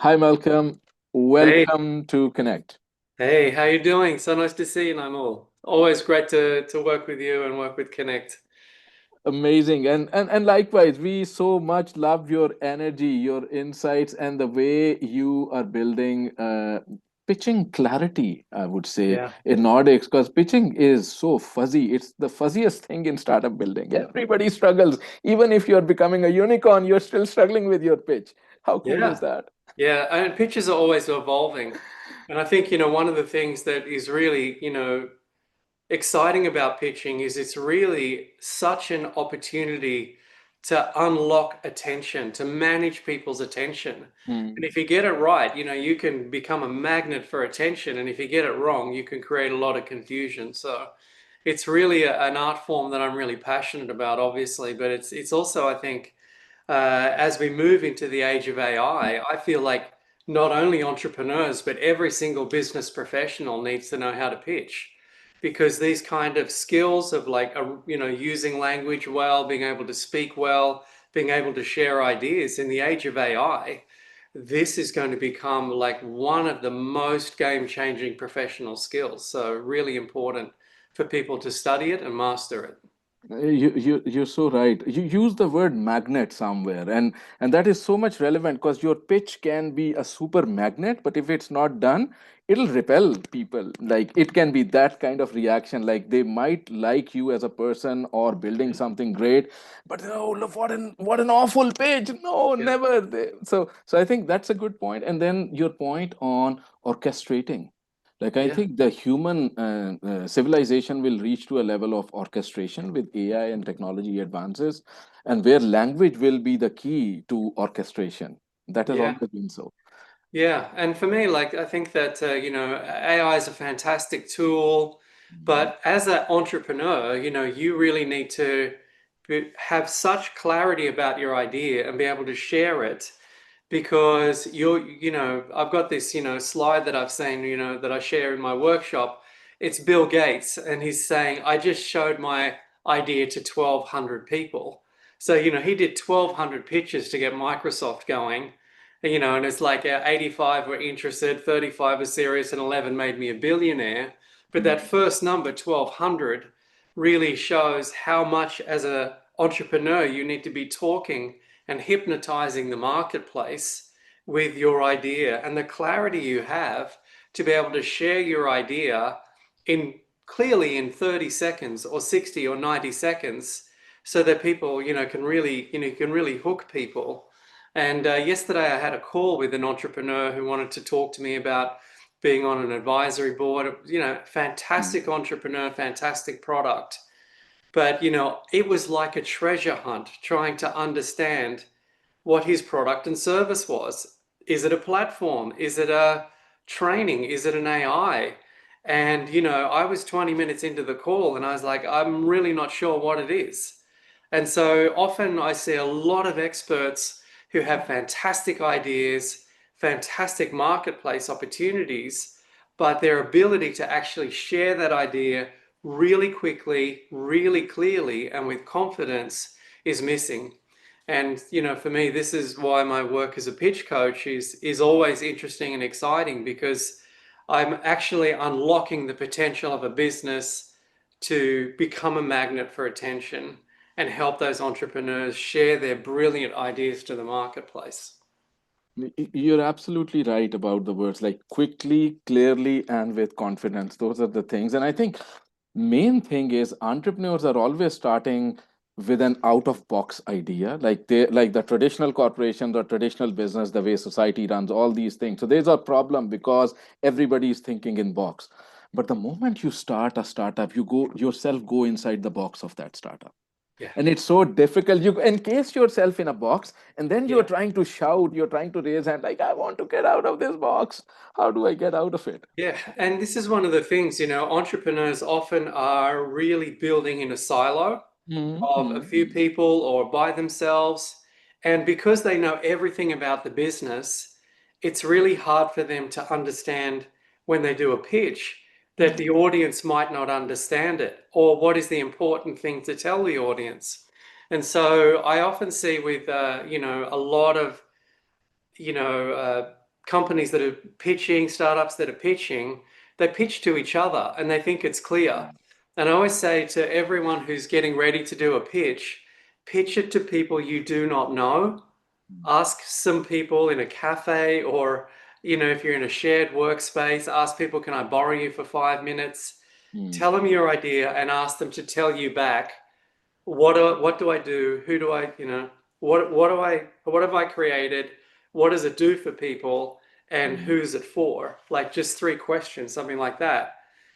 Hi, Malcolm. Hey, Welcome to Connect. hey, how you doing? So nice to see you, Naimul. Always great to work with you and work with Connect. Amazing. And likewise, we so much love your energy, your insights, and the way you are building pitching clarity, I would say, Yeah. in Nordics, because pitching is so fuzzy. It's the fuzziest thing in startup building. Everybody struggles. Even if you're becoming a unicorn, you're still struggling with your pitch. How cool is Yeah. that? Yeah. And pitches are always evolving. And I think, one of the things that is really, exciting about pitching is it's really such an opportunity to unlock attention, to manage people's attention. And Hmm. if you get it right, you can become a magnet for attention. And if you get it wrong, you can create a lot of confusion. So it's really an art form that I'm really passionate about, obviously, but it's also, I think, as we move into the age of AI, I feel like not only entrepreneurs, but every single business professional needs to know how to pitch, because these kind of skills of like, using language well, being able to speak well, being able to share ideas in the age of AI, this is going to become like one of the most game-changing professional skills. So really important for people to study it and master it. You're so right. You use the word magnet somewhere, and that is so much relevant because your pitch can be a super magnet, but if it's not done, it'll repel people. Like it can be that kind of reaction. Like they might like you as a person or building Yeah. something great, but oh, look what an awful pitch. No, Yeah. never. So I think that's a good point. And then your point on orchestrating. Like I Yeah. think the human civilization will reach to a level of orchestration with AI and technology advances, and where language will be the key to orchestration. That has Yeah. always been so. Yeah, and for me, like I think that AI is a fantastic tool, but as an entrepreneur, you really need to have such clarity about your idea and be able to share it because I've got this, slide that I've seen, that I share in my workshop. It's Bill Gates, and he's saying, I just showed my idea to 1,200 people. So, he did 1,200 pitches to get Microsoft going, and it's like 85 were interested, 35 were serious, and 11 made me a billionaire. But that first number, 1,200, really shows how much as an entrepreneur you need to be talking and hypnotizing the marketplace with your idea and the clarity you have to be able to share your idea in clearly in 30 seconds or 60 or 90 seconds so that people can really hook people. And yesterday I had a call with an entrepreneur who wanted to talk to me about being on an advisory board. Fantastic Mhm. entrepreneur, fantastic product, but it was like a treasure hunt trying to understand what his product and service was. Is it a platform? Is it a training? Is it an AI? And I was 20 minutes into the call and I was like, I'm really not sure what it is. And so often I see a lot of experts who have fantastic ideas, fantastic marketplace opportunities, but their ability to actually share that idea really quickly, really clearly, and with confidence is missing. And for me, this is why my work as a pitch coach is always interesting and exciting, because I'm actually unlocking the potential of a business to become a magnet for attention and help those entrepreneurs share their brilliant ideas to the marketplace. You're absolutely right about the words like quickly, clearly, and with confidence. Those are the things. And I think main thing is entrepreneurs are always starting with an out of box idea, like the traditional corporation, the traditional business, the way society runs, all these things. So there's a problem because everybody is thinking in box. But the moment you start a startup, you go yourself go inside the box of that startup, Yeah, and it's so difficult. You encase yourself in a box, and then you're yeah, trying to shout, you're trying to raise hand like, I want to get out of this box. How do I get out of it? yeah. And this is one of the things, entrepreneurs often are really building in a silo of a Mm-hmm. few people or by themselves. And because they know everything about the business, it's really hard for them to understand when they do a pitch that the audience might not understand it, or what is the important thing to tell the audience. And so I often see with, a lot of, you know, uh, companies that are pitching, startups that are pitching, they pitch to each other and they think it's clear. And I always say to everyone who's getting ready to do a pitch it to people you do not know. Ask some people in a cafe, or, you know, if you're in a shared workspace, ask people, can I borrow you for 5 minutes? Tell them your idea and ask them to tell you back, what do I do? Who do I, you know, what have I created? What does it do for people? And who's it for? Like just 3 questions, something like that,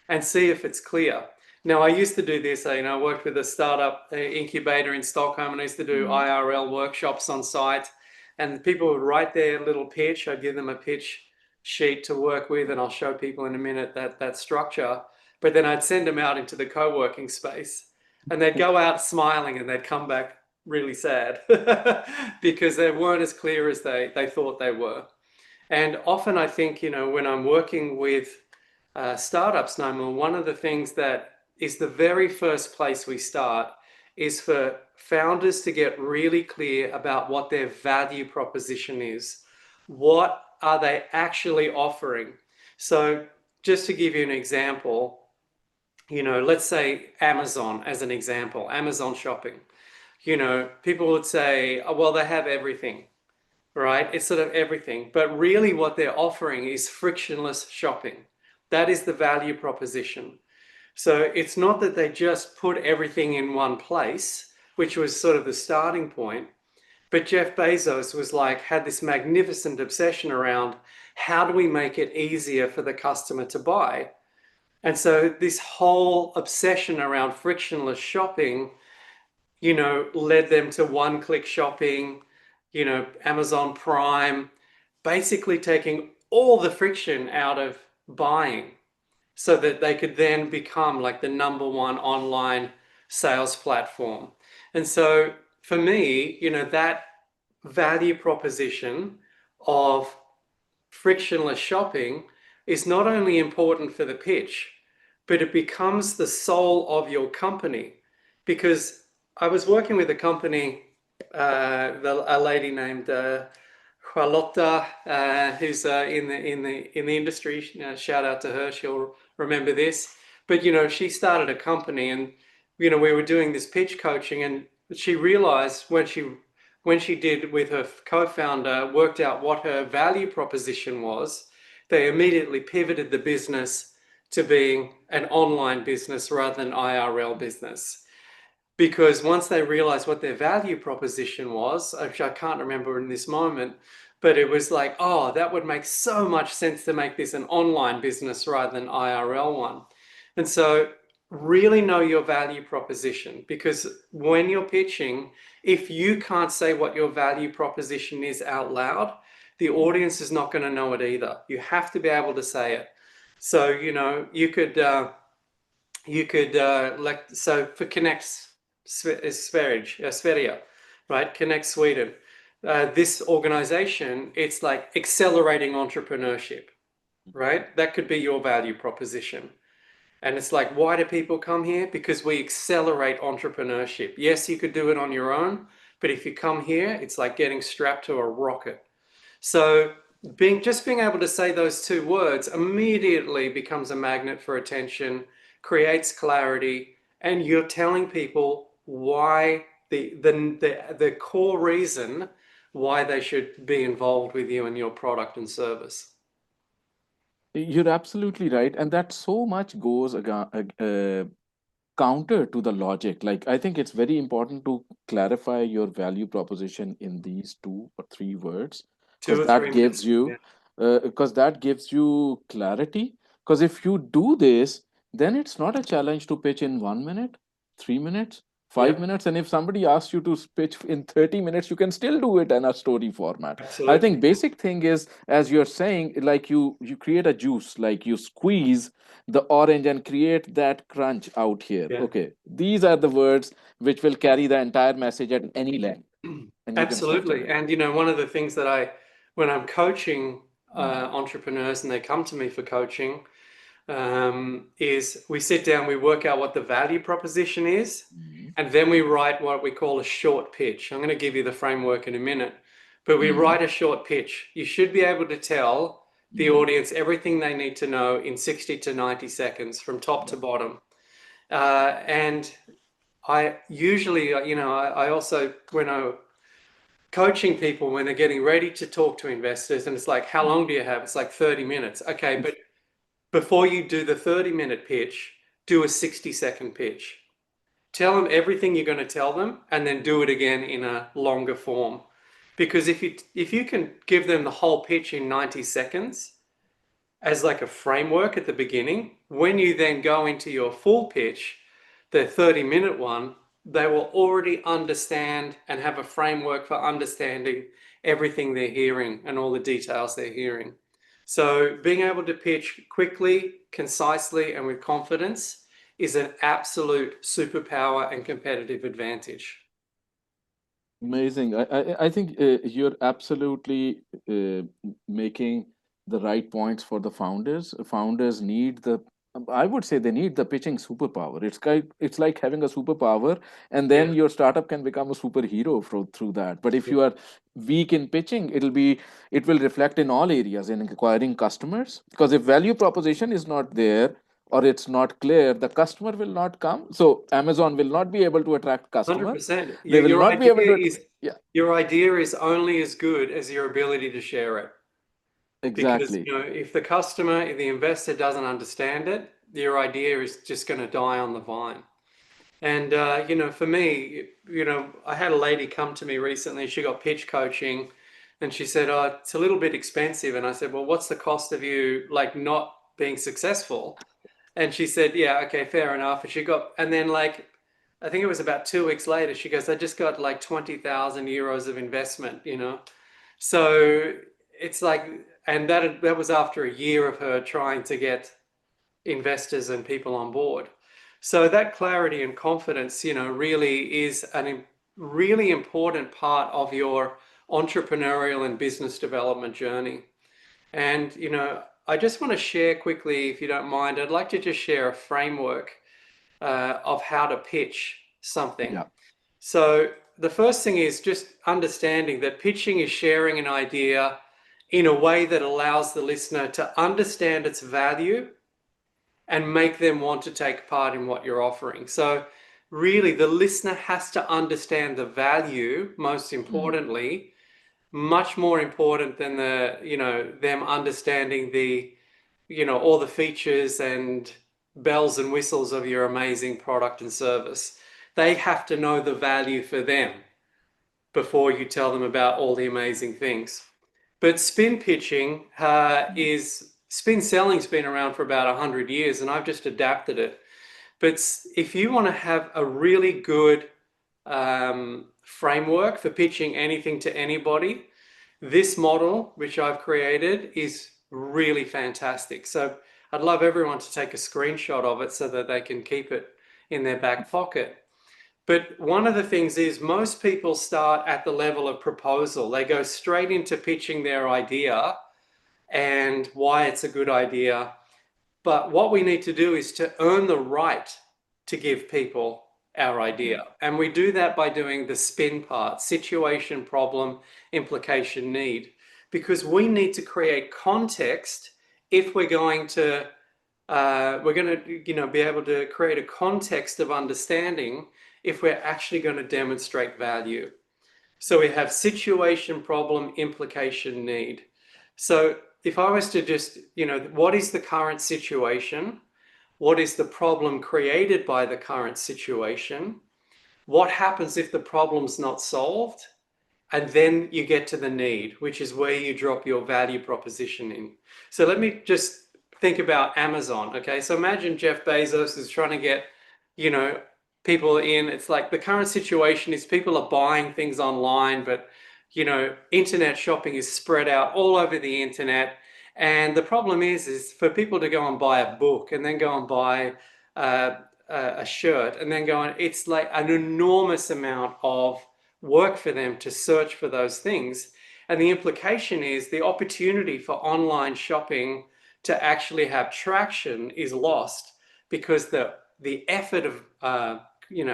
and see if it's clear. Now, I used to do this, you know, I worked with a startup incubator in Stockholm, and I used to do IRL workshops on site, and people would write their little pitch. I'd give them a pitch sheet to work with, and I'll show people in a minute that structure. But then I'd send them out into the co-working space, and they'd go out smiling and they'd come back really sad because they weren't as clear as they thought they were. And often I think, you know, when I'm working with startups, Naimul, one of the things that is the very first place we start is for founders to get really clear about what their value proposition is. What are they actually offering? So just to give you an example, you know, let's say Amazon as an example, Amazon shopping. You know, people would say, oh, well, they have everything, right? It's sort of everything. But really what they're offering is frictionless shopping. That is the value proposition. So it's not that they just put everything in one place, which was sort of the starting point, but Jeff Bezos was like, had this magnificent obsession around how do we make it easier for the customer to buy? And so this whole obsession around frictionless shopping, you know, led them to one-click shopping, you know, Amazon Prime, basically taking all the friction out of buying, so that they could then become like the #1 online sales platform. And so for me, you know, that value proposition of frictionless shopping is not only important for the pitch, but it becomes the soul of your company. Because I was working with a company, a lady named Charlotta, who's in the industry. You know, shout out to her, she'll remember this. But you know, she started a company, and you know, we were doing this pitch coaching, and she realized when she did with her co-founder, worked out what her value proposition was, they immediately pivoted the business to being an online business rather than IRL business. Because once they realized what their value proposition was, which I can't remember in this moment, but it was like, oh, that would make so much sense to make this an online business rather than IRL one. And so really know your value proposition, because when you're pitching, if you can't say what your value proposition is out loud, the audience is not going to know it either. You have to be able to say it. So, you know, you could like, so for Connect Sverige, right? Connect Sweden. This organization, it's like accelerating entrepreneurship, right? That could be your value proposition. And it's like, why do people come here? Because we accelerate entrepreneurship. Yes, you could do it on your own, but if you come here, it's like getting strapped to a rocket. So just being able to say those 2 words immediately becomes a magnet for attention, creates clarity, and you're telling people why the core reason why they should be involved with you and your product and service. You're absolutely right. And that so much goes counter to the logic. Like, I think it's very important to clarify your value proposition in these 2 or 3 words, 2 because or 3 that minutes. gives you, clarity. Because if you do this, then it's not a challenge to pitch in 1 minute, 3 minutes, 5 Yep. minutes. And if somebody asks you to pitch in 30 minutes, you can still do it in a story format. Absolutely. I think basic thing is, as you're saying, like you create a juice, like you squeeze the orange and create that crunch out here. Yeah. Okay, these are the words which will carry the entire message at any length. Absolutely. And you know, one of the things that when I'm coaching entrepreneurs and they come to me for coaching, is we sit down, we work out what the value proposition is, and then we write what we call a short pitch. I'm going to give you the framework in a minute, but we write a short pitch. You should be able to tell the audience everything they need to know in 60 to 90 seconds from top to bottom. And I usually, I also, when I'm coaching people, when they're getting ready to talk to investors, and it's like, how long do you have? It's like 30 minutes. Okay, but before you do the 30-minute pitch, do a 60-second pitch. Tell them everything you're going to tell them, and then do it again in a longer form. Because if you can give them the whole pitch in 90 seconds as like a framework at the beginning, when you then go into your full pitch, the 30-minute one, they will already understand and have a framework for understanding everything they're hearing and all the details they're hearing. So being able to pitch quickly, concisely, and with confidence is an absolute superpower and competitive advantage. Amazing. I think you're absolutely making the right points for the founders. Founders need I would say they need the pitching superpower. It's like having a superpower, and then your startup can become a superhero through that. But if you are weak in pitching, it will reflect in all areas in acquiring customers. Because if value proposition is not there, or it's not clear, the customer will not come. So Amazon will not be able to attract customers. 100%. They will not be able to. Your idea is only as good as your ability to share it. Exactly. Because if the customer, if the investor doesn't understand it, your idea is just going to die on the vine. And for me, I had a lady come to me recently. She got pitch coaching, and she said, "Oh, it's a little bit expensive." And I said, "Well, what's the cost of you like not being successful?" And she said, "Yeah, okay, fair enough." And then like, I think it was about 2 weeks later, she goes, "I just got like 20,000 euros of investment, So it's like, and that was after a year of her trying to get investors and people on board. So that clarity and confidence, really is a really important part of your entrepreneurial and business development journey. And, I just want to share quickly, if you don't mind, I'd like to just share a framework of how to pitch something. Yeah. So the first thing is just understanding that pitching is sharing an idea in a way that allows the listener to understand its value and make them want to take part in what you're offering. So really, the listener has to understand the value, most importantly, much more important than them understanding all the features and bells and whistles of your amazing product and service. They have to know the value for them before you tell them about all the amazing things. But spin pitching spin selling's been around for about 100 years, and I've just adapted it. But if you want to have a really good framework for pitching anything to anybody, this model, which I've created, is really fantastic. So I'd love everyone to take a screenshot of it so that they can keep it in their back pocket. But one of the things is most people start at the level of proposal. They go straight into pitching their idea and why it's a good idea. But what we need to do is to earn the right to give people our idea. And we do that by doing the spin part: situation, problem, implication, need. Because we need to create context if we're going to be able to create a context of understanding if we're actually going to demonstrate value. So we have situation, problem, implication, need. So if I was to just, what is the current situation? What is the problem created by the current situation? What happens if the problem's not solved? And then you get to the need, which is where you drop your value proposition in. So let me just think about Amazon, okay? So imagine Jeff Bezos is trying to get, people in. It's like the current situation is people are buying things online, but, internet shopping is spread out all over the internet. And the problem is for people to go and buy a book and then go and buy a shirt and then go on, it's like an enormous amount of work for them to search for those things. And the implication is the opportunity for online shopping to actually have traction is lost because the effort of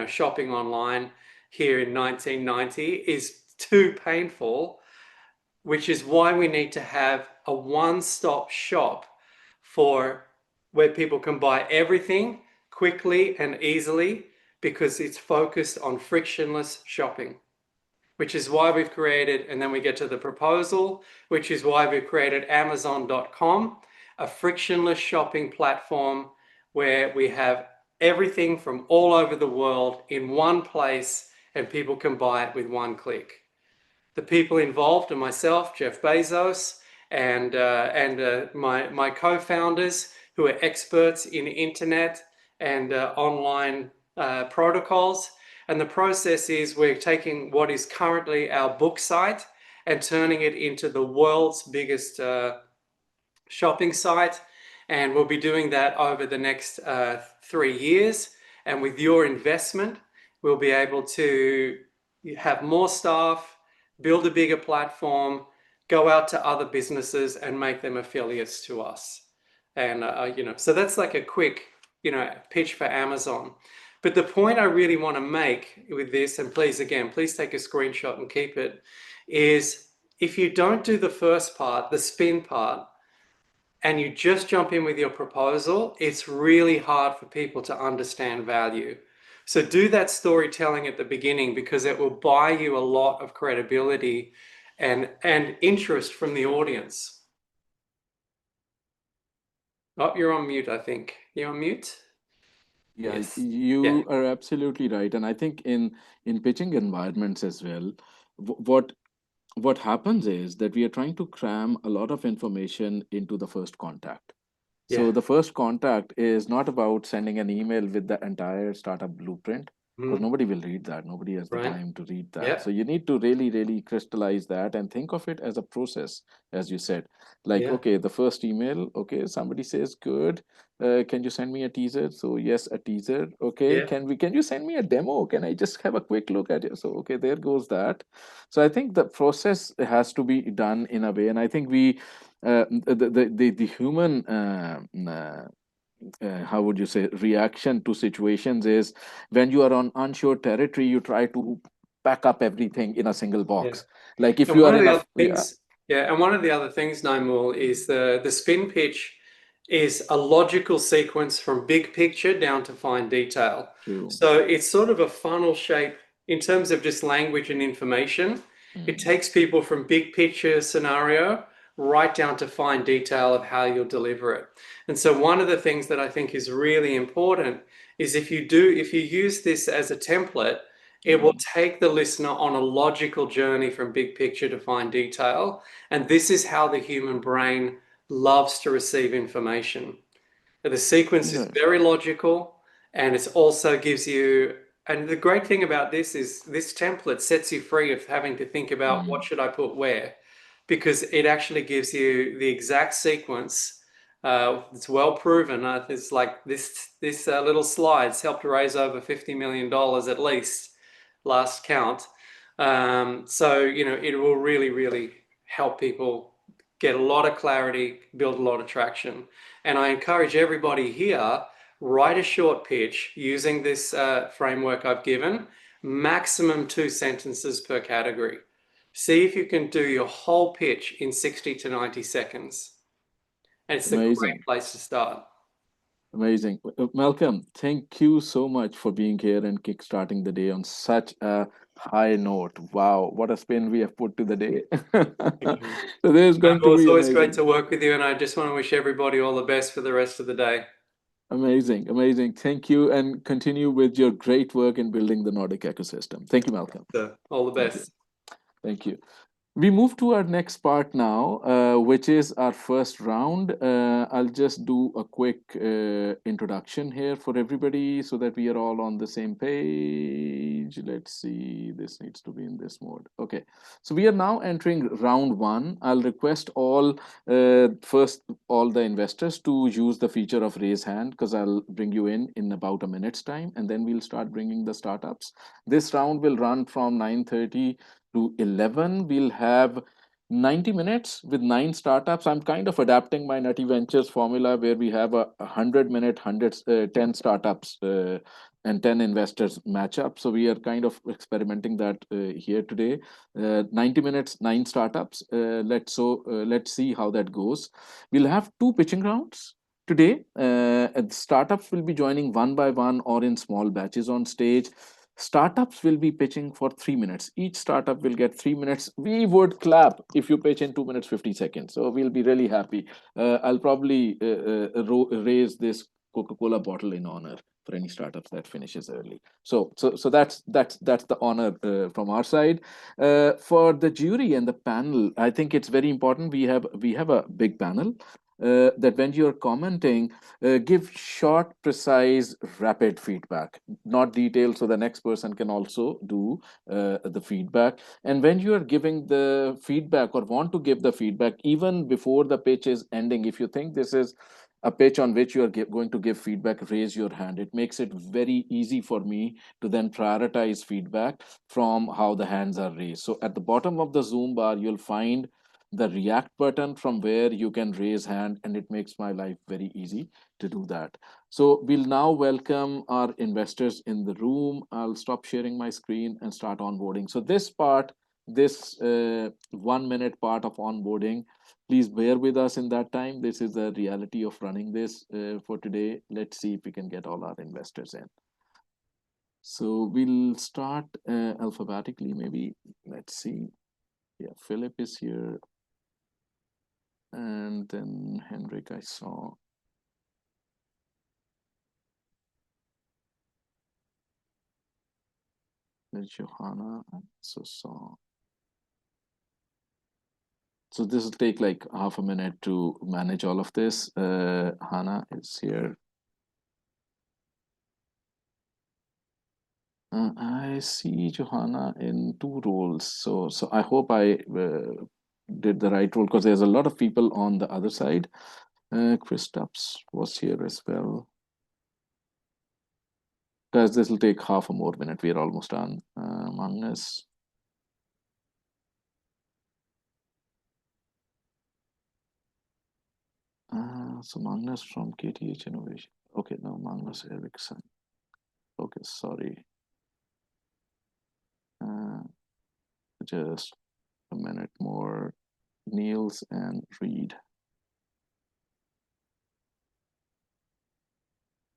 shopping online here in 1990 is too painful which is why we need to have a one-stop shop for where people can buy everything quickly and easily, because it's focused on frictionless shopping, which is why we've created, and then we get to the proposal, which is why we've created Amazon.com, a frictionless shopping platform where we have everything from all over the world in one place and people can buy it with one click. The people involved are myself, Jeff Bezos, and my co-founders who are experts in internet and online protocols. And the process is we're taking what is currently our book site and turning it into the world's biggest shopping site. And we'll be doing that over the next 3 years. And with your investment, we'll be able to have more staff, build a bigger platform, go out to other businesses and make them affiliates to us. And, so that's like a quick, pitch for Amazon. But the point I really want to make with this, and please take a screenshot and keep it, is if you don't do the first part, the spin part, and you just jump in with your proposal, it's really hard for people to understand value. So do that storytelling at the beginning, because it will buy you a lot of credibility and interest from the audience. Oh, you're on mute, I think. You're on mute? Yeah, Yes. you are absolutely right. And I think in pitching environments as well, what happens is that we are trying to cram a lot of information into the first contact. So Yeah. the first contact is not about sending an email with the entire startup blueprint, because nobody will read that. Nobody has the Right. time to read that. Yeah. So you need to really, really crystallize that and think of it as a process, as you said. Like, Yeah. okay, the first email, okay, somebody says, good. Can you send me a teaser? So yes, a teaser. Okay, Yeah. can you send me a demo? Can I just have a quick look at it? So okay, there goes that. So I think the process has to be done in a way, and I think we the human how would you say reaction to situations is when you are on unsure territory, you try to pack up everything in a single box. Like if And you one are of in the a other things, and one of the other things, Naimul, is the spin pitch is a logical sequence from big picture down to fine detail. True. So it's sort of a funnel shape in terms of just language and information. It takes people from big picture scenario right down to fine detail of how you'll deliver it. And so one of the things that I think is really important is if you use this as a template, it will take the listener on a logical journey from big picture to fine detail. And this is how the human brain loves to receive information. The sequence is very logical, and it also gives you, and the great thing about this is this template sets you free of having to think about what should I put where, because it actually gives you the exact sequence. It's well proven. It's like this little slides helped raise over $50 million at least, last count. So, it will really, really help people get a lot of clarity, build a lot of traction. And I encourage everybody here, write a short pitch using this framework I've given, maximum 2 sentences per category. See if you can do your whole pitch in 60 to 90 seconds. And it's a great place to start. Amazing. Malcolm, thank you so much for being here and kickstarting the day on such a high note. Wow, what a spin we have put to the day. So there's going to It's be always amazing. great to work with you, and I just want to wish everybody all the best for the rest of the day. Amazing, amazing. Thank you, and continue with your great work in building the Nordic ecosystem. Thank you, Malcolm. All the best. Thank you. We move to our next part now, which is our first round. I'll just do a quick introduction here for everybody so that we are all on the same page. Let's see, this needs to be in this mode. Okay, so we are now entering round one. I'll request all the investors to use the feature of raise hand, because I'll bring you in about a minute's time, and then we'll start bringing the startups. This round will run from 9:30 to 11. We'll have 90 minutes with 9 startups. I'm kind of adapting my Nutty Ventures formula where we have a 100-minute, 10 startups and 10 investors match up. So we are kind of experimenting that here today. 90 minutes, 9 startups. Let's see how that goes. We'll have 2 pitching rounds today. Startups will be joining one by one or in small batches on stage. Startups will be pitching for 3 minutes. Each startup will get 3 minutes. We would clap if you pitch in 2 minutes 50 seconds. So we'll be really happy. I'll probably raise this Coca-Cola bottle in honor for any startups that finishes early. So that's the honor from our side. For the jury and the panel, I think it's very important. We have a big panel. That when you're commenting, give short, precise, rapid feedback, not detailed, so the next person can also do the feedback. And when you are giving the feedback or want to give the feedback, even before the pitch is ending, if you think this is a pitch on which you are going to give feedback, raise your hand. It makes it very easy for me to then prioritize feedback from how the hands are raised. So at the bottom of the Zoom bar, you'll find the react button from where you can raise hand, and it makes my life very easy to do that. So we'll now welcome our investors in the room. I'll stop sharing my screen and start onboarding. So this part, this 1 minute part of onboarding, please bear with us in that time. This is the reality of running this for today. Let's see if we can get all our investors in. So we'll start alphabetically, maybe. Let's see. Yeah, Filip is here. And then Henrik, I saw. There's Johanna, I also saw. So this will take like half a minute to manage all of this. Hannah is here. I see Johanna in 2 roles. So I hope I did the right role, because there's a lot of people on the other side. Kristaps was here as well. Guys, this will take half a more minute. We're almost done. Magnus. So Magnus from KTH Innovation. Okay, no, Magnus Eriksson. Okay, sorry. Just a minute more. Nils and Reid.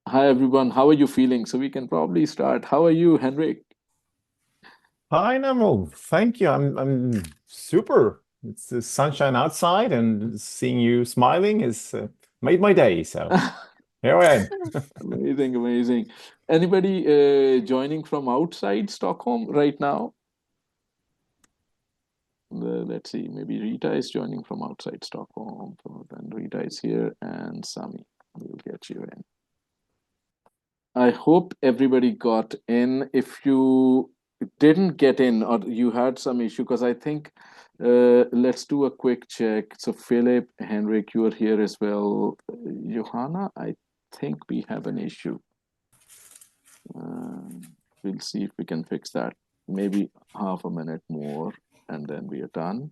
Hi everyone, how are you feeling? So we can probably start. How are you, Henrik? Hi, Naimul. Thank you. I'm super. It's the sunshine outside, and seeing you smiling has made my day. So here I am. Amazing, amazing. Anybody joining from outside Stockholm right now? Let's see, maybe Rita is joining from outside Stockholm. So then Rita is here, and Sami, we'll get you in. I hope everybody got in. If you didn't get in or you had some issue, because I think let's do a quick check. So Filip, Henrik, you are here as well. Johanna, I think we have an issue. We'll see if we can fix that. Maybe half a minute more, and then we are done.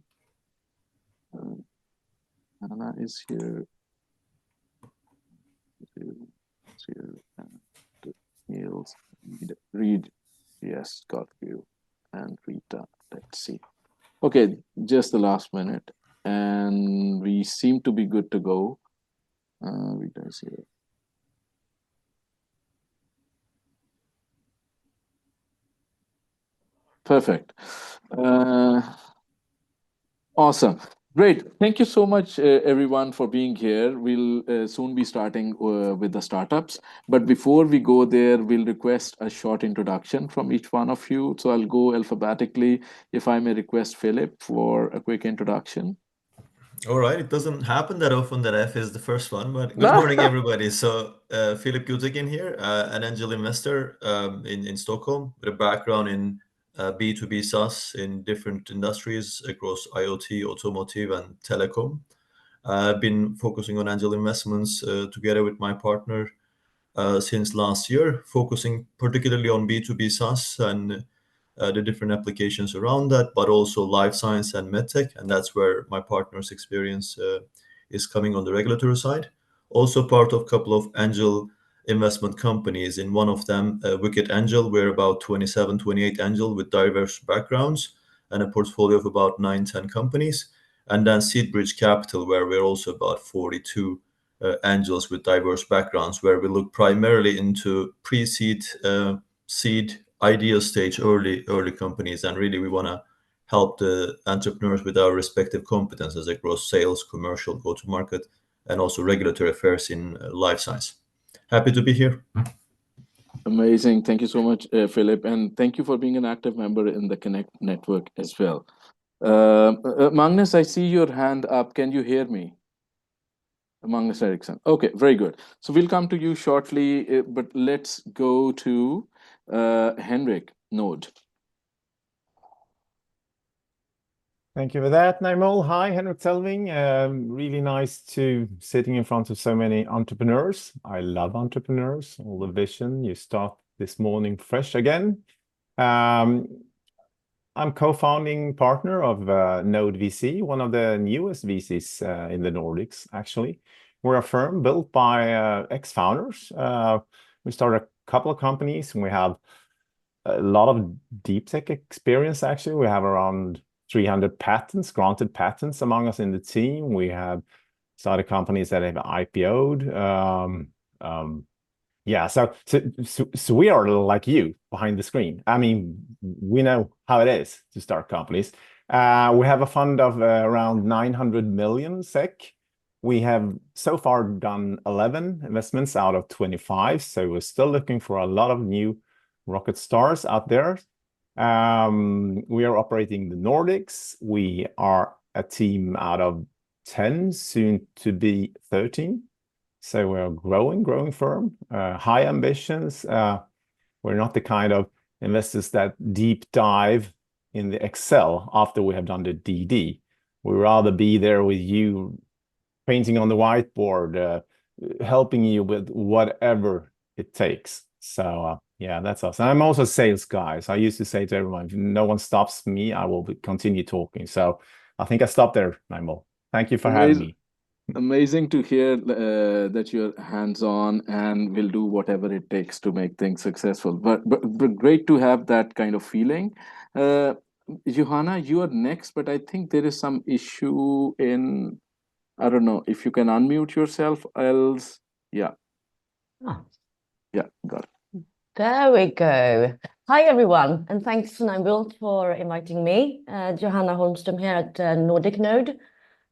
Anna is here. Is here. Nils, Reid, yes, got you, and Rita. Let's see. Okay, just the last minute, and we seem to be good to go. Rita is here. Perfect. Awesome. Great. Thank you so much, everyone, for being here. We'll soon be starting with the startups. But before we go there, we'll request a short introduction from each one of you. So I'll go alphabetically. If I may request Filip for a quick introduction. All right. It doesn't happen that often that F is the first one, but good morning, everybody. So Filip Gültekin here, an angel investor in Stockholm with a background in B2B SaaS in different industries across IoT, automotive, and telecom. I've been focusing on angel investments together with my partner since last year, focusing particularly on B2B SaaS and the different applications around that, but also life science and medtech, and that's where my partner's experience is coming on the regulatory side. Also part of a couple of angel investment companies. In one of them, Wicked Angel, we're about 27, 28 angel with diverse backgrounds and a portfolio of about 9-10 companies. And then Seedbridge Capital, where we're also about 42 angels with diverse backgrounds, where we look primarily into pre-seed, seed, idea stage, early companies. And really we want to help the entrepreneurs with our respective competences across sales, commercial, go-to-market, and also regulatory affairs in life science. Happy to be here. Amazing. Thank you so much, Filip. And thank you for being an active member in the Connect network as well. Magnus, I see your hand up. Can you hear me? Magnus Eriksson. Okay, very good. So we'll come to you shortly, but let's go to Henrik Node. Thank you for that, Naimul. Hi, Henrik Tellving. Really nice to sitting in front of so many entrepreneurs. I love entrepreneurs, all the vision. You start this morning fresh again. I'm co-founding partner of Node VC, one of the newest VCs in the Nordics, actually. We're a firm built by ex-founders. We started a couple of companies, and we have a lot of deep tech experience, actually. We have around 300 patents, granted patents among us in the team. We have started companies that have IPO'd. Yeah, so we are like you behind the screen. I mean, we know how it is to start companies. We have a fund of around 900 million SEK. We have so far done 11 investments out of 25. So we're still looking for a lot of new rocket stars out there. We are operating the Nordics. We are a team out of 10, soon to be 13. So we're a growing firm, high ambitions. We're not the kind of investors that deep dive in the Excel after we have done the DD. We'd rather be there with you, painting on the whiteboard, helping you with whatever it takes. So yeah, that's us. And I'm also a sales guy. So I used to say to everyone, if no one stops me, I will continue talking. So I think I stopped there, Naimul. Thank you for having me. Amazing to hear that you're hands-on and will do whatever it takes to make things successful. But great to have that kind of feeling. Johanna, you are next, but I think there is some issue in, I don't know, if you can unmute yourself, else, yeah. Oh. Yeah, got it. There we go. Hi, everyone, and thanks, Naimul, for inviting me. Johanna Holmström here at Nordic Node.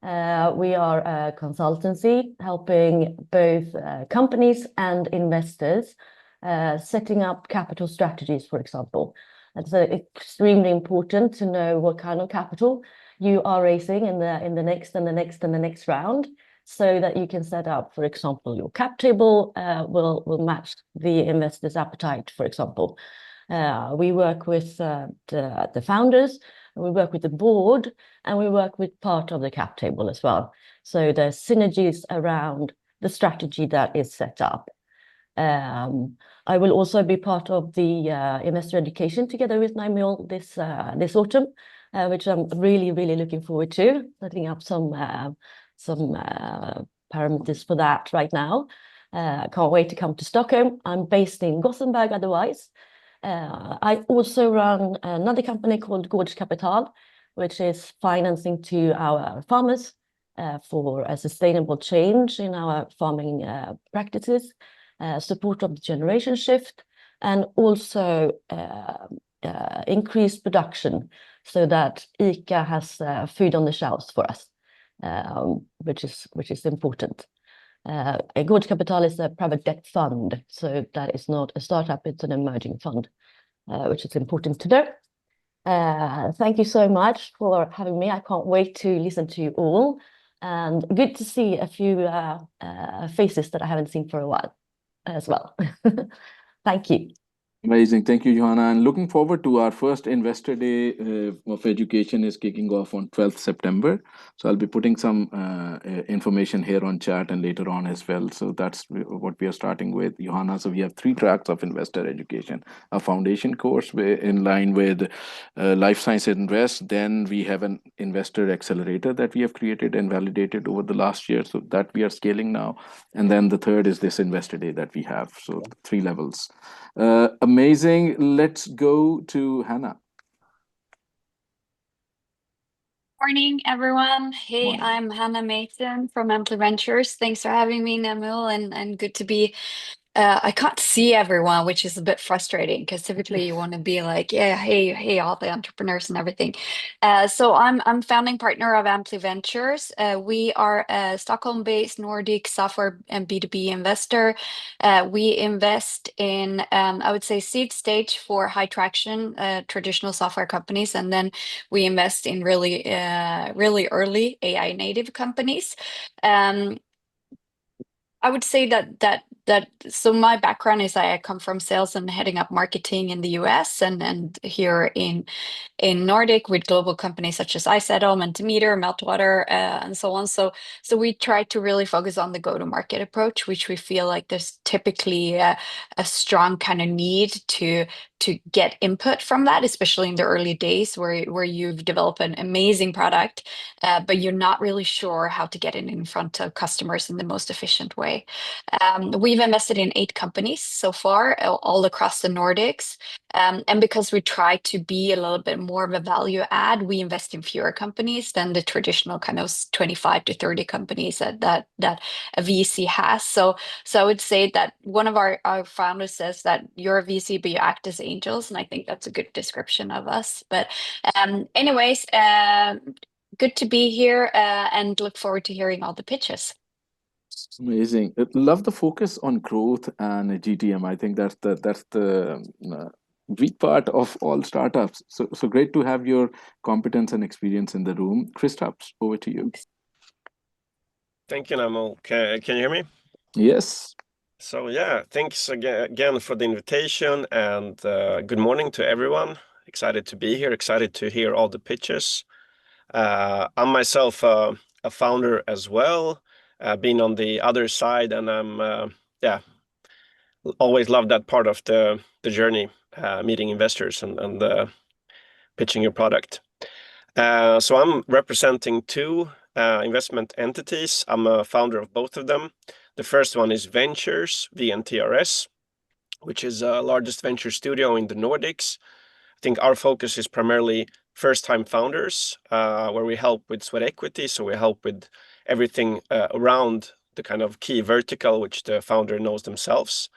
We are a consultancy helping both companies and investors setting up capital strategies, for example. It's extremely important to know what kind of capital you are raising in the next round, so that you can set up, for example, your cap table will match the investor's appetite, for example. We work with the founders, we work with the board, and we work with part of the cap table as well. So there's synergies around the strategy that is set up. I will also be part of the investor education together with Naimul this autumn, which I'm really looking forward to, setting up some parameters for that right now. I can't wait to come to Stockholm. I'm based in Gothenburg otherwise. I also run another company called Gårdskapital, which is financing to our farmers for a sustainable change in our farming practices, support of the generation shift, and also increased production so that ICA has food on the shelves for us. Which is important. Gårdskapital is a private debt fund, so that is not a startup, it's an emerging fund, which is important to know. Thank you so much for having me. I can't wait to listen to you all, and good to see a few faces that I haven't seen for a while as well. Thank you. Amazing. Thank you, Johanna. And looking forward to our first Investor Day of Education is kicking off on 12th September. So I'll be putting some information here on chat and later on as well. So that's what we are starting with, Johanna. So we have 3 tracks of Investor Education, a foundation course in line with Life Science Invest. Then we have an Investor Accelerator that we have created and validated over the last year. So that we are scaling now. And then the third is this Investor Day that we have. So 3 levels. Amazing. Let's go to Hannah. Morning, everyone. Hey, Morning. I'm Hannah Meiton from Ampli Ventures. Thanks for having me, Naimul, and good to be. I can't see everyone, which is a bit frustrating because typically you want to be like, yeah, hey, all the entrepreneurs and everything. So I'm founding partner of Ampli Ventures. We are a Stockholm-based Nordic software and B2B investor. We invest in, I would say, seed stage for high traction traditional software companies, and then we invest in really early AI native companies. I would say that so my background is I come from sales and heading up marketing in the US and here in Nordic with global companies such as iSettle, Mentimeter, Meltwater, and so on. So we try to really focus on the go-to-market approach, which we feel like there's typically a strong kind of need to get input from that, especially in the early days where you've developed an amazing product, but you're not really sure how to get it in front of customers in the most efficient way. We've invested in 8 companies so far, all across the Nordics. And because we try to be a little bit more of a value add, we invest in fewer companies than the traditional kind of 25 to 30 companies that a VC has. So I would say that one of our founders says that you're a VC, but you act as angels. And I think that's a good description of us. But anyways, good to be here and look forward to hearing all the pitches. Amazing. Love the focus on growth and GTM. I think that's the weak part of all startups. So great to have your competence and experience in the room. Kristaps, over to you. Thank you, Naimul. Can you hear me? Yes. So yeah, thanks again for the invitation and good morning to everyone. Excited to be here, excited to hear all the pitches. I'm myself a founder as well, being on the other side, and I'm always loved that part of the journey, meeting investors and pitching your product. So I'm representing 2 investment entities. I'm a founder of both of them. The first one is Ventures, VNTRS, which is the largest venture studio in the Nordics. I think our focus is primarily first-time founders, where we help with sweat equity. So we help with everything around the kind of key vertical, which the founder knows themselves,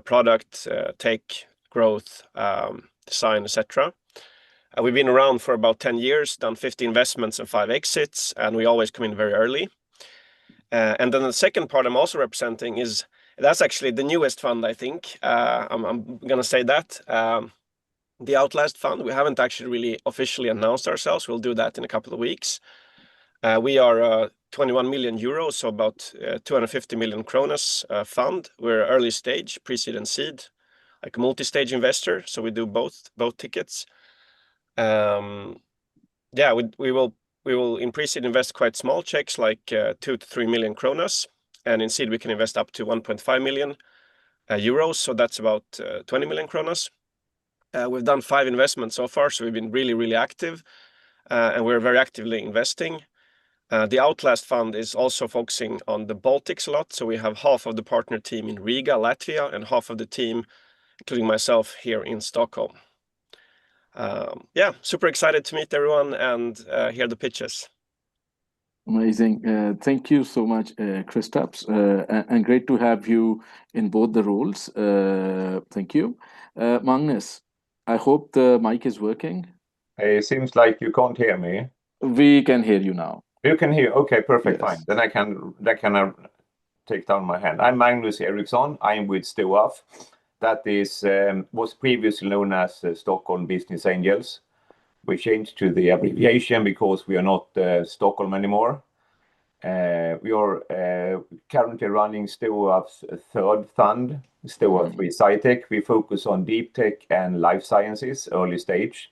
product, tech, growth, design, etc. We've been around for about 10 years, done 50 investments and 5 exits, and we always come in very early. And then the second part I'm also representing that's actually the newest fund, I think. I'm going to say that. The Outlast fund, we haven't actually really officially announced ourselves. We'll do that in a couple of weeks. We are 21 million euros, so about 250 million kronas fund. We're early stage, pre-seed and seed, like a multi-stage investor. So we do both tickets. We will in pre-seed invest quite small checks, like 2 to 3 million kronas, and in seed we can invest up to 1.5 million euros. So that's about 20 million kronas. We've done 5 investments so far, so we've been really active, and we're very actively investing. The Outlast fund is also focusing on the Baltics a lot. So we have half of the partner team in Riga, Latvia, and half of the team, including myself, here in Stockholm. Super excited to meet everyone and hear the pitches. Amazing. Thank you so much, Kristaps, and great to have you in both the roles. Thank you. Magnus, I hope the mic is working. It seems like you can't hear me. We can hear you now. You can hear. Okay, perfect, Yes. fine. Then I can take down my hand. I'm Magnus Eriksson. I'm with STOAF. That is was previously known as Stockholm Business Angels. We changed to the abbreviation because we are not Stockholm anymore. We are currently running STOAF's 3rd fund, STOAF FIRESIDE. We focus on deep tech and life sciences, early stage.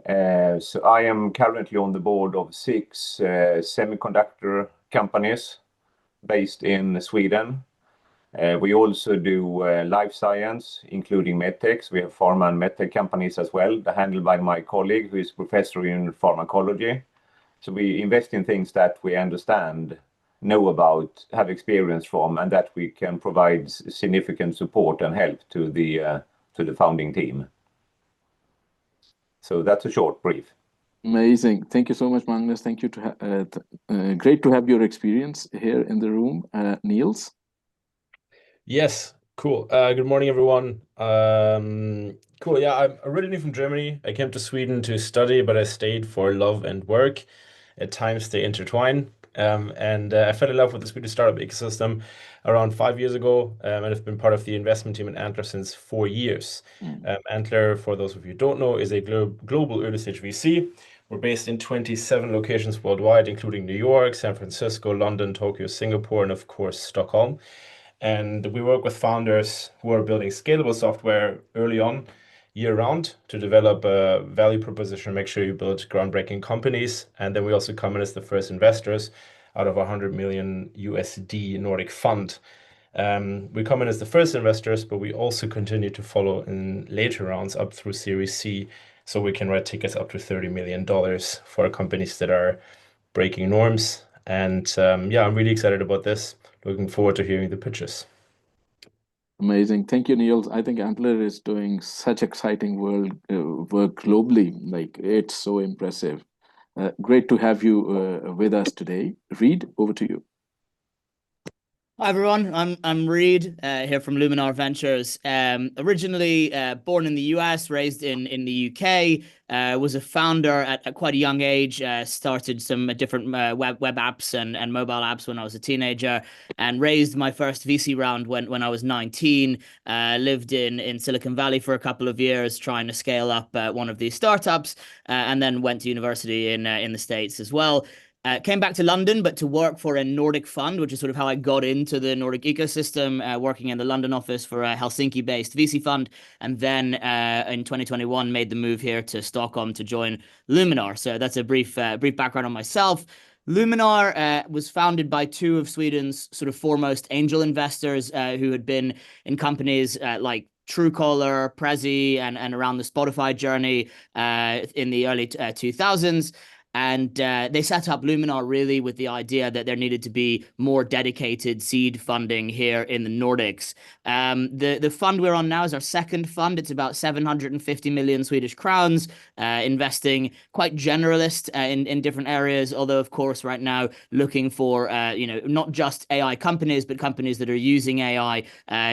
So I am currently on the board of 6 semiconductor companies based in Sweden. We also do life science, including medtech. We have pharma and medtech companies as well, handled by my colleague, who is professor in pharmacology. So we invest in things that we understand, know about, have experience from, and that we can provide significant support and help to the founding team. So that's a short brief. Amazing. Thank you so much, Magnus. Thank you. Great to have your experience here in the room. Nils? Yes, cool. Good morning, everyone. Cool. Yeah, I'm originally from Germany. I came to Sweden to study, but I stayed for love and work. At times they intertwine. And I fell in love with the Swedish startup ecosystem around 5 years ago, and I've been part of the investment team at Antler since 4 years. Antler, for those of you who don't know, is a global early stage VC. We're based in 27 locations worldwide, including New York, San Francisco, London, Tokyo, Singapore, and of course, Stockholm. And we work with founders who are building scalable software early on, year-round, to develop a value proposition, make sure you build groundbreaking companies. And then we also come in as the first investors out of a $100 million USD Nordic fund. We come in as the first investors, but we also continue to follow in later rounds up through Series C, so we can write tickets up to $30 million for companies that are breaking norms. And yeah, I'm really excited about this. Looking forward to hearing the pitches. Amazing. Thank you, Niels. I think Antler is doing such exciting work globally. Like, it's so impressive. Great to have you with us today. Reid, over to you. Hi everyone, I'm Reid here from Luminar Ventures. Originally born in the US, raised in the UK, was a founder at quite a young age, started some different web apps and mobile apps when I was a teenager, and raised my first VC round when I was 19. Lived in Silicon Valley for a couple of years trying to scale up one of these startups, and then went to university in the States as well. Came back to London, but to work for a Nordic fund, which is sort of how I got into the Nordic ecosystem, working in the London office for a Helsinki-based VC fund. And then in 2021, made the move here to Stockholm to join Luminar. So that's a brief background on myself. Luminar was founded by 2 of Sweden's sort of foremost angel investors who had been in companies like Truecaller, Prezi, and around the Spotify journey in the early 2000s. And they set up Luminar really with the idea that there needed to be more dedicated seed funding here in the Nordics. The fund we're on now is our second fund. It's about 750 million Swedish crowns, investing quite generalist in different areas. Although, of course, right now looking for not just AI companies, but companies that are using AI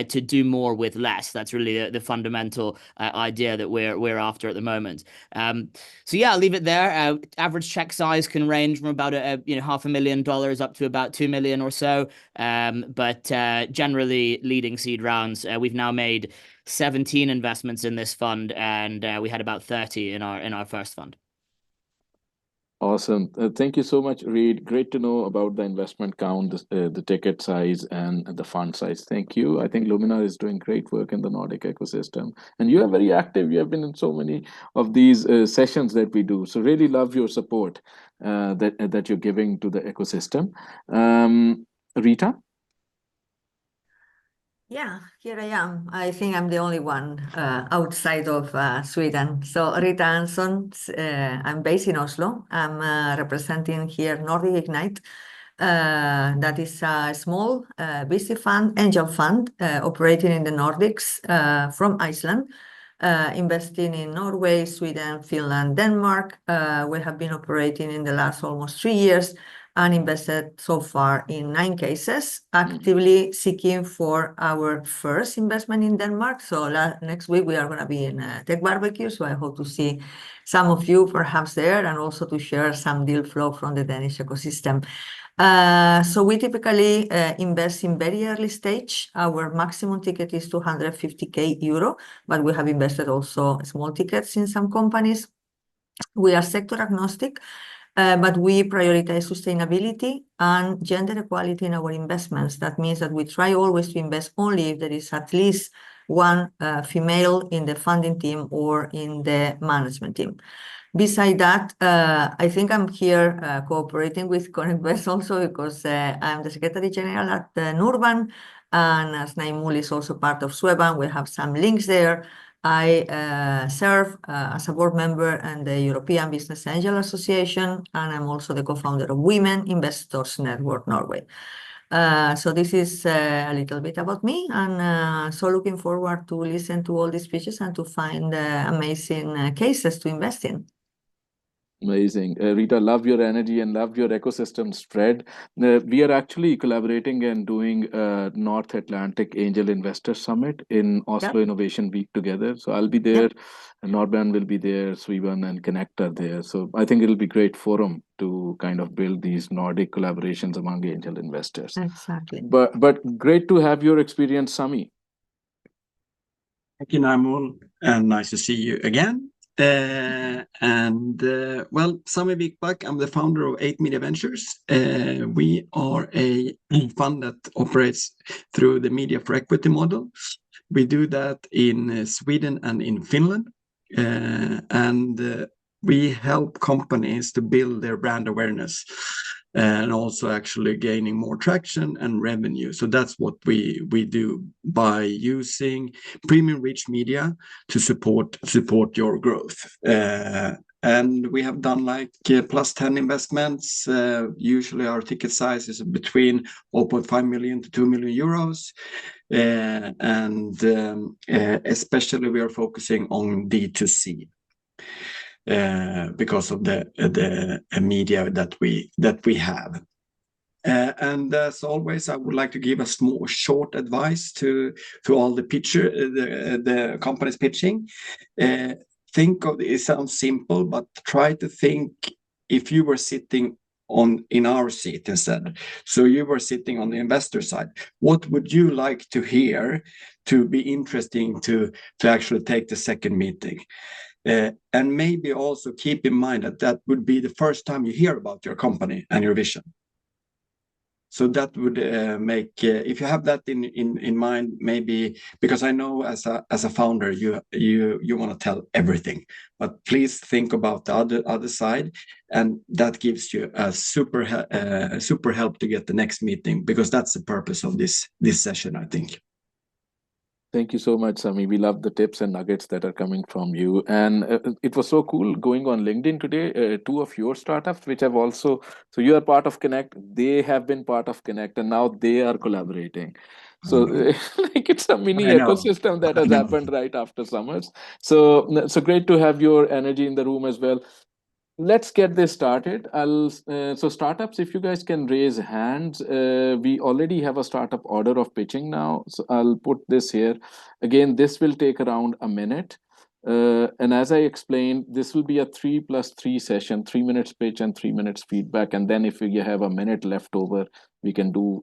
to do more with less. That's really the fundamental idea that we're after at the moment. So yeah, I'll leave it there. Average check size can range from about $500,000 up to about 2 million or so. But generally leading seed rounds. We've now made 17 investments in this fund, and we had about 30 in our first fund. Awesome. Thank you so much, Reid. Great to know about the investment count, the ticket size, and the fund size. Thank you. I think Luminar is doing great work in the Nordic ecosystem. And you are very active. You have been in so many of these sessions that we do. So really love your support that you're giving to the ecosystem. Rita? Yeah, here I am. I think I'm the only one outside of Sweden. So Rita Anson, I'm based in Oslo. I'm representing here Nordic Ignite. That is a small VC fund, angel fund, operating in the Nordics from Iceland, investing in Norway, Sweden, Finland, Denmark. We have been operating in the last almost 3 years and invested so far in 9 cases, actively seeking for our first investment in Denmark. So next week we are going to be in Tech Barbecue. So I hope to see some of you perhaps there, and also to share some deal flow from the Danish ecosystem. So we typically invest in very early stage. Our maximum ticket is 250k euro, but we have invested also small tickets in some companies. We are sector agnostic. but we prioritize sustainability and gender equality in our investments. That means that we try always to invest only if there is at least one female in the funding team or in the management team. Beside that, I think I'm here cooperating with ConnectVest also because I'm the Secretary General at NorBAN, and as Naimul is also part of SWEBAN, we have some links there. I serve as a board member in the European Business Angel Association, and I'm also the co-founder of Women Investors Network Norway. So this is a little bit about me, and so looking forward to listen to all these speeches and to find amazing cases to invest in. Amazing. Rita, love your energy and love your ecosystem spread. We are actually collaborating and doing a North Atlantic Angel Investor Summit in Oslo Innovation Week together. So I'll be there, and NorBAN will be there, SWEBAN and Connect are there. So I think it'll be great forum to kind of build these Nordic collaborations among angel investors. Exactly. But great to have your experience, Sami. Thank you, Naimul, and nice to see you again. Well, Sami Vikback, I'm the founder of 8 Media Ventures. We are a fund that operates through the Media for Equity model. We do that in Sweden and in Finland. We help companies to build their brand awareness and also actually gaining more traction and revenue. So that's what we do by using premium reach media to support your growth. And we have done like plus 10 investments. Usually our ticket size is between 0.5 million to 2 million euros. Especially we are focusing on D2C. Because of the media that we have. And as always, I would like to give a small short advice to all the companies pitching. Think of it sounds simple, but try to think if you were sitting in our seat instead. So you were sitting on the investor side. What would you like to hear to be interesting to actually take the second meeting? And maybe also keep in mind that would be the first time you hear about your company and your vision. So that would make, if you have that in mind, maybe, because I know as a founder, you want to tell everything, but please think about the other side, and that gives you a super help to get the next meeting, because that's the purpose of this session, I think. Thank you so much, Sami. We love the tips and nuggets that are coming from you. And it was so cool going on LinkedIn today. 2 of your startups, which have also, so you are part of Connect, they have been part of Connect, and now they are collaborating. So like it's a mini ecosystem that has happened right after summers. So great to have your energy in the room as well. Let's get this started. So startups, if you guys can raise hands, we already have a startup order of pitching now. So I'll put this here. Again, this will take around a minute. And as I explained, this will be a 3+3 session, 3 minutes pitch and 3 minutes feedback. And then if you have a minute left over, we can do,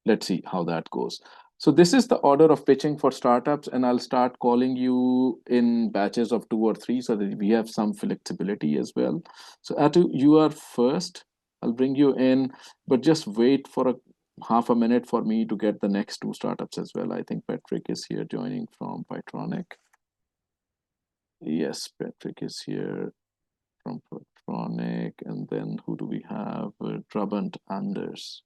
let's see how that goes. So this is the order of pitching for startups, and I'll start calling you in batches of 2 or 3 so that we have some flexibility as well. So Atu, you are first. I'll bring you in, but just wait for a half a minute for me to get the next 2 startups as well. I think Patrick is here joining from Pytronic. Yes, Patrick is here from Pytronic. And then who do we have? Trabant Anders.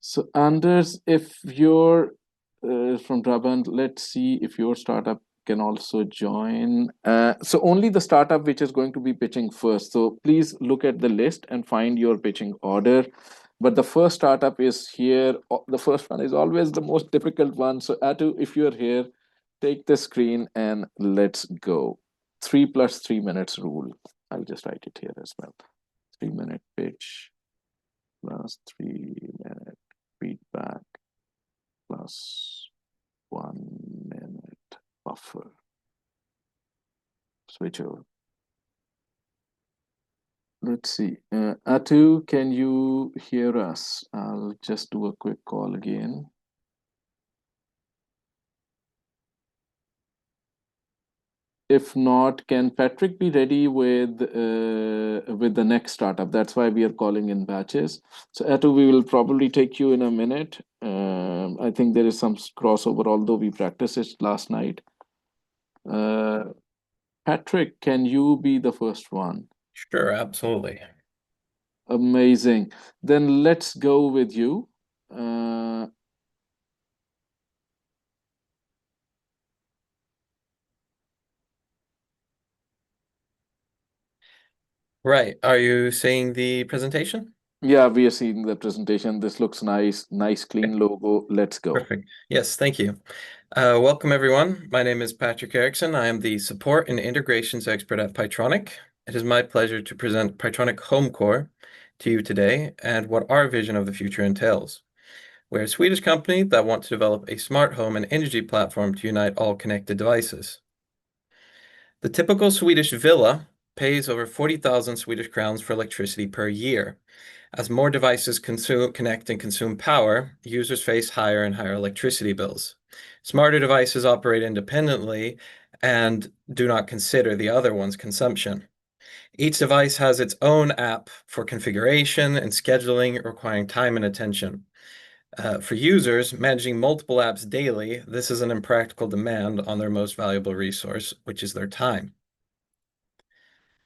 So Anders, if you're from Trabant, let's see if your startup can also join. So only the startup which is going to be pitching first. So please look at the list and find your pitching order. But the first startup is here. The first one is always the most difficult one. So Atu, if you're here, take the screen and let's go. 3+3 minutes rule. I'll just write it here as well. 3-minute pitch plus 3-minute feedback plus 1-minute buffer. Switch over. Let's see. Atu, can you hear us? I'll just do a quick call again. If not, can Patrick be ready with the next startup? That's why we are calling in batches. So Atu, we will probably take you in a minute. I think there is some crossover, although we practiced it last night. Patrick, can you be the first one? Sure, absolutely. Amazing. Then let's go with you. Right. Are you seeing the presentation? Yeah, we are seeing the presentation. This looks nice. Nice, clean logo. Let's go. Perfect. Yes, thank you. Welcome, everyone. My name is Patrick Eriksson. I am the support and integrations expert at Pytronic. It is my pleasure to present Pytronic HomeCore to you today and what our vision of the future entails. We're a Swedish company that wants to develop a smart home and energy platform to unite all connected devices. The typical Swedish villa pays over 40,000 Swedish crowns for electricity per year. As more devices connect and consume power, users face higher and higher electricity bills. Smarter devices operate independently and do not consider the other one's consumption. Each device has its own app for configuration and scheduling, requiring time and attention. For users, managing multiple apps daily, this is an impractical demand on their most valuable resource, which is their time.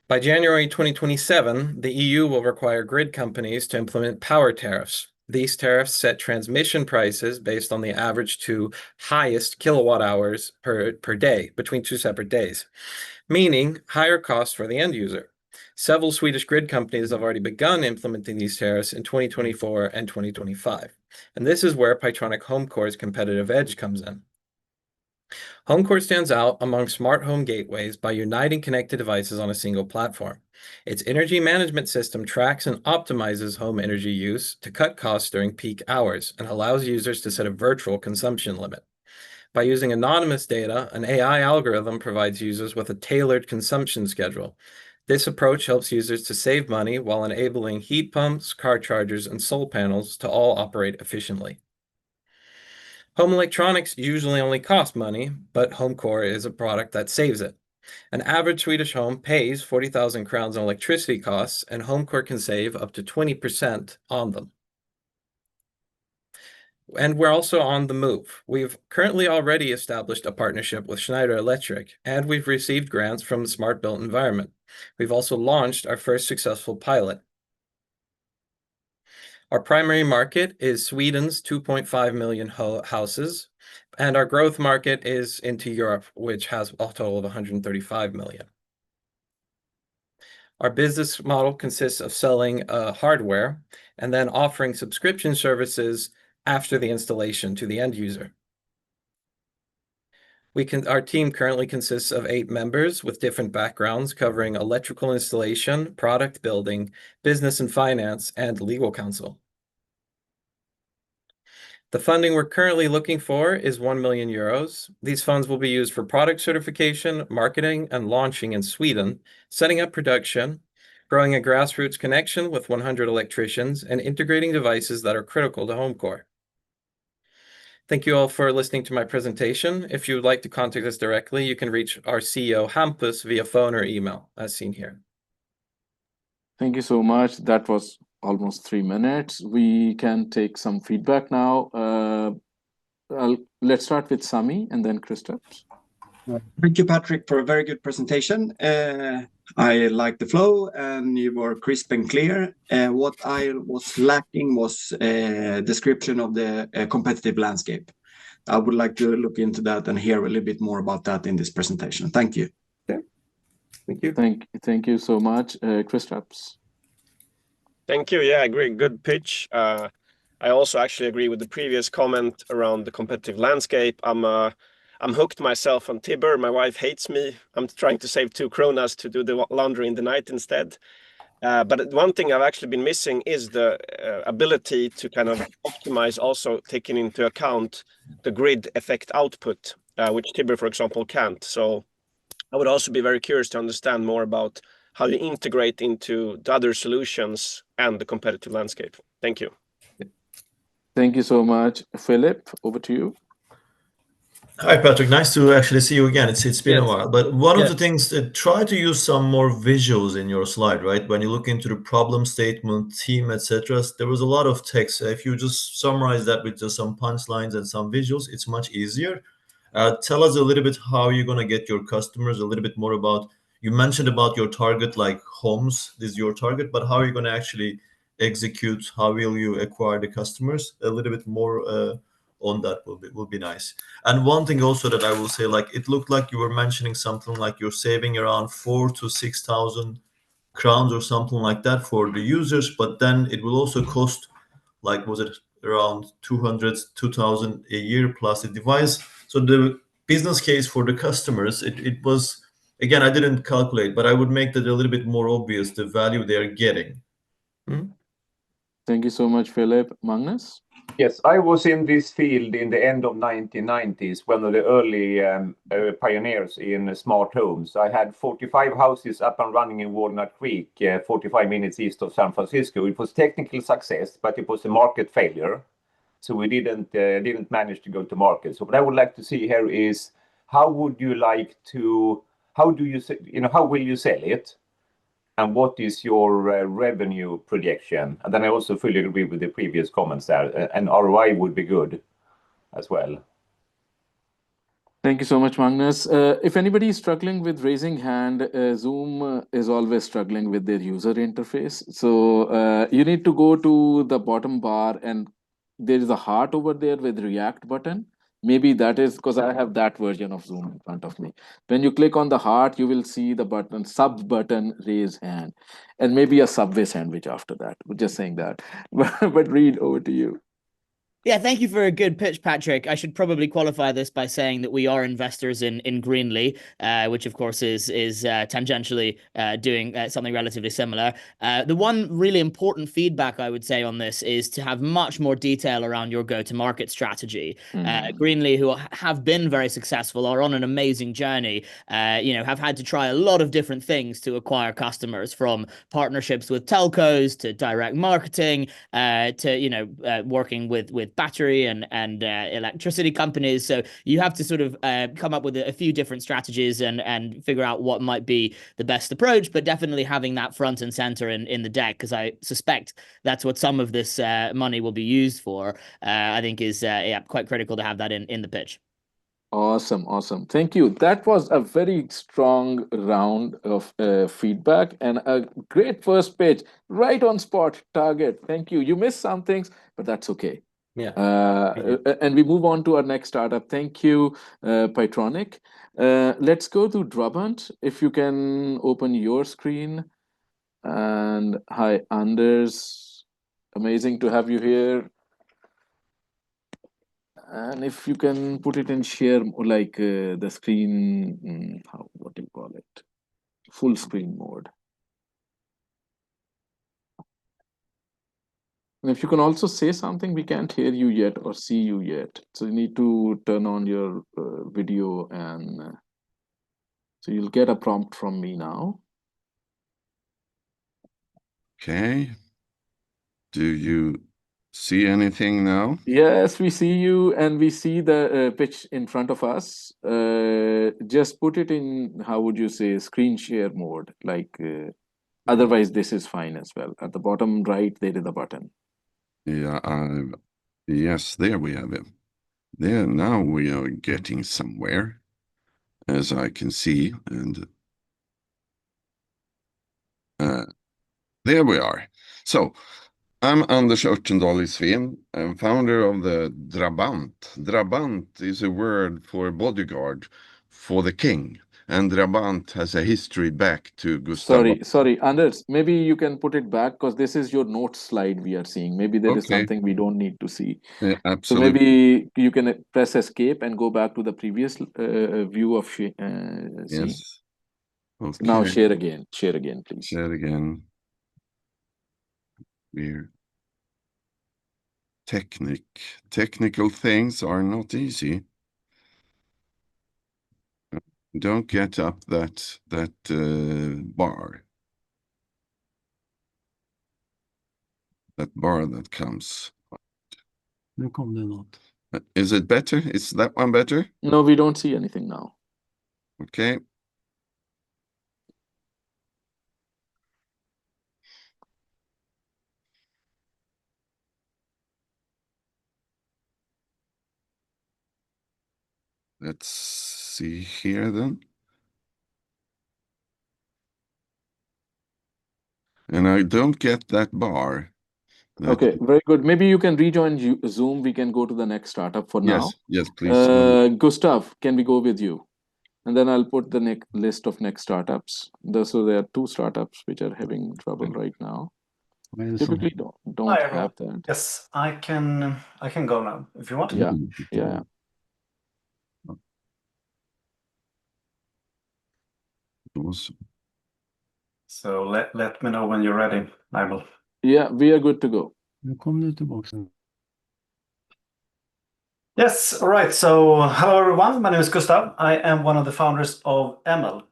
By January 2027, the EU will require grid companies to implement power tariffs. These tariffs set transmission prices based on the average to highest kilowatt hours per day between two separate days, meaning higher costs for the end user. Several Swedish grid companies have already begun implementing these tariffs in 2024 and 2025. And this is where Pytronic HomeCore's competitive edge comes in. HomeCore stands out among smart home gateways by uniting connected devices on a single platform. Its energy management system tracks and optimizes home energy use to cut costs during peak hours and allows users to set a virtual consumption limit. By using anonymous data, an AI algorithm provides users with a tailored consumption schedule. This approach helps users to save money while enabling heat pumps, car chargers, and solar panels to all operate efficiently. Home electronics usually only cost money, but HomeCore is a product that saves it. An average Swedish home pays 40,000 crowns in electricity costs, and HomeCore can save up to 20% on them. And we're also on the move. We've currently already established a partnership with Schneider Electric, and we've received grants from the Smart Built Environment. We've also launched our first successful pilot. Our primary market is Sweden's 2.5 million houses, and our growth market is into Europe, which has a total of 135 million. Our business model consists of selling hardware and then offering subscription services after the installation to the end user. Our team currently consists of 8 members with different backgrounds covering electrical installation, product building, business and finance, and legal counsel. The funding we're currently looking for is 1 million euros. These funds will be used for product certification, marketing, and launching in Sweden, setting up production, growing a grassroots connection with 100 electricians, and integrating devices that are critical to HomeCore. Thank you all for listening to my presentation. If you would like to contact us directly, you can reach our CEO, Hampus, via phone or email, as seen here. Thank you so much. That was almost 3 minutes. We can take some feedback now. Let's start with Sami and then Kristaps. Thank you, Patrick, for a very good presentation. I like the flow and you were crisp and clear. What I was lacking was a description of the competitive landscape. I would like to look into that and hear a little bit more about that in this presentation. Thank you. Yeah. Thank you. Thank you so much. Kristaps. Thank you. Yeah, I agree. Good pitch. I also actually agree with the previous comment around the competitive landscape. I'm hooked myself on Tibber. My wife hates me. I'm trying to save 2 kronas to do the laundry in the night instead. But one thing I've actually been missing is the ability to kind of optimize, also taking into account the grid effect output, which Tibber, for example, can't. So I would also be very curious to understand more about how you integrate into the other solutions and the competitive landscape. Thank you. Thank you so much. Filip, over to you. Hi, Patrick. Nice to actually see you again. It's been a Yes. while. But one of the Yes. things, try to use some more visuals in your slide, right? When you look into the problem statement, team, etc., there was a lot of text. If you just summarize that with just some punchlines and some visuals, it's much easier. Tell us a little bit how you're going to get your customers, a little bit more about, you mentioned about your target, like homes, this is your target, but how are you going to actually execute? How will you acquire the customers? A little bit more on that will be nice. And one thing also that I will say, like, it looked like you were mentioning something like you're saving around 4,000 to 6,000 crowns or something like that for the users, but then it will also cost, like, was it around 200, 2,000 a year plus a device? So the business case for the customers, it was, again, I didn't calculate, but I would make that a little bit more obvious, the value they are getting. Thank you so much, Filip. Magnus? Yes, I was in this field in the end of 1990s, one of the early pioneers in smart homes. I had 45 houses up and running in Walnut Creek, 45 minutes east of San Francisco. It was technical success, but it was a market failure. So we didn't manage to go to market. So what I would like to see here is how will you sell it? And what is your revenue projection? And then I also fully agree with the previous comments there. And ROI would be good as well. Thank you so much, Magnus. If anybody is struggling with raising hand, Zoom is always struggling with their user interface. So you need to go to the bottom bar and there is a heart over there with React button. Maybe that is because I have that version of Zoom in front of me. When you click on the heart, you will see the button, sub button, raise hand, and maybe a Subway sandwich after that. We're just saying that. But Reid, over to you. Yeah, thank you for a good pitch, Patrick. I should probably qualify this by saying that we are investors in Greenly, which of course is tangentially doing something relatively similar. The one really important feedback I would say on this is to have much more detail around your go-to-market strategy. Greenly, who have been very successful, are on an amazing journey. Have had to try a lot of different things to acquire customers, from partnerships with telcos to direct marketing to working with battery and electricity companies. So you have to sort of come up with a few different strategies and figure out what might be the best approach, but definitely having that front and center in the deck, because I suspect that's what some of this money will be used for. I think is quite critical to have that in the pitch. Awesome. Thank you. That was a very strong round of feedback and a great first page, right on spot, target. Thank you. You missed some things, but that's okay. Yeah. And we move on to our next startup. Thank you, Pytronic. Let's go to Drabant. If you can open your screen. And hi, Anders. Amazing to have you here. And if you can put it in share, like the screen, what do you call it? Full screen mode. And if you can also say something, we can't hear you yet or see you yet. So you need to turn on your video and so you'll get a prompt from me now. Okay. Do you see anything now? Yes, we see you and we see the pitch in front of us. Just put it in, how would you say, screen share mode. Like, otherwise this is fine as well. At the bottom right, there is a button. Yeah, yes, there we have it. There, now we are getting somewhere, as I can see, and there we are. So, I'm Anders Örtendahl i Sveen. I'm founder of the Drabant. Drabant is a word for bodyguard for the king. And Drabant has a history back to Gustav. Sorry, Anders, maybe you can put it back because this is your notes slide we are seeing. Maybe there is something we don't need to see. Yeah, absolutely. So maybe you can press escape and go back to the previous view of scene. Yes. Okay. Now share again, please. Share again. We're technical things are not easy. Don't get up that bar. That bar that comes. Nu kom det något. Is it better? Is that one better? No, we don't see anything now. Okay. Let's see here then. And I don't get that bar. Okay, very good. Maybe you can rejoin Zoom. We can go to the next startup for now. Yes, please. Gustav, can we go with you? And then I'll put the next list of next startups. So there are 2 startups which are having trouble right now. Typically don't have that. Yes, I can go now if you want. Yeah. Awesome. So let me know when you're ready, Naimul. Yeah, we are good to go. Yes, all right. So hello everyone. My name is Gustav. I am one of the founders of ML.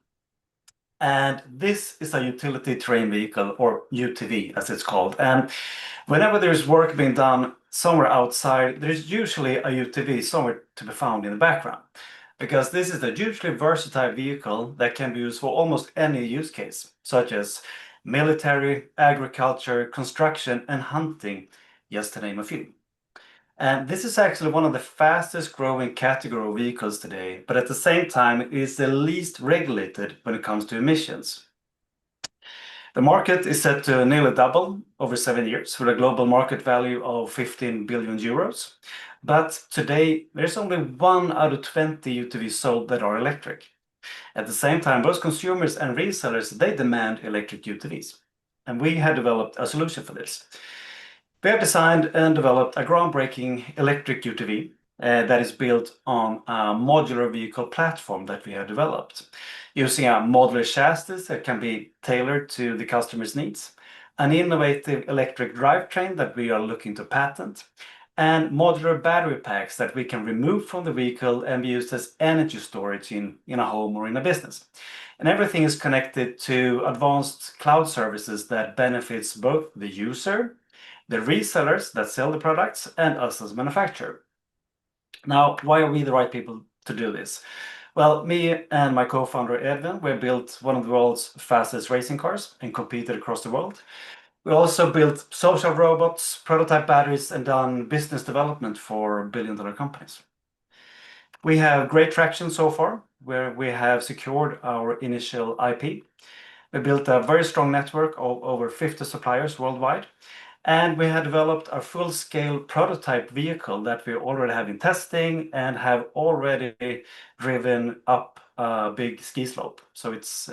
And this is a utility terrain vehicle, or UTV as it's called. And whenever there's work being done somewhere outside, there's usually a UTV somewhere to be found in the background. Because this is a hugely versatile vehicle that can be used for almost any use case, such as military, agriculture, construction, and hunting, just to name a few. And this is actually one of the fastest growing category of vehicles today, but at the same time, it is the least regulated when it comes to emissions. The market is set to nearly double over 7 years with a global market value of 15 billion euros. But today, there's only 1 out of 20 UTVs sold that are electric. At the same time, both consumers and resellers, they demand electric UTVs. And we have developed a solution for this. We have designed and developed a groundbreaking electric UTV that is built on a modular vehicle platform that we have developed, using a modular chassis that can be tailored to the customer's needs, an innovative electric drivetrain that we are looking to patent, and modular battery packs that we can remove from the vehicle and be used as energy storage in a home or in a business. And everything is connected to advanced cloud services that benefits both the user, the resellers that sell the products, and us as a manufacturer. Now, why are we the right people to do this? Well, me and my co-founder Adrian, we built one of the world's fastest racing cars and competed across the world. We also built social robots, prototype batteries, and done business development for billion-dollar companies. We have great traction so far, where we have secured our initial IP. We built a very strong network of over 50 suppliers worldwide. And we have developed a full-scale prototype vehicle that we already have in testing and have already driven up a big ski slope. So it's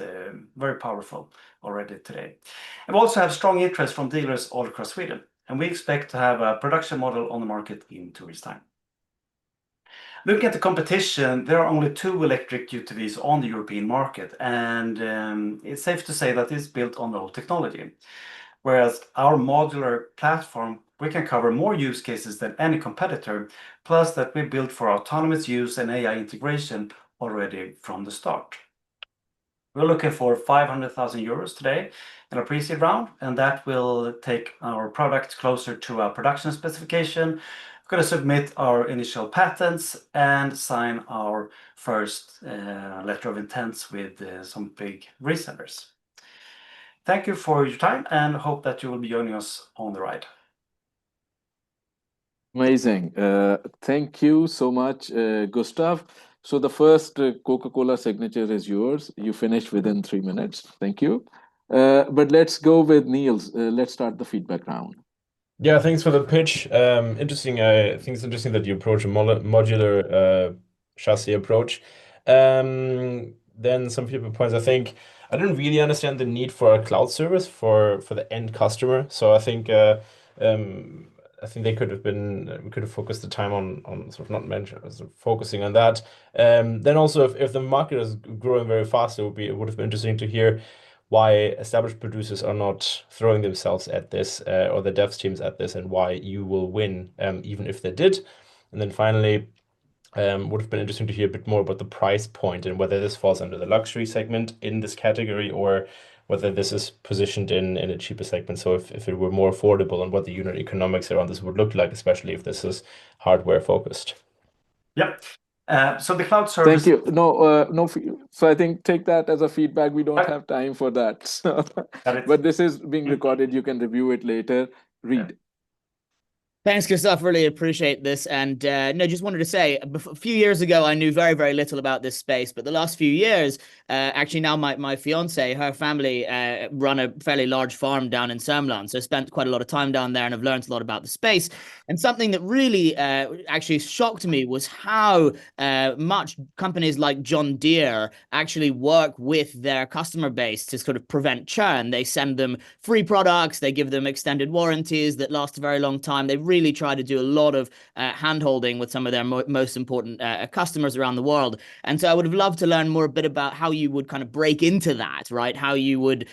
very powerful already today. And we also have strong interest from dealers all across Sweden. And we expect to have a production model on the market in 2 weeks' time. Looking at the competition, there are only 2 electric UTVs on the European market. And it's safe to say that it's built on old technology. Whereas our modular platform, we can cover more use cases than any competitor, plus that we built for autonomous use and AI integration already from the start. We're looking for 500,000 euros today in a pre-seed round, and that will take our product closer to our production specification. We're going to submit our initial patents and sign our first letter of intent with some big resellers. Thank you for your time and hope that you will be joining us on the ride. Amazing. Thank you so much, Gustav. So the first Coca-Cola signature is yours. You finished within 3 minutes. Thank you. But let's go with Nils. Let's start the feedback round. Yeah, thanks for the pitch. Interesting. I think it's interesting that you approach a modular chassis approach. Then some feedback points. I think I didn't really understand the need for a cloud service for the end customer. So I think they could have we could have focused the time on sort of not mentioned, sort of focusing on that. Then also if the market is growing very fast, it would have been interesting to hear why established producers are not throwing themselves at this or the devs teams at this, and why you will win even if they did. And then finally, would have been interesting to hear a bit more about the price point and whether this falls under the luxury segment in this category or whether this is positioned in a cheaper segment. So if it were more affordable, and what the unit economics around this would look like, especially if this is hardware focused. Yep. So the cloud service. Thank you. No. So I think take that as a feedback. We don't have time for that. So, but this is being recorded. You can review it later. Reid. Thanks, Kristaps. Really appreciate this. And no, just wanted to say, a few years ago, I knew very, very little about this space. But the last few years, actually now my fiance, her family run a fairly large farm down in Sörmland. So I spent quite a lot of time down there and I've learned a lot about the space. And something that really actually shocked me was how much companies like John Deere actually work with their customer base to sort of prevent churn. They send them free products. They give them extended warranties that last a very long time. They really try to do a lot of hand-holding with some of their most important customers around the world. And so I would have loved to learn more a bit about how you would kind of break into that, right? How you would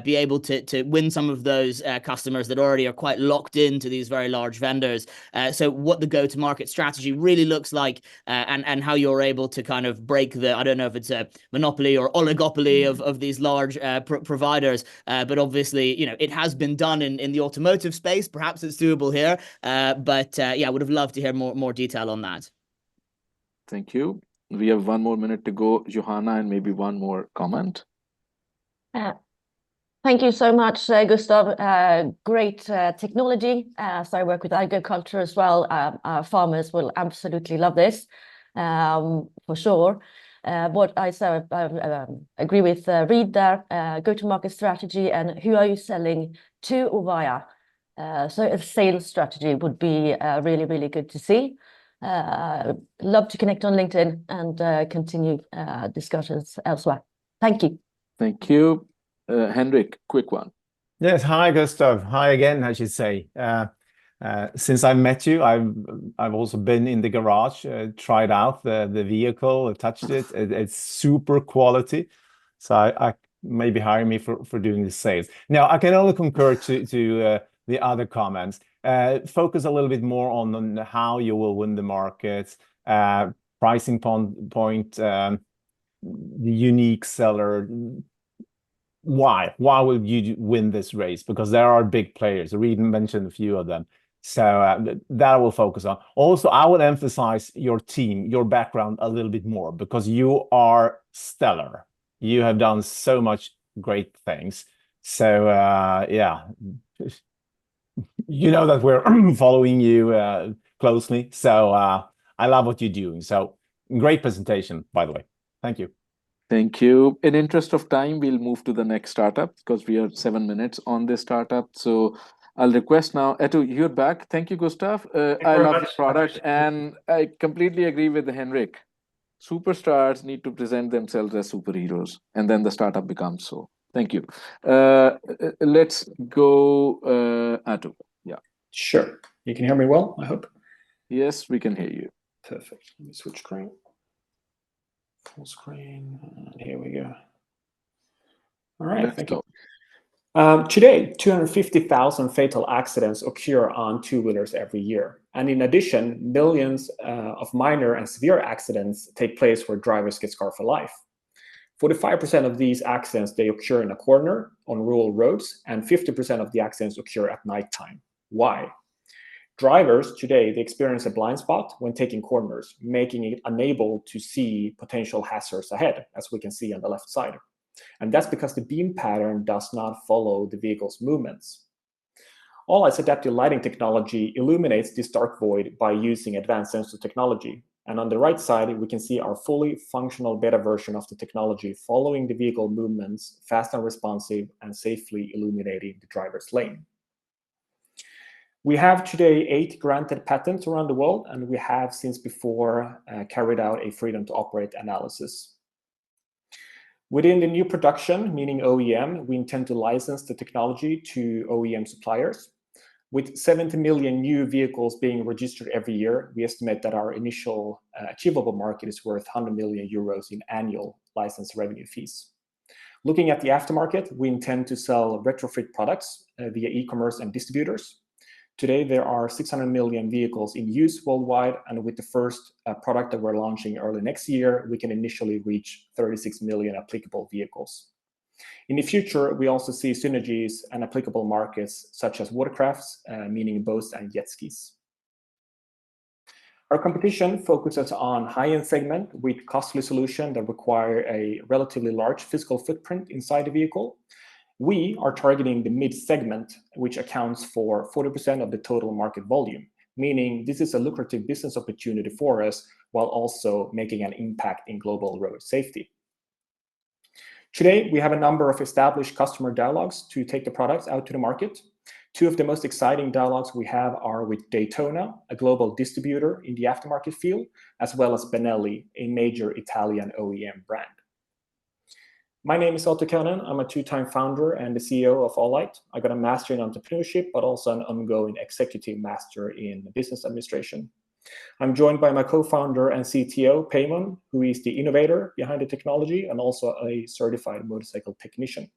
be able to win some of those customers that already are quite locked into these very large vendors. So what the go-to-market strategy really looks like, and how you're able to kind of break the, I don't know if it's a monopoly or oligopoly of these large providers, but obviously, you know, it has been done in the automotive space. Perhaps it's doable here. But yeah, I would have loved to hear more detail on that. Thank you. We have 1 more minute to go, Johanna, and maybe one more comment. Thank you so much, Gustav. Great technology. So I work with agriculture as well. Our farmers will absolutely love this, for sure. What I agree with Reid there, go-to-market strategy and who are you selling to or via? So a sales strategy would be really, really good to see. Love to connect on LinkedIn and continue discussions elsewhere. Thank you. Thank you. Henrik, quick one. Yes, hi Gustav. Hi again, I should say. Since I met you, I've also been in the garage, tried out the vehicle, touched it. It's super quality. So I maybe hire me for doing the sales. Now I can only concur to the other comments. Focus a little bit more on how you will win the market, pricing point, the unique seller. Why will you win this race? Because there are big players. Reid mentioned a few of them. So that I will focus on. Also, I would emphasize your team, your background a little bit more, because you are stellar. You have done so much great things. So yeah, you know that we're following you closely. So I love what you're doing. So great presentation, by the way. Thank you. Thank you. In interest of time, we'll move to the next startup because we are 7 minutes on this startup. So I'll request now, Etu, you're back. Thank you, Gustav. I love the product and I completely agree with Henrik. Superstars need to present themselves as superheroes and then the startup becomes so. Thank you. Let's go, Etu. Yeah. Sure. You can hear me well, I hope. Yes, we can hear you. Perfect. Let me switch screen. Full screen. And here we go. All right. Thank you. Today, 250,000 fatal accidents occur on two-wheelers every year. And in addition, millions of minor and severe accidents take place where drivers get scarred for life. 45% of these accidents, they occur in a corner on rural roads, and 50% of the accidents occur at nighttime. Why? Drivers today, they experience a blind spot when taking corners, making it unable to see potential hazards ahead, as we can see on the left side. And that's because the beam pattern does not follow the vehicle's movements. All-Light's adaptive lighting technology illuminates this dark void by using advanced sensor technology. And on the right side, we can see our fully functional beta version of the technology following the vehicle movements, fast and responsive, and safely illuminating the driver's lane. We have today 8 granted patents around the world, and we have since before carried out a freedom to operate analysis. Within the new production, meaning OEM, we intend to license the technology to OEM suppliers. With 70 million new vehicles being registered every year, we estimate that our initial achievable market is worth 100 million euros in annual license revenue fees. Looking at the aftermarket, we intend to sell retrofit products via e-commerce and distributors. Today, there are 600 million vehicles in use worldwide, and with the first product that we're launching early next year, we can initially reach 36 million applicable vehicles. In the future, we also see synergies and applicable markets such as watercrafts, meaning boats and jet skis. Our competition focuses on high-end segment with costly solutions that require a relatively large physical footprint inside the vehicle. We are targeting the mid-segment, which accounts for 40% of the total market volume, meaning this is a lucrative business opportunity for us while also making an impact in global road safety. Today, we have a number of established customer dialogues to take the products out to the market. Two of the most exciting dialogues we have are with Daytona, a global distributor in the aftermarket field, as well as Benelli, a major Italian OEM brand. My name is Otto Kanen. I'm a two-time founder and the CEO of Alllight. I got a master in entrepreneurship, but also an ongoing executive master in business administration. I'm joined by my co-founder and CTO, Meiton, who is the innovator behind the technology and also a certified motorcycle technician.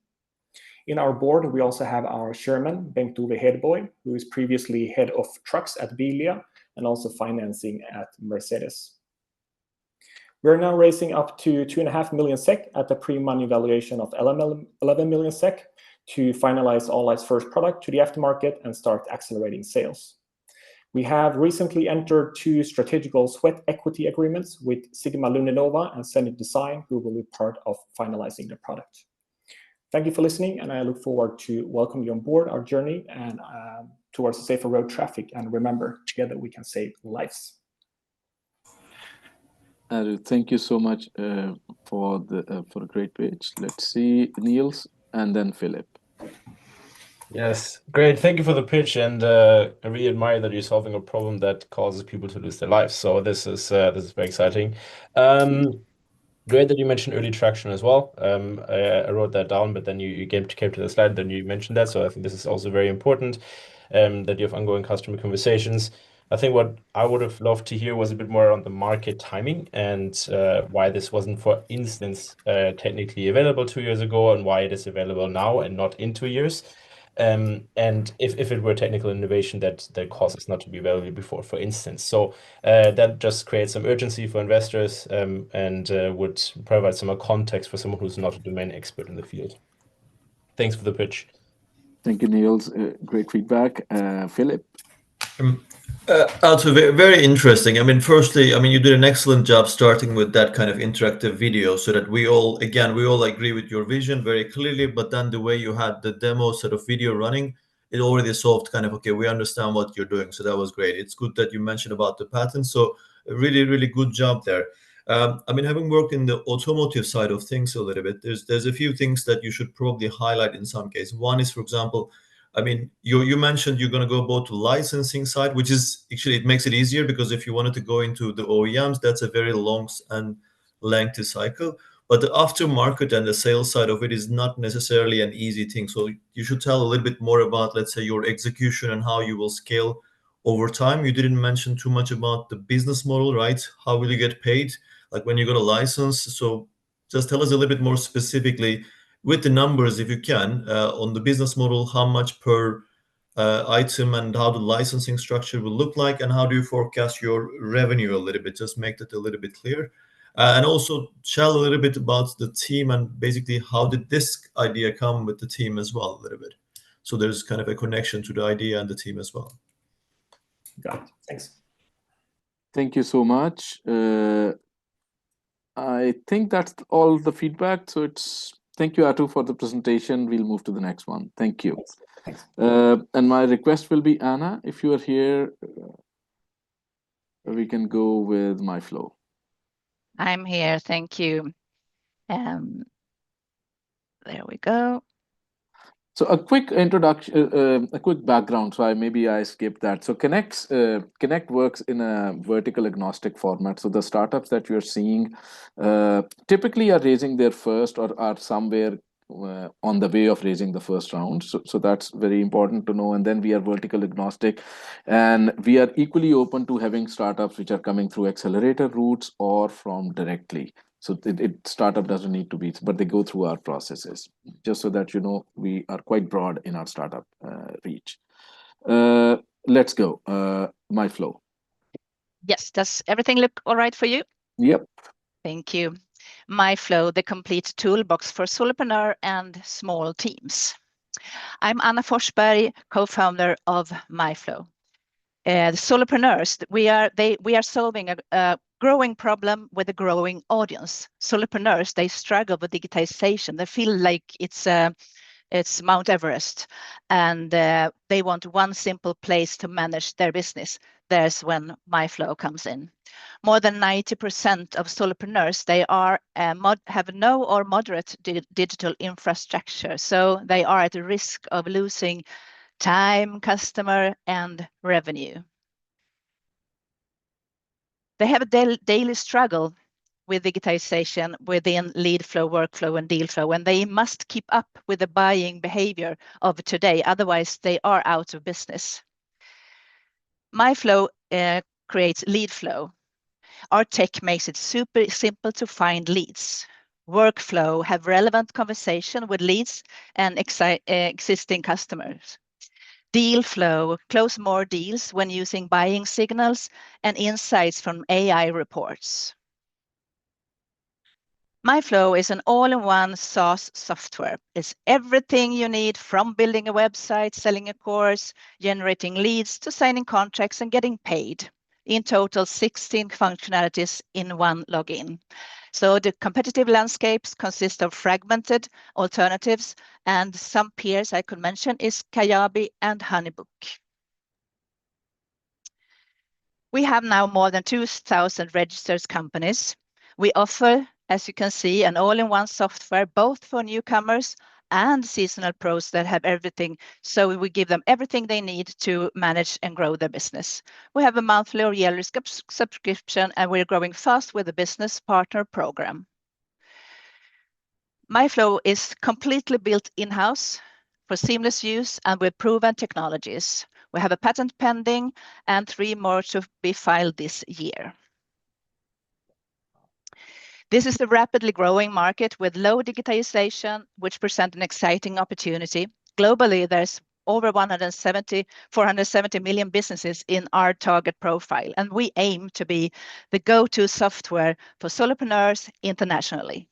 In our board, we also have our chairman, Bengt-Ove Hedborg, who is previously head of trucks at Bilia and also financing at Mercedes. We're now raising up to 2.5 million SEK at the pre-money valuation of 11 million SEK to finalize Alllight's first product to the aftermarket and start accelerating sales. We have recently entered 2 strategical sweat equity agreements with Sigma Luminova and Zenit Design, who will be part of finalizing the product. Thank you for listening, and I look forward to welcome you on board our journey and towards safer road traffic. And remember, together we can save lives. Thank you so much for a great pitch. Let's see, Nils and then Filip. Yes, great. Thank you for the pitch, and I really admire that you're solving a problem that causes people to lose their lives. So this is very exciting. Great that you mentioned early traction as well. I wrote that down, but then you came to the slide, then you mentioned that. So I think this is also very important that you have ongoing customer conversations. I think what I would have loved to hear was a bit more on the market timing and why this wasn't, for instance, technically available 2 years ago and why it is available now and not in 2 years. And if it were technical innovation that causes not to be available before, for instance. So that just creates some urgency for investors and would provide some more context for someone who's not a domain expert in the field. Thanks for the pitch. Thank you, Niels. Great feedback. Filip? Also very interesting. I mean, firstly, you did an excellent job starting with that kind of interactive video so that we all agree with your vision very clearly, but then the way you had the demo sort of video running, it already solved kind of, okay, we understand what you're doing. So that was great. It's good that you mentioned about the patent. So really, really good job there. Having worked in the automotive side of things a little bit, there's a few things that you should probably highlight in some cases. One is, for example, you mentioned you're going to go both to licensing side, which is actually, it makes it easier because if you wanted to go into the OEMs, that's a very long and lengthy cycle. But the aftermarket and the sales side of it is not necessarily an easy thing. So you should tell a little bit more about, let's say, your execution and how you will scale over time. You didn't mention too much about the business model, right? How will you get paid? Like when you got a license. So just tell us a little bit more specifically with the numbers, if you can, on the business model, how much per item and how the licensing structure will look like, and how do you forecast your revenue a little bit? Just make that a little bit clear. And also tell a little bit about the team and basically how did this idea come with the team as well a little bit. So there's kind of a connection to the idea and the team as well. Got it. Thanks. Thank you so much. I think that's all the feedback. So thank you, Atu, for the presentation. We'll move to the next one. Thank you. Thanks. And my request will be, Anna, if you are here, we can go with my flow. I'm here. Thank you. There we go. So a quick introduction, a quick background. So maybe I skipped that. So Connect works in a vertical agnostic format. So the startups that you're seeing typically are raising their first or are somewhere on the way of raising the first round. So that's very important to know. And then we are vertical agnostic, and we are equally open to having startups which are coming through accelerator routes or from directly. So startup doesn't need to be, but they go through our processes. Just so that you know, we are quite broad in our startup reach. Let's go. My flow. Yes, does everything look all right for you? Yep. Thank you. MyFlow, the complete toolbox for solopreneur and small teams. I'm Anna Forsberg, co-founder of MyFlow. The solopreneurs, we are solving a growing problem with a growing audience. Solopreneurs, they struggle with digitization. They feel like it's Mount Everest, and they want one simple place to manage their business. There's when MyFlow comes in. More than 90% of solopreneurs, they are have no or moderate digital infrastructure, so they are at the risk of losing time, customer, and revenue. They have a daily struggle with digitization within lead flow, workflow, and deal flow, and they must keep up with the buying behavior of today, otherwise they are out of business. MyFlow creates lead flow. Our tech makes it super simple to find leads. Workflow have relevant conversation with leads and existing customers. Deal flow, close more deals when using buying signals and insights from AI reports. MyFlow is an all-in-one SaaS software. It's everything you need from building a website, selling a course, generating leads, to signing contracts and getting paid. In total, 16 functionalities in one login. So the competitive landscapes consist of fragmented alternatives, and some peers I could mention is Kajabi and Honeybook. We have now more than 2,000 registered companies. We offer, as you can see, an all-in-one software both for newcomers and seasonal pros that have everything. So we give them everything they need to manage and grow their business. We have a monthly or yearly subscription, and we're growing fast with the business partner program. MyFlow is completely built in-house for seamless use and with proven technologies. We have a patent pending and 3 more to be filed this year. This is a rapidly growing market with low digitization, which presents an exciting opportunity. Globally, there's over 470 million businesses in our target profile, and we aim to be the go-to software for solopreneurs internationally.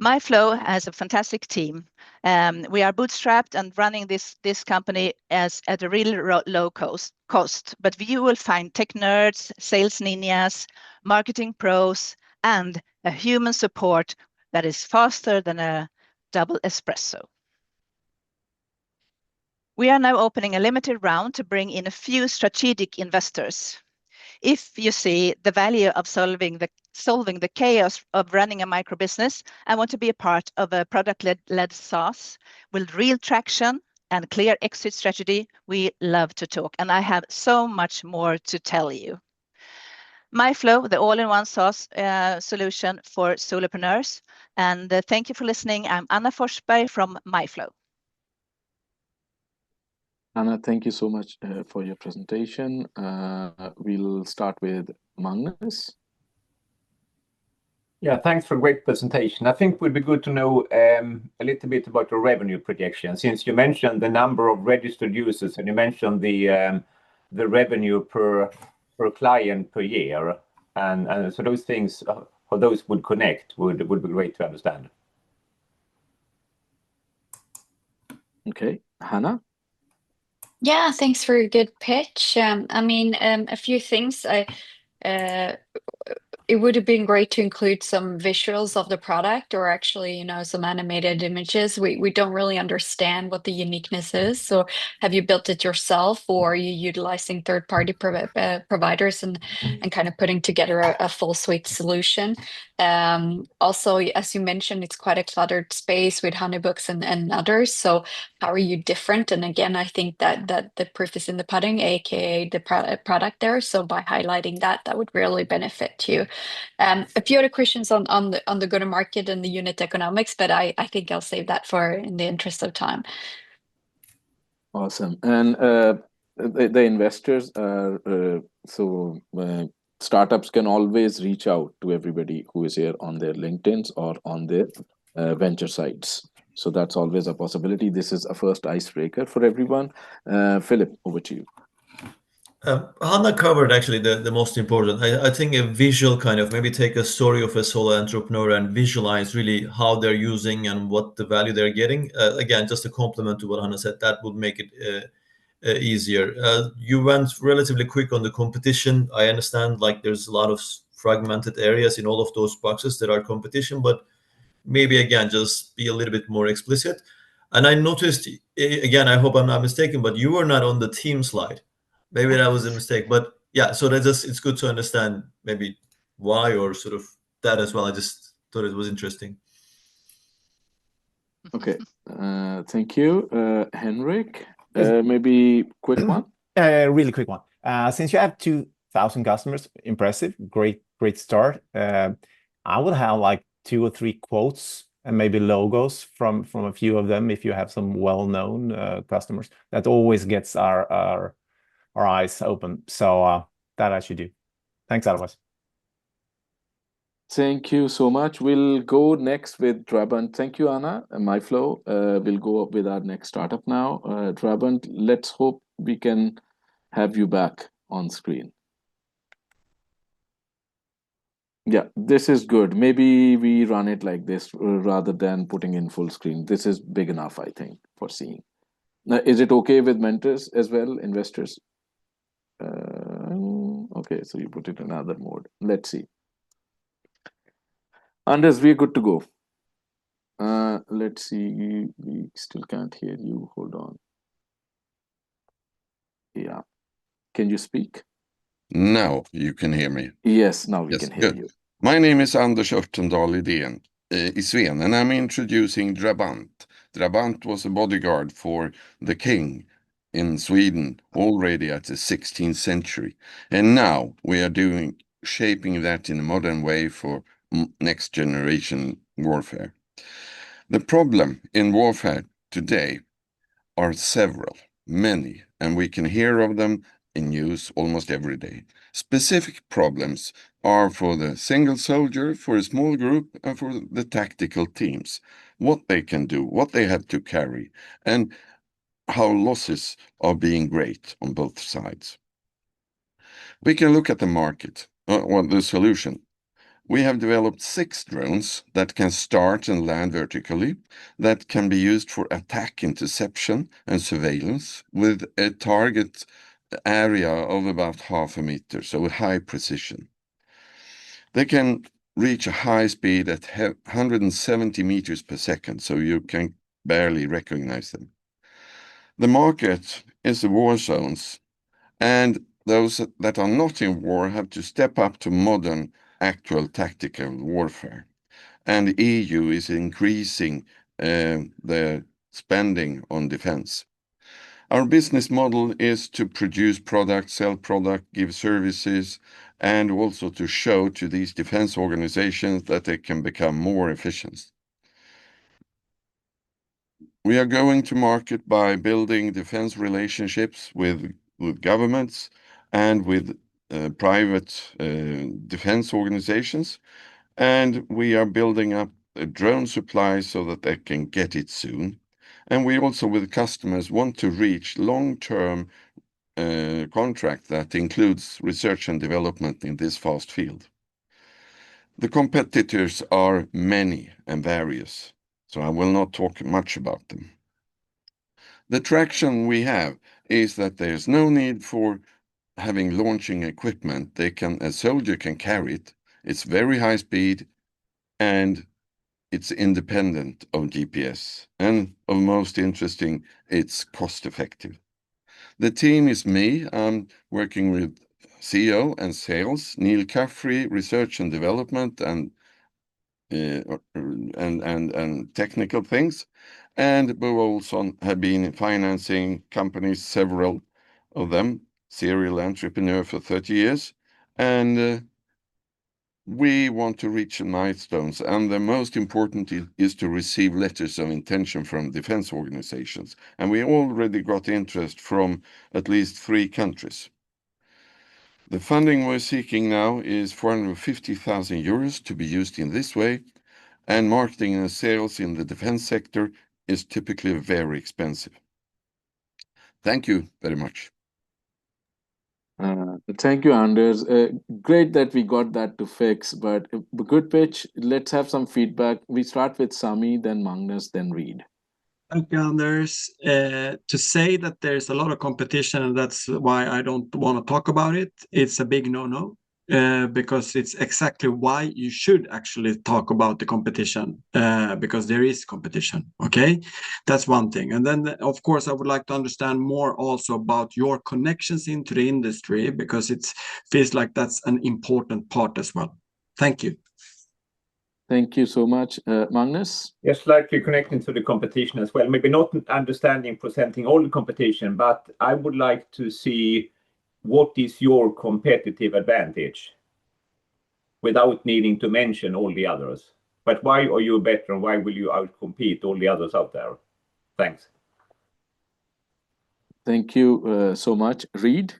MyFlow has a fantastic team. We are bootstrapped and running this company at a really low cost, but you will find tech nerds, sales ninjas, marketing pros, and a human support that is faster than a double espresso. We are now opening a limited round to bring in a few strategic investors. If you see the value of solving the chaos of running a micro business and want to be a part of a product-led SaaS with real traction and clear exit strategy, we love to talk, and I have so much more to tell you. MyFlow, the all-in-one SaaS solution for solopreneurs, and thank you for listening. I'm Anna Forsberg from MyFlow. Anna, thank you so much for your presentation. We'll start with Magnus. Yeah, thanks for a great presentation. I think it would be good to know a little bit about your revenue projection, since you mentioned the number of registered users and you mentioned the revenue per client per year, and so those things, how those would connect would be great to understand. Okay, Hannah. Yeah, thanks for a good pitch. I mean, a few things. It would have been great to include some visuals of the product, or actually, some animated images. We don't really understand what the uniqueness is. So have you built it yourself, or are you utilizing third-party providers and kind of putting together a full suite solution? Also, as you mentioned, it's quite a cluttered space with Honeybooks and others. So how are you different? And again, I think that the proof is in the pudding, aka the product there. So by highlighting that would really benefit you. A few other questions on the go-to-market and the unit economics, but I think I'll save that for in the interest of time. Awesome. And the investors, startups can always reach out to everybody who is here on their LinkedIns or on their venture sites. So that's always a possibility. This is a first icebreaker for everyone. Filip, over to you. Hanna covered actually the most important. I think a visual kind of maybe take a story of a solo entrepreneur and visualize really how they're using and what the value they're getting. Again, just a compliment to what Hanna said, that would make it easier. You went relatively quick on the competition. I understand like there's a lot of fragmented areas in all of those boxes that are competition, but maybe again, just be a little bit more explicit. And I noticed, again, I hope I'm not mistaken, but you were not on the team slide. Maybe that was a mistake, but yeah, so that's just, it's good to understand maybe why or sort of that as well. I just thought it was interesting. Okay, thank you. Henrik, maybe quick one? Really quick one. Since you have 2,000 customers, impressive, great start. I would have like 2 or 3 quotes and maybe logos from a few of them if you have some well-known customers. That always gets our eyes open. So that I should do. Thanks, otherwise. Thank you so much. We'll go next with Drabant. Thank you, Anna. MyFlow. We'll go with our next startup now. Drabant, let's hope we can have you back on screen. Yeah, this is good. Maybe we run it like this rather than putting in full screen. This is big enough, I think, for seeing. Now, is it okay with mentors as well, investors? Okay, so you put it in another mode. Let's see. Anders, we're good to go. Let's see. We still can't hear you. Hold on. Yeah. Can you speak? Now you can hear me. Yes, now we can hear you. My name is Anders Örtendahl i Sven, and I'm introducing Drabant. Drabant was a bodyguard for the king in Sweden already at the 16th century. And now we are shaping that in a modern way for next generation warfare. The problem in warfare today are many, and we can hear of them in news almost every day. Specific problems are for the single soldier, for a small group, and for the tactical teams. What they can do, what they have to carry, and how losses are being great on both sides. We can look at the market, or the solution. We have developed 6 drones that can start and land vertically, that can be used for attack, interception, and surveillance with a target area of about 0.5 meter, so high precision. They can reach a high speed at 170 meters per second, so you can barely recognize them. The market is the war zones, and those that are not in war have to step up to modern actual tactical warfare. And the EU is increasing the spending on defense. Our business model is to produce products, sell product, give services, and also to show to these defense organizations that they can become more efficient. We are going to market by building defense relationships with governments and with private defense organizations, and we are building up a drone supply so that they can get it soon. And we also, with customers, want to reach long-term contract that includes research and development in this fast field. The competitors are many and various, so I will not talk much about them. The traction we have is that there's no need for having launching equipment. A soldier can carry it. It's very high speed, and it's independent of GPS. And of most interesting, it's cost effective. The team is me. I'm working with CEO and sales, Neil Caffrey, research and development, and technical things. And Bo Olsson have been financing companies, several of them, serial entrepreneur for 30 years. And we want to reach milestones. And the most important is to receive letters of intention from defense organizations. And we already got interest from at least 3 countries. The funding we're seeking now is 450,000 euros to be used in this way. And marketing and sales in the defense sector is typically very expensive. Thank you very much. Thank you, Anders. Great that we got that to fix, but good pitch. Let's have some feedback. We start with Sami, then Magnus, then Reid. Thank you, Anders. To say that there's a lot of competition and that's why I don't want to talk about it, it's a big no-no. Because it's exactly why you should actually talk about the competition, because there is competition. Okay, that's one thing. And then, of course, I would like to understand more also about your connections into the industry, because it feels like that's an important part as well. Thank you. Thank you so much. Magnus? Yes, like you're connecting to the competition as well. Maybe not understanding, presenting all the competition, but I would like to see what is your competitive advantage without needing to mention all the others. But why are you better and why will you outcompete all the others out there? Thanks. Thank you so much. Reid?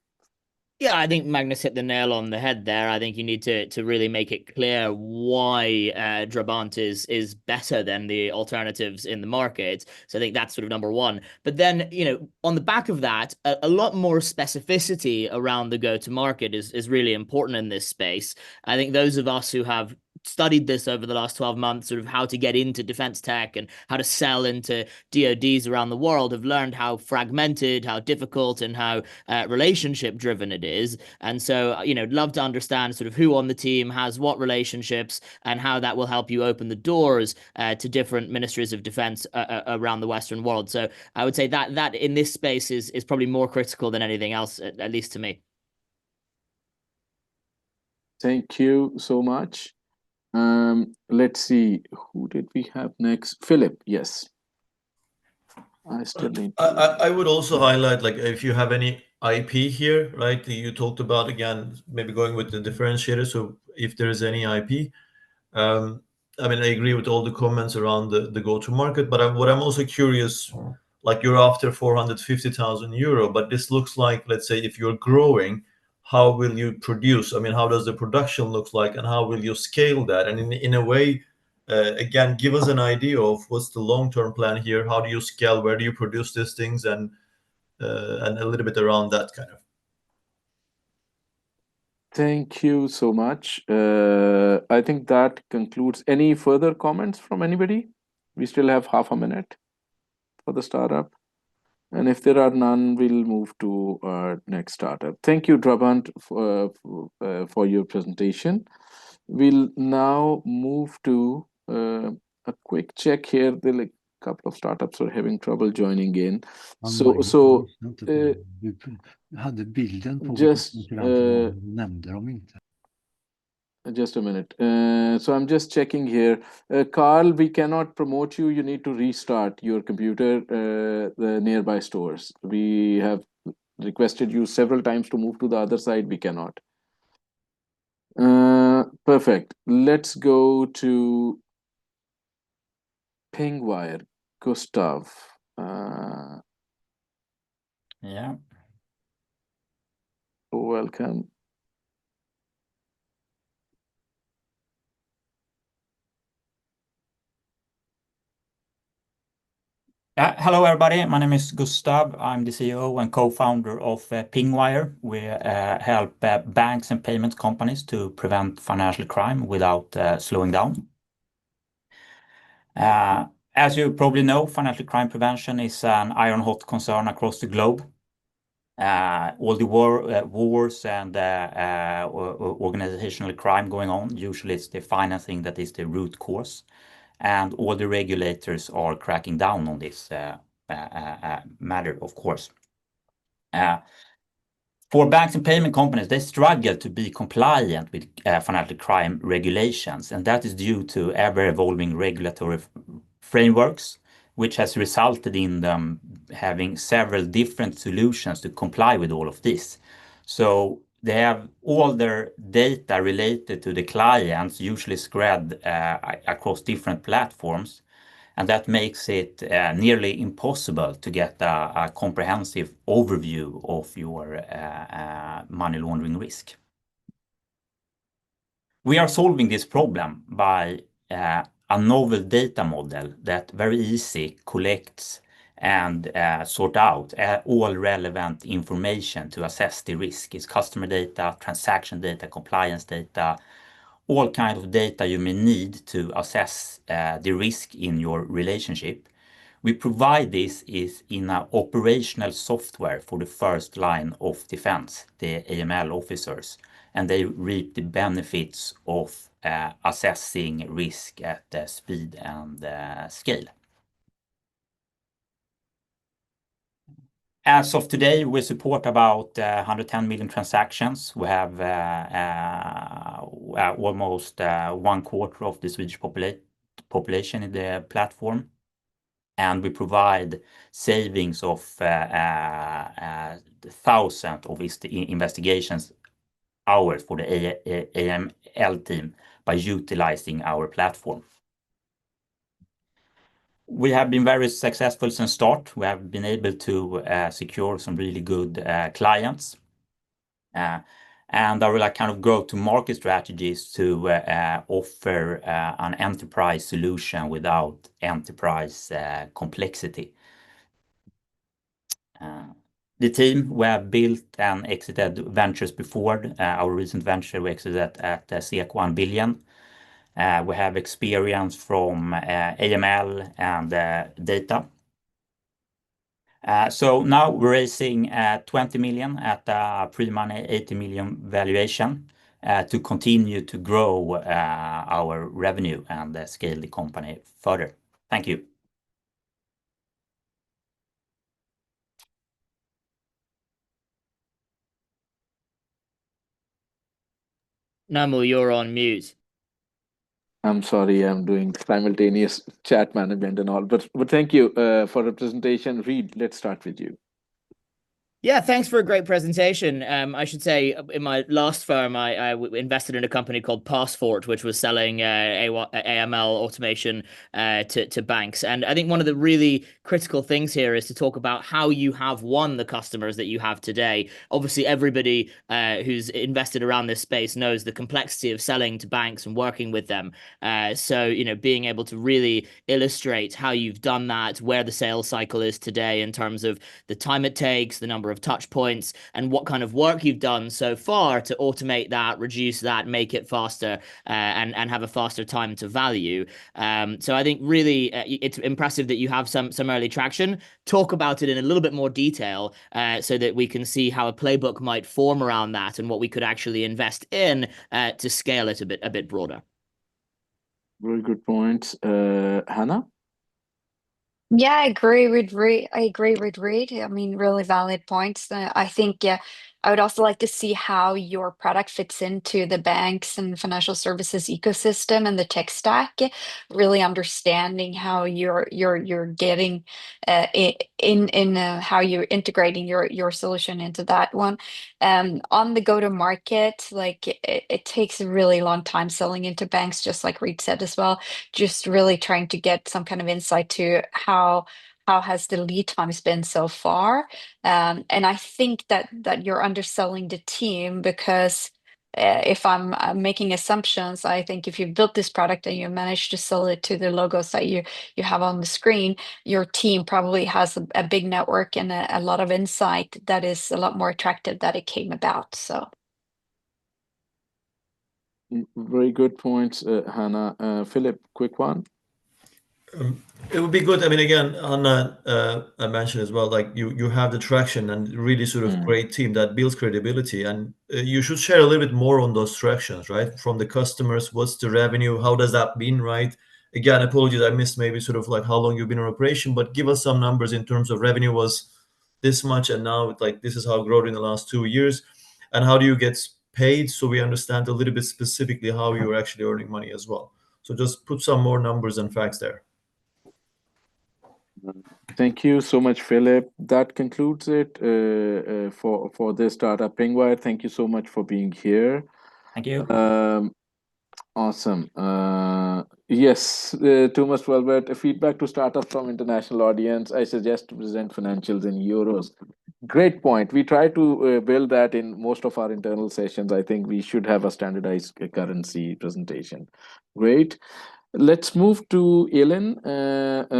Yeah, I think Magnus hit the nail on the head there. I think you need to really make it clear why Trabant is better than the alternatives in the market. So I think that's sort of number one. But then, you know, on the back of that, a lot more specificity around the go-to-market is really important in this space. I think those of us who have studied this over the last 12 months, sort of how to get into defense tech and how to sell into DoDs around the world, have learned how fragmented, how difficult, and how relationship driven it is. And so, you know, love to understand sort of who on the team has what relationships and how that will help you open the doors to different ministries of defense around the Western world. So I would say that in this space is probably more critical than anything else, at least to me. Thank you so much. Let's see, who did we have next? Filip, yes. I still need I would also highlight, like, if you have any IP here, right? You talked about, again, maybe going with the differentiator. So if there is any IP, I mean, I agree with all the comments around the go-to-market, but what I'm also curious, like, you're after 450,000 euro, but this looks like, let's say, if you're growing, how will you produce? I mean, how does the production look like, and how will you scale that? And in a way, again, give us an idea of what's the long-term plan here. How do you scale? Where do you produce these things? And a little bit around that kind of. Thank you so much. I think that concludes. Any further comments from anybody? We still have half a minute for the startup. And if there are none, we'll move to our next startup. Thank you, Trabant, for your presentation. We'll now move to a quick check here. There are like a couple of startups are having trouble joining in. Just a minute. So I'm just checking here. Carl, we cannot promote you. You need to restart your computer, the nearby stores. We have requested you several times to move to the other side. We cannot. Perfect. Let's go to Pingwire. Gustav. Yeah. Welcome. Hello, everybody. My name is Gustav. I'm the CEO and co-founder of Pingwire. We help banks and payment companies to prevent financial crime without slowing down. As you probably know, financial crime prevention is an iron-hot concern across the globe. All the wars and organizational crime going on, usually it's the financing that is the root cause. And all the regulators are cracking down on this matter, of course. For banks and payment companies, they struggle to be compliant with financial crime regulations, and that is due to ever-evolving regulatory frameworks, which has resulted in them having several different solutions to comply with all of this. So they have all their data related to the clients usually spread across different platforms, and that makes it nearly impossible to get a comprehensive overview of your money laundering risk. We are solving this problem by a novel data model that very easy collects and sort out all relevant information to assess the risk. It's customer data, transaction data, compliance data, all kinds of data you may need to assess the risk in your relationship. We provide this in an operational software for the first line of defense, the AML officers, and they reap the benefits of assessing risk at speed and scale. As of today, we support about 110 million transactions. We have almost 1/4 of the Swedish population in the platform, and we provide savings of thousands of investigations hours for the AML team by utilizing our platform. We have been very successful since start. We have been able to secure some really good clients. And our kind of go-to-market strategy is to offer an enterprise solution without enterprise complexity. The team, we have built and exited ventures before. Our recent venture, we exited at 1 billion. We have experience from AML and data. So now we're raising 20 million at a pre-money 80 million valuation to continue to grow our revenue and scale the company further. Thank you. Naimul, you're on mute. I'm sorry, I'm doing simultaneous chat management and all, but thank you for the presentation. Reid, let's start with you. Yeah, thanks for a great presentation. I should say, in my last firm, I invested in a company called Passport, which was selling AML automation to banks. And I think one of the really critical things here is to talk about how you have won the customers that you have today. Obviously, everybody who's invested around this space knows the complexity of selling to banks and working with them. So, you know, being able to really illustrate how you've done that, where the sales cycle is today in terms of the time it takes, the number of touch points, and what kind of work you've done so far to automate that, reduce that, make it faster, and have a faster time to value. So I think really it's impressive that you have some early traction. Talk about it in a little bit more detail so that we can see how a playbook might form around that and what we could actually invest in to scale it a bit broader. Very good points. Hannah? Yeah, I agree with Reid. I mean, really valid points. I think, yeah, I would also like to see how your product fits into the banks and financial services ecosystem and the tech stack. Really understanding how you're getting in how you're integrating your solution into that one. On the go-to-market, like it takes a really long time selling into banks, just like Reid said as well. Just really trying to get some kind of insight to how has the lead times been so far. And I think that you're underselling the team because if I'm making assumptions, I think if you've built this product and you managed to sell it to the logos that you have on the screen, your team probably has a big network and a lot of insight that is a lot more attractive that it came about. So. Very good points, Hannah. Filip, quick one. It would be good. I mean, again, Anna, I mentioned as well, like you have the traction and really sort of great team that builds credibility, and you should share a little bit more on those tractions, right? From the customers, what's the revenue? How does that been, right? Again, apologies, I missed maybe sort of like how long you've been in operation, but give us some numbers in terms of revenue was this much, and now like this is how it grew in the last 2 years, and how do you get paid, so we understand a little bit specifically how you're actually earning money as well. So just put some more numbers and facts there. Thank you so much, Filip. That concludes it for this startup Pingwire. Thank you so much for being here. Thank you. Awesome. Yes, Thomas Welbert, feedback to startup from international audience. I suggest to present financials in euros. Great point. We try to build that in most of our internal sessions. I think we should have a standardized currency presentation. Great. Let's move to Elin,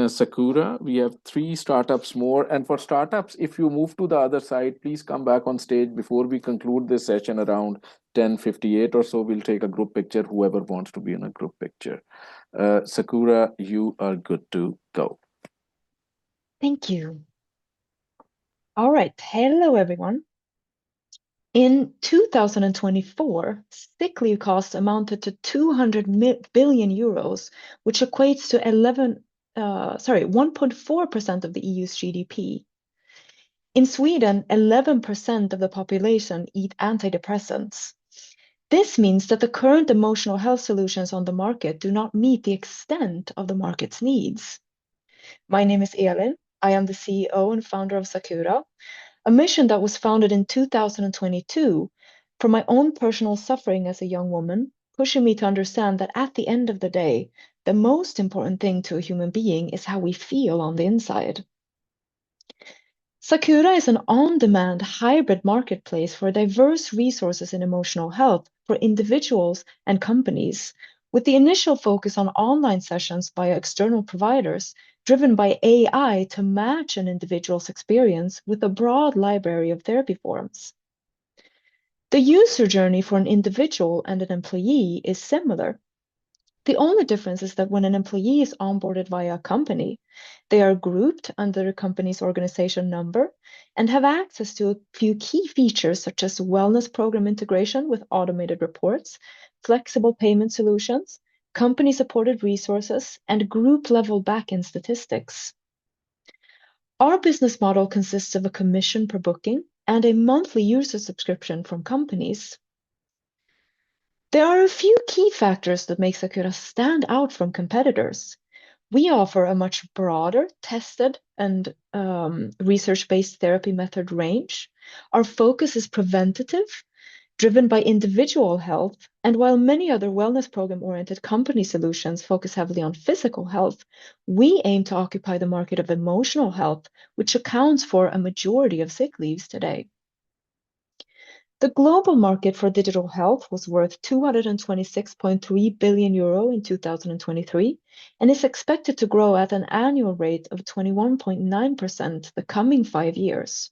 Sakura. We have 3 startups more. And for startups, if you move to the other side, please come back on stage before we conclude this session around 10:58 or so. We'll take a group picture, whoever wants to be in a group picture. Sakura, you are good to go. Thank you. All right. Hello, everyone. In 2024, sick leave costs amounted to 200 billion euros, which equates to 1.4% of the EU's GDP. In Sweden, 11% of the population eat antidepressants. This means that the current emotional health solutions on the market do not meet the extent of the market's needs. My name is Elin. I am the CEO and founder of Sakura, a mission that was founded in 2022 from my own personal suffering as a young woman, pushing me to understand that at the end of the day, the most important thing to a human being is how we feel on the inside. Sakura is an on-demand hybrid marketplace for diverse resources in emotional health for individuals and companies, with the initial focus on online sessions via external providers, driven by AI to match an individual's experience with a broad library of therapy forms. The user journey for an individual and an employee is similar. The only difference is that when an employee is onboarded via a company, they are grouped under the company's organization number and have access to a few key features such as wellness program integration with automated reports, flexible payment solutions, company-supported resources, and group-level backend statistics. Our business model consists of a commission per booking and a monthly user subscription from companies. There are a few key factors that make Sakura stand out from competitors. We offer a much broader, tested, and research-based therapy method range. Our focus is preventative, driven by individual health, and while many other wellness program-oriented company solutions focus heavily on physical health, we aim to occupy the market of emotional health, which accounts for a majority of sick leaves today. The global market for digital health was worth 226.3 billion euro in 2023 and is expected to grow at an annual rate of 21.9% the coming 5 years.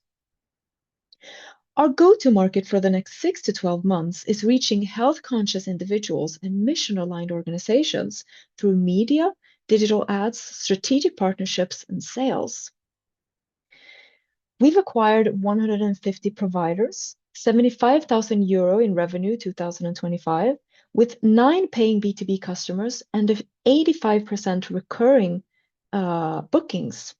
Our go-to-market for the next 6 to 12 months is reaching health-conscious individuals and mission-aligned organizations through media, digital ads, strategic partnerships, and sales. We've acquired 150 providers, 75,000 euro in revenue 2025, with 9 paying B2B customers and 85% recurring bookings.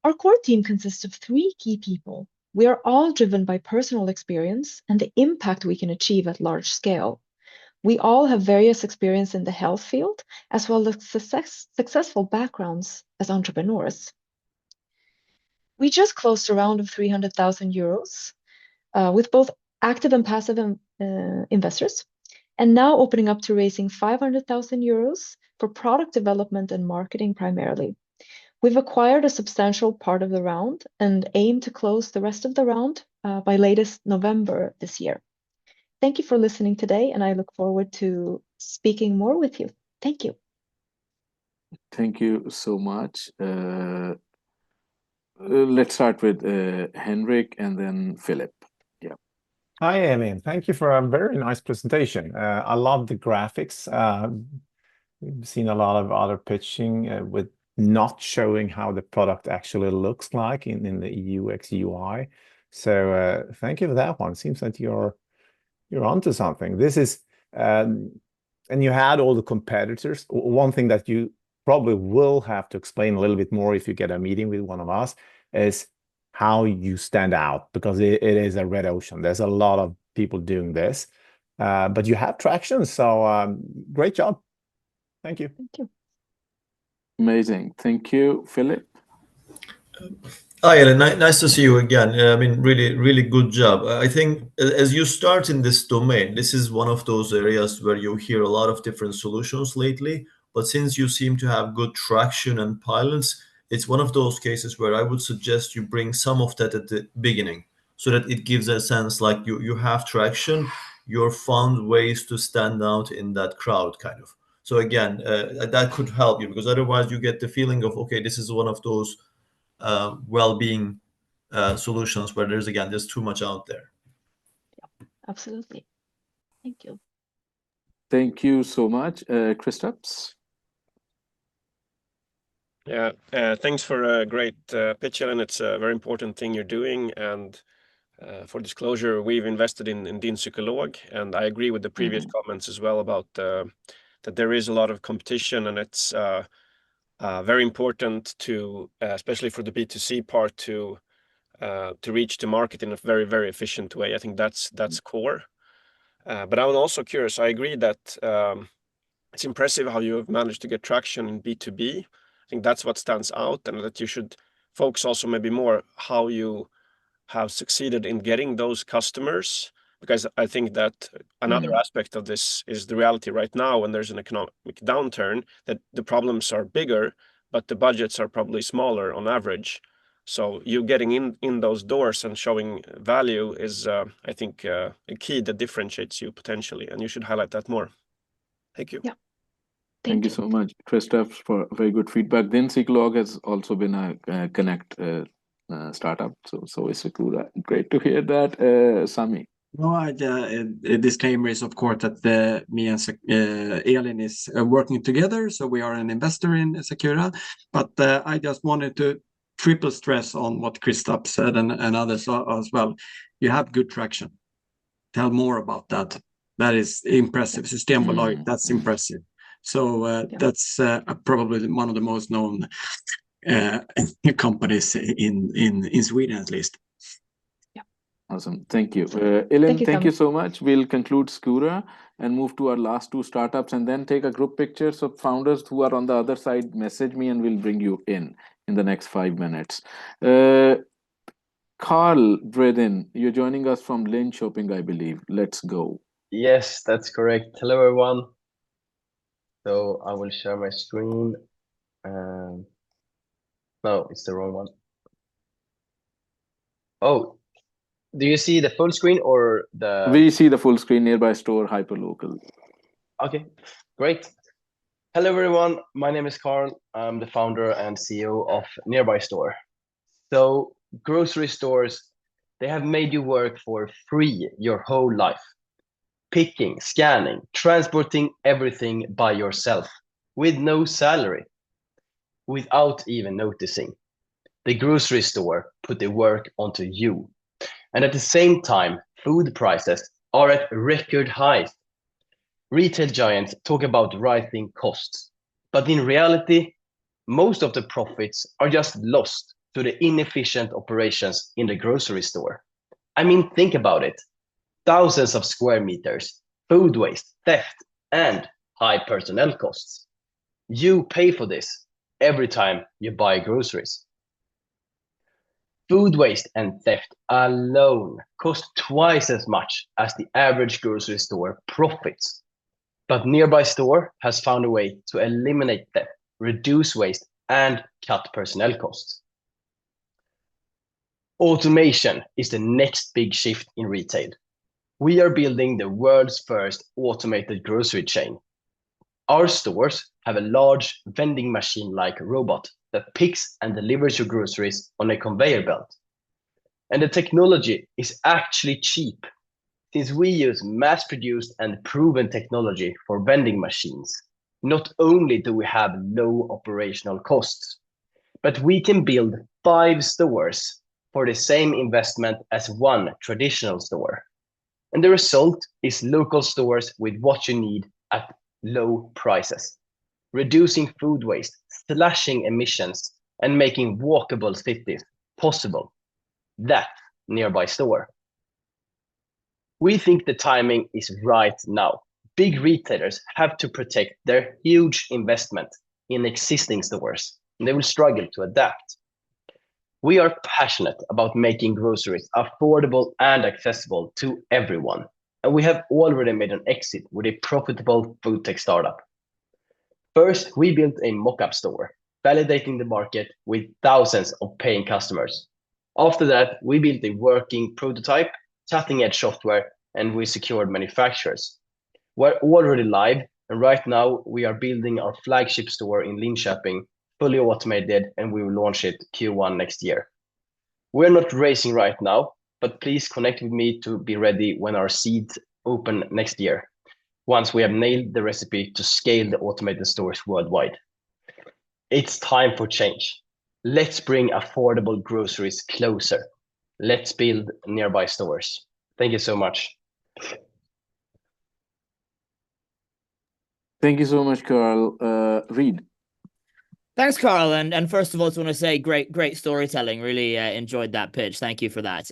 Our core team consists of 3 key people. We are all driven by personal experience and the impact we can achieve at large scale. We all have various experience in the health field, as well as successful backgrounds as entrepreneurs. We just closed a round of 300,000 euros with both active and passive investors, and now opening up to raising 500,000 euros for product development and marketing primarily. We've acquired a substantial part of the round and aim to close the rest of the round by latest November this year. Thank you for listening today, and I look forward to speaking more with you. Thank you. Thank you so much. Let's start with Henrik and then Filip. Yeah. Hi, Elin. Thank you for a very nice presentation. I love the graphics. We've seen a lot of other pitching with not showing how the product actually looks like in the UX UI. So thank you for that one. Seems like you're onto something. This is and you had all the competitors. One thing that you probably will have to explain a little bit more if you get a meeting with one of us is how you stand out, because it is a red ocean. There's a lot of people doing this, but you have traction. So great job. Thank you. Thank you. Amazing. Thank you, Filip. Hi, Ellen. Nice to see you again. I mean, really good job. I think as you start in this domain, this is one of those areas where you hear a lot of different solutions lately. But since you seem to have good traction and pilots, it's one of those cases where I would suggest you bring some of that at the beginning, so that it gives a sense like you have traction, you're found ways to stand out in that crowd, kind of. So again, that could help you, because otherwise you get the feeling of, okay, this is one of those well-being solutions where there's too much out there. Absolutely. Thank you. Thank you so much. Kristaps? Yeah, thanks for a great picture, and it's a very important thing you're doing. And for disclosure, we've invested in Din Psykolog, and I agree with the previous comments as well about that there is a lot of competition, and it's very important to, especially for the B2C part, to reach the market in a very, very efficient way. I think that's core. But I'm also curious. I agree that it's impressive how you have managed to get traction in B2B. I think that's what stands out, and that you should focus also maybe more how you have succeeded in getting those customers, because I think that another aspect of this is the reality right now when there's an economic downturn, that the problems are bigger, but the budgets are probably smaller on average. So you getting in those doors and showing value is, I think, a key that differentiates you potentially, and you should highlight that more. Thank you. Yeah. Thank you so much, Kristaps, for very good feedback. Din Psykolog has also been a Connect startup, so it's great to hear that. Sami? No, a disclaimer is, of course, that me and Elin is working together, so we are an investor in Secura. But I just wanted to triple stress on what Kristaps said and others as well. You have good traction. Tell more about that. That is impressive. Systembolaget, that's impressive. So that's probably one of the most known companies in Sweden, at least. Awesome. Thank you. Elin, thank you Sami. so much. We'll conclude Skura and move to our last two startups, and then take a group picture. So founders who are on the other side, message me and we'll bring you in the next 5 minutes. Carl Bredin, you're joining us from Linköping, I believe. Let's go. Yes, that's correct. Hello, everyone. So I will share my screen. No, it's the wrong one. Oh, do you see the full screen or the... We see the full screen, Nearby Store, hyperlocal. Okay, great. Hello, everyone. My name is Carl. I'm the founder and CEO of Nearby Store. So grocery stores, they have made you work for free your whole life. Picking, scanning, transporting everything by yourself with no salary, without even noticing. The grocery store put the work onto you. And at the same time, food prices are at record highs. Retail giants talk about rising costs, but in reality, most of the profits are just lost to the inefficient operations in the grocery store. I mean, think about it. Thousands of square meters, food waste, theft, and high personnel costs. You pay for this every time you buy groceries. Food waste and theft alone cost twice as much as the average grocery store profits. But Nearby Store has found a way to eliminate theft, reduce waste, and cut personnel costs. Automation is the next big shift in retail. We are building the world's first automated grocery chain. Our stores have a large vending machine-like robot that picks and delivers your groceries on a conveyor belt. And the technology is actually cheap, since we use mass-produced and proven technology for vending machines. Not only do we have low operational costs, but we can build 5 stores for the same investment as one traditional store. And the result is local stores with what you need at low prices, reducing food waste, slashing emissions, and making walkable cities possible. That's Nearby Store. We think the timing is right now. Big retailers have to protect their huge investment in existing stores, and they will struggle to adapt. We are passionate about making groceries affordable and accessible to everyone, and we have already made an exit with a profitable food tech startup. First, we built a mock-up store, validating the market with thousands of paying customers. After that, we built a working prototype, cutting-edge software, and we secured manufacturers. We're already live And right now, we are building our flagship store in Linköping, fully automated, and we will launch it Q1 next year. We're not racing right now, but please connect with me to be ready when our seeds open next year, once we have nailed the recipe to scale the automated stores worldwide. It's time for change. Let's bring affordable groceries closer. Let's build nearby stores. Thank you so much. Thank you so much, Carl. Reid. Thanks, Carl. And first of all, I just want to say great storytelling. Really enjoyed that pitch. Thank you for that.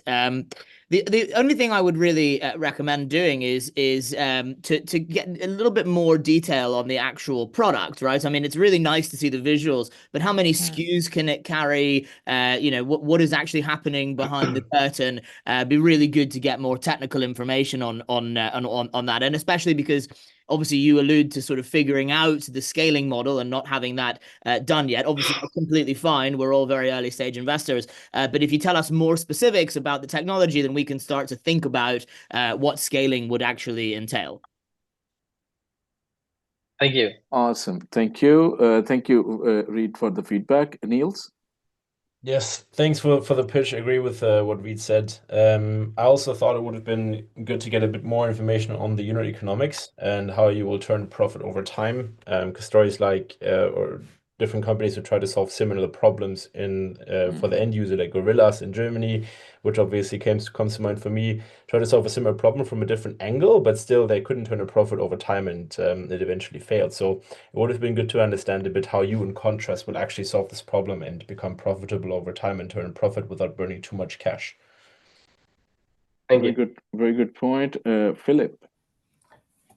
The only thing I would really recommend doing is to get a little bit more detail on the actual product, right? I mean, it's really nice to see the visuals, but how many SKUs can it carry? You know, what is actually happening behind the curtain? Be really good to get more technical information on that, and especially because obviously you allude to sort of figuring out the scaling model and not having that done yet. Obviously, that's completely fine. We're all very early stage investors. But if you tell us more specifics about the technology, then we can start to think about what scaling would actually entail. Thank you. Awesome. Thank you. Thank you, Reid, for the feedback. Nils? Yes, thanks for the pitch. I agree with what Reid said. I also thought it would have been good to get a bit more information on the unit economics and how you will turn profit over time. Because stories like or different companies who try to solve similar problems in for the end user, like Gorillas in Germany, which obviously comes to mind for me, try to solve a similar problem from a different angle, but still they couldn't turn a profit over time, and it eventually failed. So it would have been good to understand a bit how you, in contrast, will actually solve this problem and become profitable over time and turn a profit without burning too much cash. Very good point. Filip?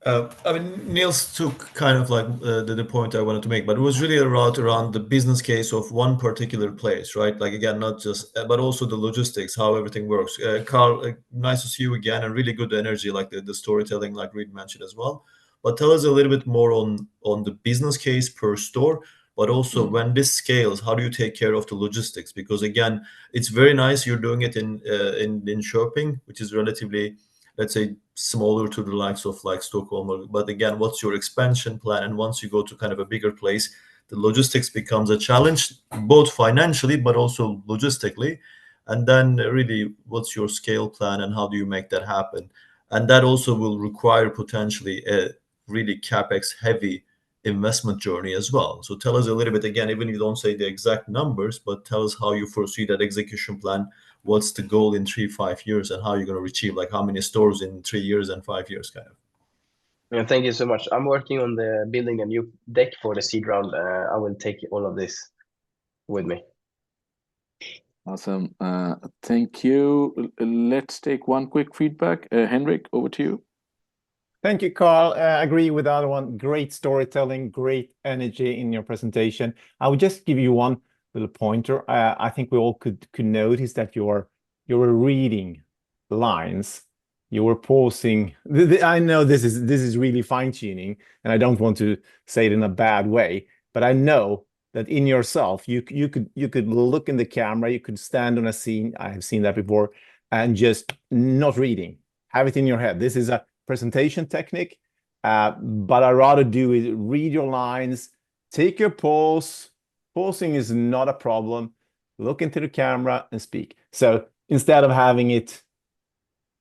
I mean, Nils took kind of like the point I wanted to make, but it was really around the business case of one particular place, right? Like, again, not just, but also the logistics, how everything works. Carl, nice to see you again, and really good energy, like the storytelling, like Reid mentioned as well. But tell us a little bit more on the business case per store, but also when this scales, how do you take care of the logistics? Because again, it's very nice you're doing it in Shopping, which is relatively, let's say, smaller to the likes of like Stockholm. But again, what's your expansion plan? And once you go to kind of a bigger place, the logistics becomes a challenge, both financially, but also logistically. And then really, what's your scale plan and how do you make that happen? And that also will require potentially a really CapEx heavy investment journey as well. So tell us a little bit, again, even if you don't say the exact numbers, but tell us how you foresee that execution plan. What's the goal in 3-5 years, and how you're going to achieve, like how many stores in 3 years and 5 years, kind of. Yeah, thank you so much. I'm working on building a new deck for the seed round. I will take all of this with me. Awesome. Thank you. Let's take one quick feedback. Henrik, over to you. Thank you, Carl. I agree with the other one. Great storytelling, great energy in your presentation. I would just give you one little pointer. I think we all could notice that you were reading lines. You were pausing. I know this is really fine-tuning, and I don't want to say it in a bad way, but I know that in yourself you could look in the camera, you could stand on a scene. I have seen that before, and just not reading. Have it in your head. This is a presentation technique, but I rather do is read your lines, take your pause. Pausing is not a problem. Look into the camera and speak. So instead of having it,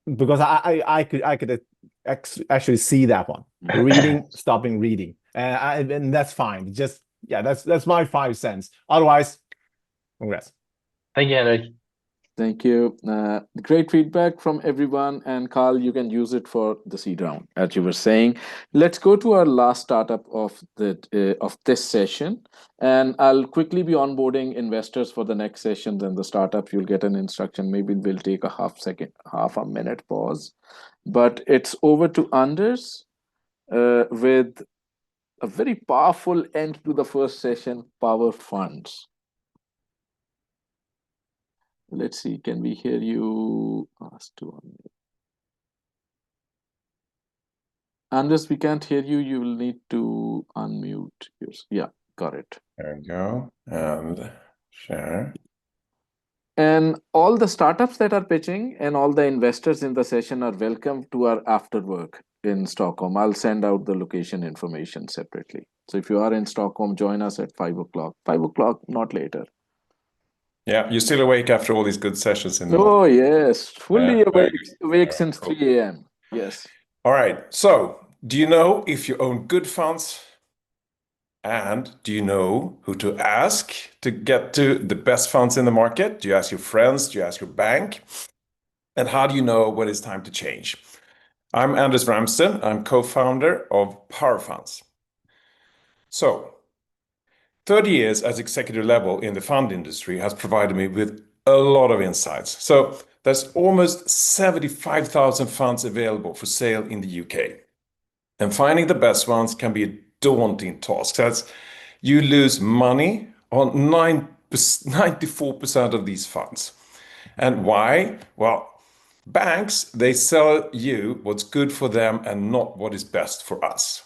because I could actually see that one. Reading, stopping, reading, and that's fine. Just that's my 5 cents. Otherwise, congrats. Thank you, Henrik. Thank you. Great feedback from everyone. And Carl, you can use it for the seed round, as you were saying. Let's go to our last startup of this session. And I'll quickly be onboarding investors for the next session. Then the startup, you'll get an instruction. Maybe we'll take a half a minute pause. But it's over to Anders with a very powerful end to the first session, Power Funds. Let's see, can we hear you? Anders, we can't hear you. You will need to unmute yours. Yeah, got it. There we go. And share. And all the startups that are pitching and all the investors in the session are welcome to our after work. in Stockholm. I'll send out the location information separately. So if you are in Stockholm, join us at 5 o'clock. 5 o'clock, not later. Yeah, you're still awake after all these good sessions in the Oh, yes. Fully very awake good. since Cool. 3 a.m. Yes. All right. So, do you know if you own good funds? And do you know who to ask to get to the best funds in the market? Do you ask your friends? Do you ask your bank? And how do you know when it's time to change? I'm Anders Ramsten. I'm co-founder of Power Funds. So, 30 years as executive level in the fund industry has provided me with a lot of insights. So, there's almost 75,000 funds available for sale in the UK. And finding the best ones can be a daunting task. That's you lose money on 94% of these funds. And why? Well, banks, they sell you what's good for them and not what is best for us.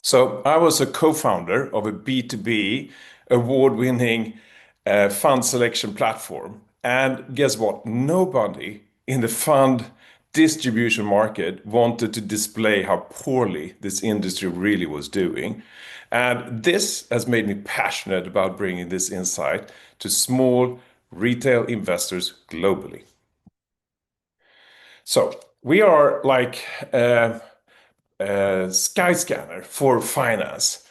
So I was a co-founder of a B2B award-winning fund selection platform. And guess what? Nobody in the fund distribution market wanted to display how poorly this industry really was doing. And this has made me passionate about bringing this insight to small retail investors globally. So we are like a Skyscanner for finance.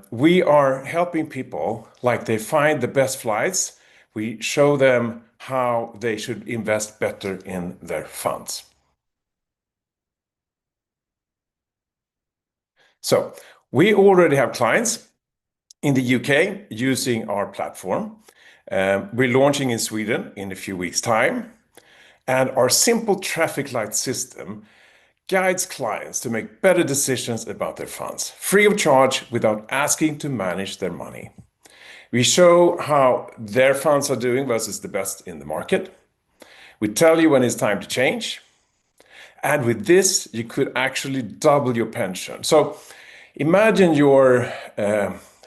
We are helping people like they find the best flights. We show them how they should invest better in their funds. So we already have clients in the UK using our platform. We're launching in Sweden in a few weeks' time. And our simple traffic light system guides clients to make better decisions about their funds, free of charge, without asking to manage their money. We show how their funds are doing versus the best in the market. We tell you when it's time to change. And with this, you could actually double your pension. So imagine your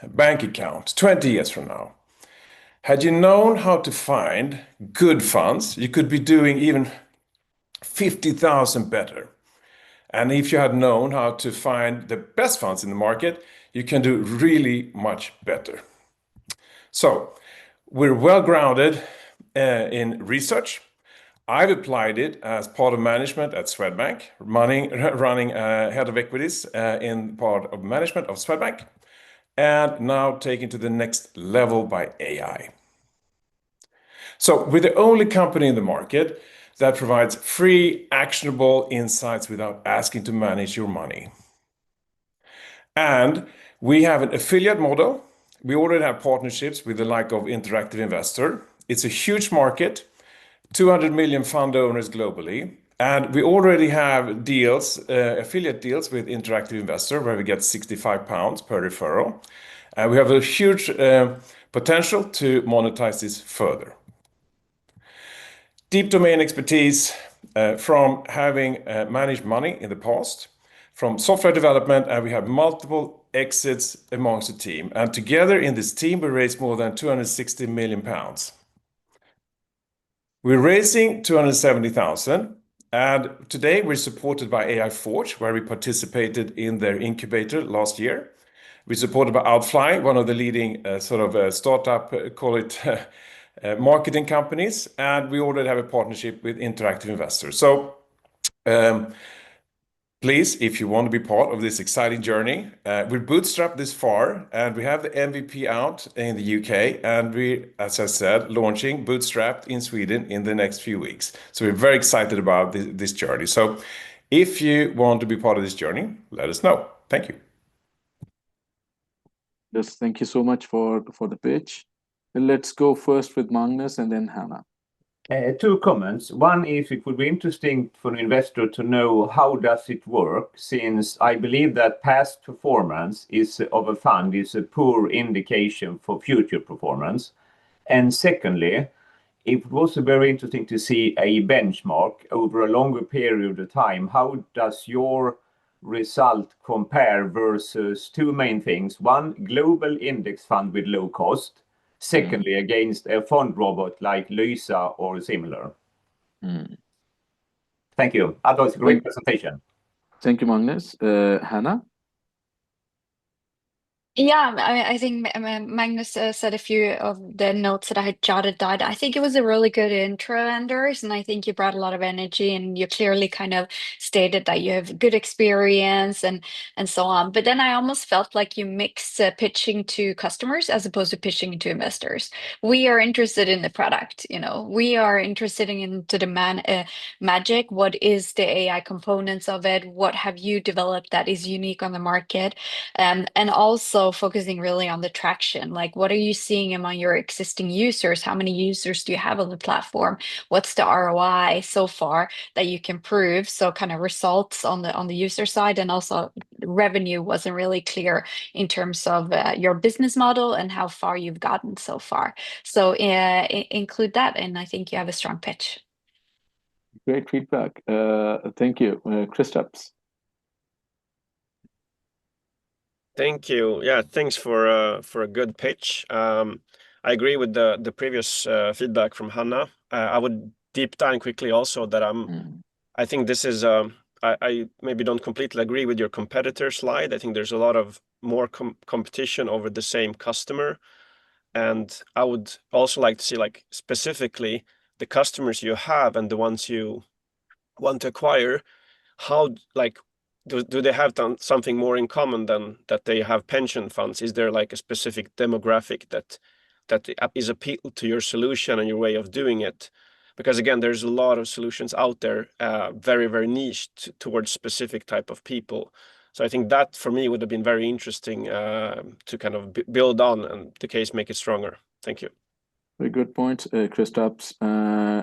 bank account 20 years from now. Had you known how to find good funds, you could be doing even 50,000 better. And if you had known how to find the best funds in the market, you can do really much better. So we're well grounded in research. I've applied it as part of management at Swedbank, running head of equities in part of management of Swedbank, and now taken to the next level by AI. So we're the only company in the market that provides free, actionable insights without asking to manage your money. And we have an affiliate model. We already have partnerships with the like of Interactive Investor. It's a huge market, 200 million fund owners globally. And we already have deals, affiliate deals with Interactive Investor, where we get £65 per referral. And we have a huge potential to monetize this further. Deep domain expertise from having managed money in the past, from software development, and we have multiple exits amongst the team. And together in this team, we raised more than £260 million. We're raising 270,000, and today we're supported by AI Forge, where we participated in their incubator last year. We're supported by Outfly, one of the leading startup, call it marketing companies, and we already have a partnership with Interactive Investors. So please, if you want to be part of this exciting journey, we're bootstrapped this far, and we have the MVP out in the UK, and we, as I said, launching bootstrapped in Sweden in the next few weeks. So we're very excited about this journey. So if you want to be part of this journey, let us know. Thank you. Yes, thank you so much for the pitch. Let's go first with Magnus and then Hannah. Two comments. One is it would be interesting for an investor to know how does it work, since I believe that past performance of a fund is a poor indication for future performance. And secondly, it was also very interesting to see a benchmark over a longer period of time. How does your result compare versus two main things? One, global index fund with low cost. Secondly, against a fund robot like Lysa or similar. Thank you. That was a great presentation. Thank you, Magnus. Hannah? Yeah, I think Magnus said a few of the notes that I had jotted down. I think it was a really good intro, Anders, and I think you brought a lot of energy, and you clearly kind of stated that you have good experience and so on. But then I almost felt like you mix pitching to customers as opposed to pitching to investors. We are interested in the product, we are interested into the magic. What is the AI components of it? What have you developed that is unique on the market? And also focusing really on the traction, like what are you seeing among your existing users? How many users do you have on the platform? What's the ROI so far that you can prove? So kind of results on the user side, and also revenue wasn't really clear in terms of your business model and how far you've gotten so far. So include that, and I think you have a strong pitch. Great feedback. Thank you. Kristaps. Thank you. Yeah, thanks for a good pitch. I agree with the previous feedback from Hannah. I would deep dive quickly also that I think this is I maybe don't completely agree with your competitor slide. I think there's a lot of more competition over the same customer, and I would also like to see like specifically the customers you have and the ones you want to acquire. How like do they have something more in common than that they have pension funds? Is there like a specific demographic that is appeal to your solution and your way of doing it? Because again, there's a lot of solutions out there, very, very niche towards specific type of people. So I think that for me would have been very interesting to kind of build on and the case make it stronger. Thank you. Very good point, Kristaps.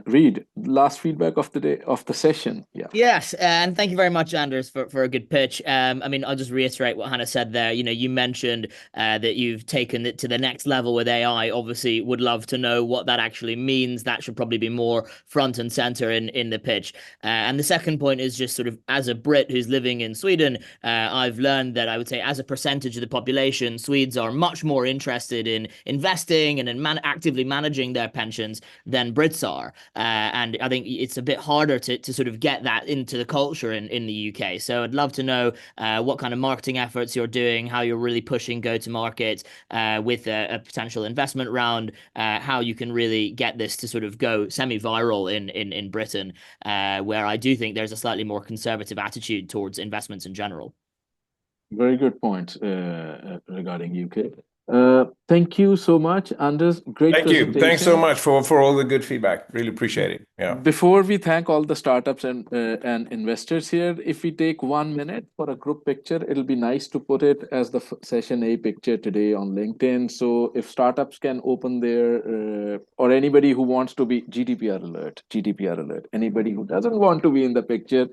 Reid, last feedback of the day, of the session. Yeah. Yes, and thank you very much, Anders, for a good pitch. I mean, I'll just reiterate what Hannah said there. You mentioned that you've taken it to the next level with AI. Obviously, would love to know what that actually means. That should probably be more front and center in the pitch. And the second point is just sort of as a Brit who's living in Sweden, I've learned that I would say as a percentage of the population, Swedes are much more interested in investing and in actively managing their pensions than Brits are. And I think it's a bit harder to sort of get that into the culture in the UK. So I'd love to know what kind of marketing efforts you're doing, how you're really pushing go-to-market with a potential investment round, how you can really get this to sort of go semi-viral in Britain, where I do think there's a slightly more conservative attitude towards investments in general. Very good point regarding UK. Thank you so much, Anders. Great presentation. Thanks so much for all the good feedback. Really appreciate it. Yeah. Before we thank all the startups and investors here, if we take 1 minute for a group picture, it'll be nice to put it as the session A picture today on LinkedIn. So if startups can open their or anybody who wants to be GDPR alert, anybody who doesn't want to be in the picture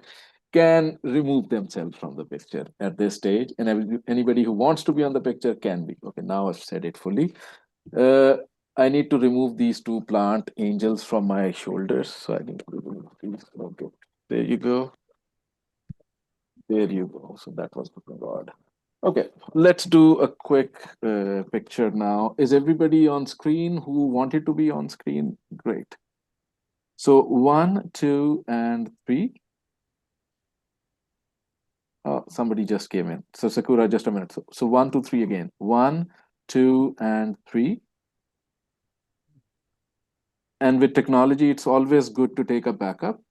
can remove themselves from the picture at this stage, and anybody who wants to be on the picture can be. Okay, now I've said it fully. I need to remove these two plant angels from my shoulders, so I need to remove these. Okay, there you go. There you go. So that was the God. Okay, let's do a quick picture now. Is everybody on screen who wanted to be on screen? Great. So 1, 2, and 3. Somebody just came in. So Sakura, just a minute. So 1, 2, 3 again. 1, 2, and 3. And with technology, it's always good to take a backup.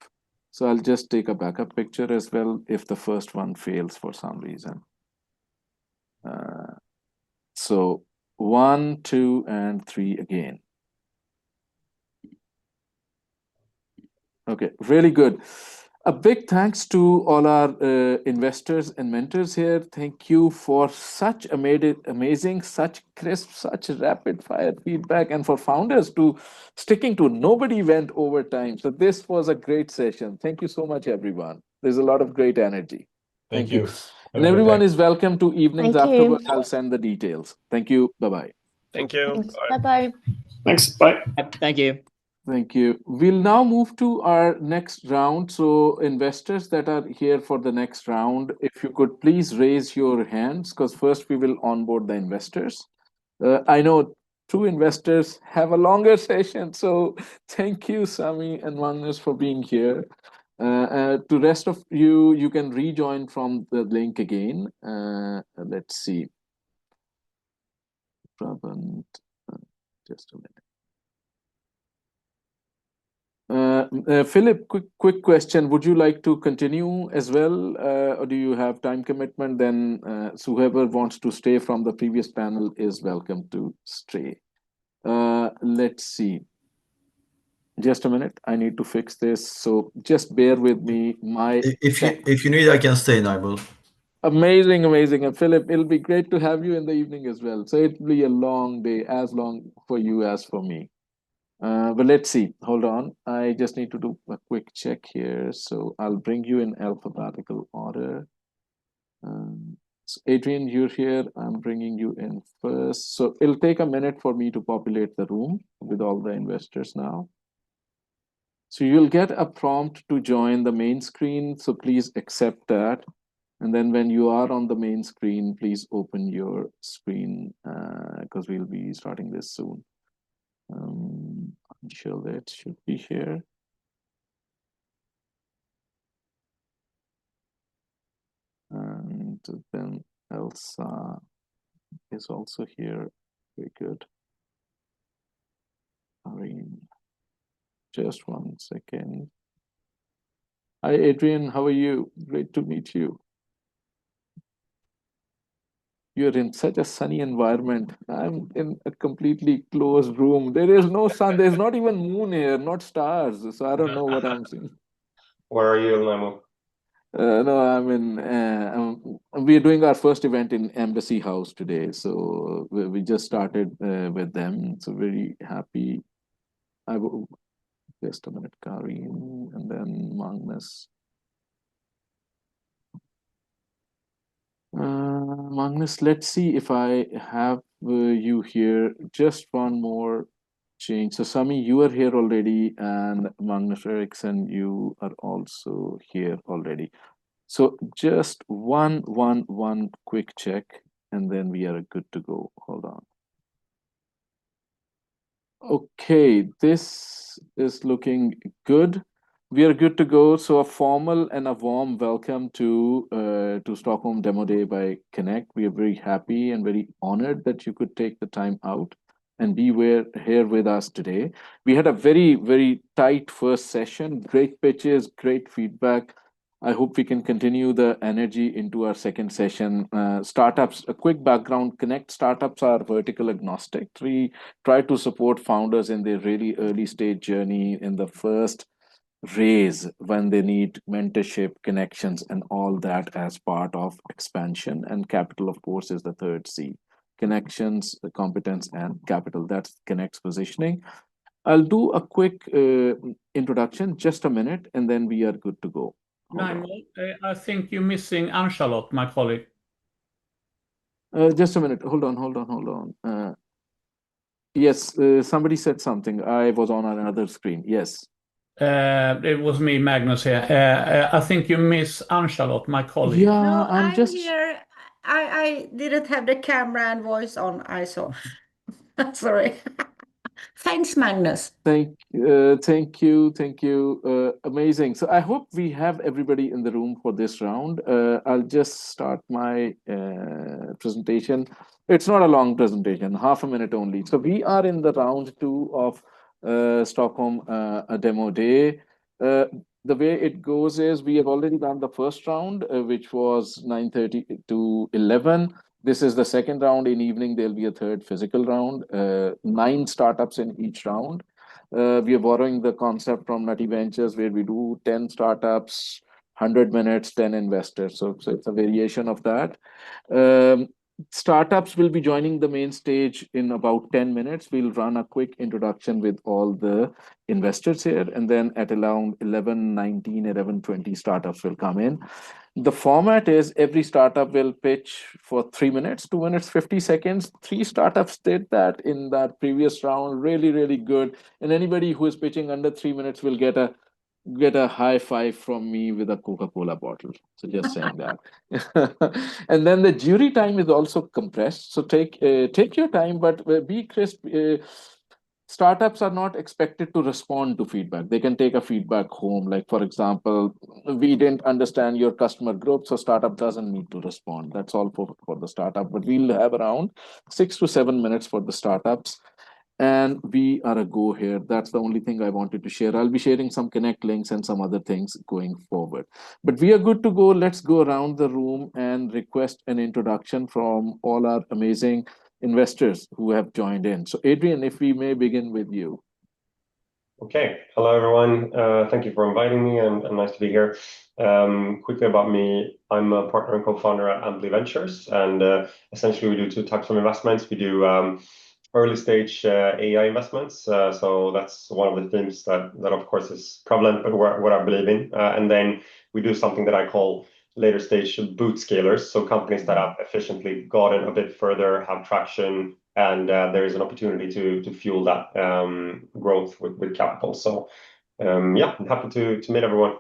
So I'll just take a backup picture as well if the first one fails for some reason. So 1, 2, and 3 again. Okay, really good. A big thanks to all our investors and mentors here. Thank you for such amazing, such crisp, such rapid fire feedback, and for founders to sticking to. Nobody went over time. So this was a great session. Thank you so much, everyone. There's a lot of great energy. Thank you. And everyone is welcome to evenings afterwards. I'll send the details. Thank you. Bye-bye. Thank you. Bye-bye. Thanks. Bye. Thank you. Thank you. We'll now move to our next round. So investors that are here for the next round, if you could please raise your hands, because first we will onboard the investors. I know 2 investors have a longer session. So thank you, Sami and Magnus, for being here. To rest of you, you can rejoin from the link again. Let's see. Brabant, just a minute. Filip, quick question. Would you like to continue as well, or do you have time commitment? Then so whoever wants to stay from the previous panel is welcome to stay. Let's see. Just a minute. I need to fix this. So just bear with me. If you need, I can stay, Naimul. Amazing. And Filip, it'll be great to have you in the evening as well. So it'll be a long day, as long for you as for me. But let's see. Hold on. I just need to do a quick check here. So I'll bring you in alphabetical order. So Adrian, you're here. I'm bringing you in first. So it'll take a minute for me to populate the room with all the investors now. So you'll get a prompt to join the main screen. So please accept that. And then when you are on the main screen, please open your screen because we'll be starting this soon. I'm sure that should be here. And then Elsa is also here. Very good. Irene. Just 1 second. Hi, Adrian. How are you? Great to meet you. You're in such a sunny environment. I'm in a completely closed room. There is no sun. There's not even moon here, not stars. So I don't know what I'm seeing. Where are you, Naimul? No, I'm in. We're doing our first event in Embassy House today. So we just started with them. So very happy. Just a minute, Karin, and then Magnus. Magnus, let's see if I have you here. Just one more change. So Sami, you are here already, and Magnus Eriksson, you are also here already. So just one quick check, and then we are good to go. Hold on. Okay, this is looking good. We are good to go. So a formal and a warm welcome to Stockholm Demo Day by Connect. We are very happy and very honored that you could take the time out and be here with us today. We had a very tight first session, great pitches, great feedback. I hope we can continue the energy into our second session. Startups, a quick background, Connect startups are vertical agnostic. We try to support founders in their really early stage journey in the first raise when they need mentorship, connections, and all that as part of expansion. And capital, of course, is the third C. Connections, competence, and capital. That's Connect's positioning. I'll do a quick introduction, just a minute, and then we are good to go. Naimul, I think you're missing Ann-Charlotte, my colleague. Just a minute. Hold on. Yes, somebody said something. I was on another screen. Yes. It was me, Magnus here. I think you miss Ann-Charlotte, my colleague. Yeah, No, I'm just here. I didn't have the camera and voice on. I saw. Sorry. Thanks, Magnus. Thank you. Amazing. So I hope we have everybody in the room for this round. I'll just start my presentation. It's not a long presentation, half a minute only. So we are in the round 2 of Stockholm Demo Day. The way it goes is we have already done the first round, which was 9:30 to 11. This is the second round. In evening, there'll be a third physical round, 9 startups in each round. We are borrowing the concept from Nutty Ventures, where we do 10 startups, 100 minutes, 10 investors. So it's a variation of that. Startups will be joining the main stage in about 10 minutes. We'll run a quick introduction with all the investors here, and then at around 11:19, 11:20, startups will come in. The format is every startup will pitch for 3 minutes, 2 minutes, 50 seconds. 3 startups did that in that previous round. Really good. And anybody who is pitching under 3 minutes will get a high five from me with a Coca-Cola bottle. So just saying that. And then the jury time is also compressed. So take your time, but be crisp. startups are not expected to respond to feedback. They can take a feedback home. Like, for example, we didn't understand your customer group, so startup doesn't need to respond. That's all for the startup. But we'll have around 6 to 7 minutes for the startups. And we are a go here. That's the only thing I wanted to share. I'll be sharing some connect links and some other things going forward. But we are good to go. Let's go around the room and request an introduction from all our amazing investors who have joined in. So Adrian, if we may begin with you. Okay, hello everyone. Thank you for inviting me and nice to be here. Quickly about me, I'm a partner and co-founder at Ampli Ventures, and essentially we do two types of investments. We do early stage AI investments, so that's one of the themes that of course is prevalent, but what I believe in. And then we do something that I call later stage boot scalers, so companies that have efficiently gotten a bit further, have traction, and there is an opportunity to fuel that growth with capital. So yeah, I'm happy to meet everyone.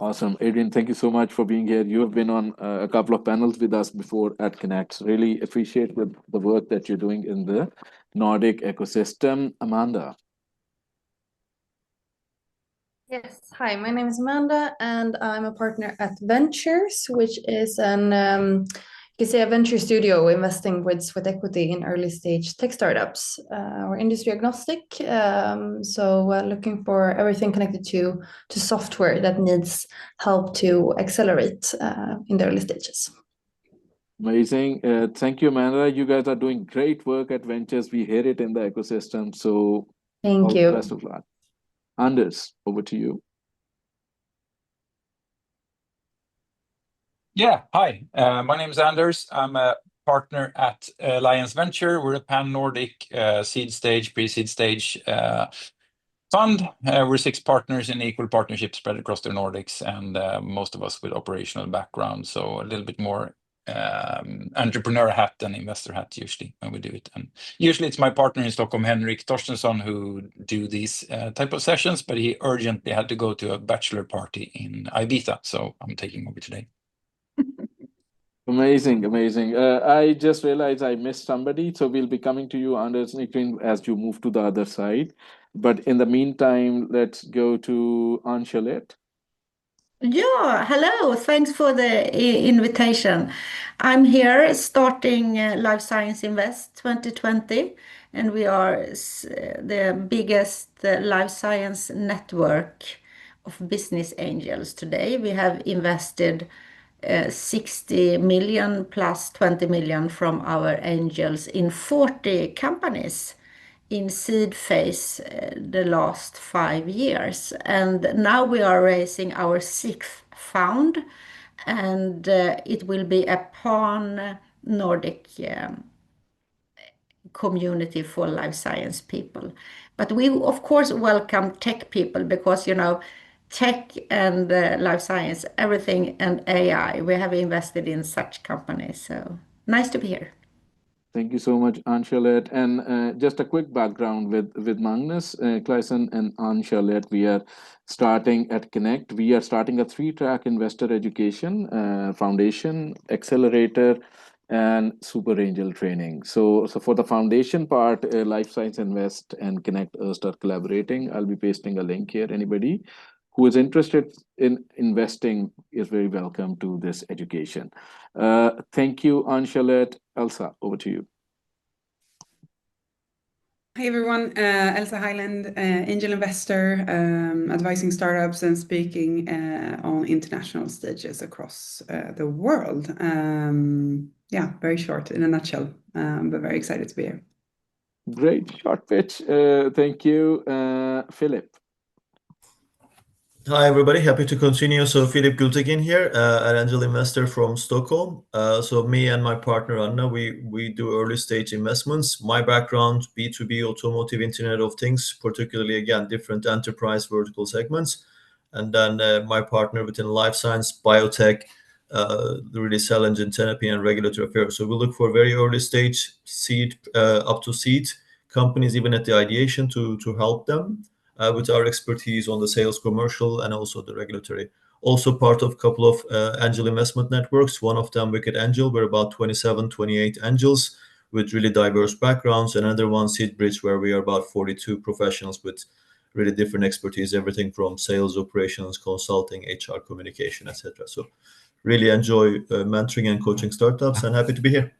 Awesome. Adrian, thank you so much for being here. You have been on a couple of panels with us before at Connect. Really appreciate the work that you're doing in the Nordic ecosystem. Amanda. Yes, hi, my name is Amanda, and I'm a partner at Ventures, which is an you can say a venture studio investing with sweat equity in early stage tech startups. We're industry agnostic, so looking for everything connected to software that needs help to accelerate in the early stages. Amazing. Thank you, Amanda. You guys are doing great work at Ventures. We hear it in the ecosystem. So thank you. Best of luck. Anders, over to you. Yeah, hi. My name is Anders. I'm a partner at Alliance Venture. We're a pan-Nordic seed stage, pre-seed stage fund. We're 6 partners in equal partnerships spread across the Nordics, and most of us with operational background. So a little bit more entrepreneur hat than investor hat usually when we do it. And usually it's my partner in Stockholm, Henrik Torstensson, who do these type of sessions, but he urgently had to go to a bachelor party in Ibiza, so I'm taking over today. Amazing, amazing. I just realized I missed somebody, so we'll be coming to you, Anders, as you move to the other side. But in the meantime, let's go to Ann-Charlotte. Yeah, hello. Thanks for the invitation. I'm here starting Life Science Invest 2020, and we are the biggest life science network of business angels today. We have invested 60 million plus 20 million from our angels in 40 companies in seed phase the last 5 years. And now we are raising our 6th fund, and it will be a pan-Nordic community for life science people. But we, of course, welcome tech people because, you know, tech and life science, everything, and AI, we have invested in such companies. So nice to be here. Thank you so much, Ann-Charlotte. And just a quick background with Magnus, Claesson, and Ann-Charlotte. We are starting at Connect. We are starting a 3-track investor education, foundation, accelerator, and super angel training. So for the foundation part, Life Science Invest and Connect are collaborating. I'll be pasting a link here. Anybody who is interested in investing is very welcome to this education. Thank you, Ann-Charlotte. Elsa, over to you. Hi, everyone. Elsa Highland, angel investor, advising startups and speaking on international stages across the world. Yeah, very short in a nutshell, but very excited to be here. Great, short pitch. Thank you, Filip. Hi, everybody. Happy to continue. So Filip Gültekin here, an angel investor from Stockholm. So me and my partner, Anna, we do early stage investments. My background, B2B, automotive, Internet of Things, particularly, again, different enterprise vertical segments. And then my partner within life science, biotech, really cell and gene therapy and regulatory affairs. So we look for very early stage seed, up to seed companies, even at the ideation to help them. With our expertise on the sales, commercial, and also the regulatory. Also part of a couple of angel investment networks. One of them, Wicked Angel, we're about 27, 28 angels with really diverse backgrounds. Another one, SeedBridge, where we are about 42 professionals with really different expertise, everything from sales, operations, consulting, HR, communication, etc. So really enjoy mentoring and coaching startups, and happy to be here.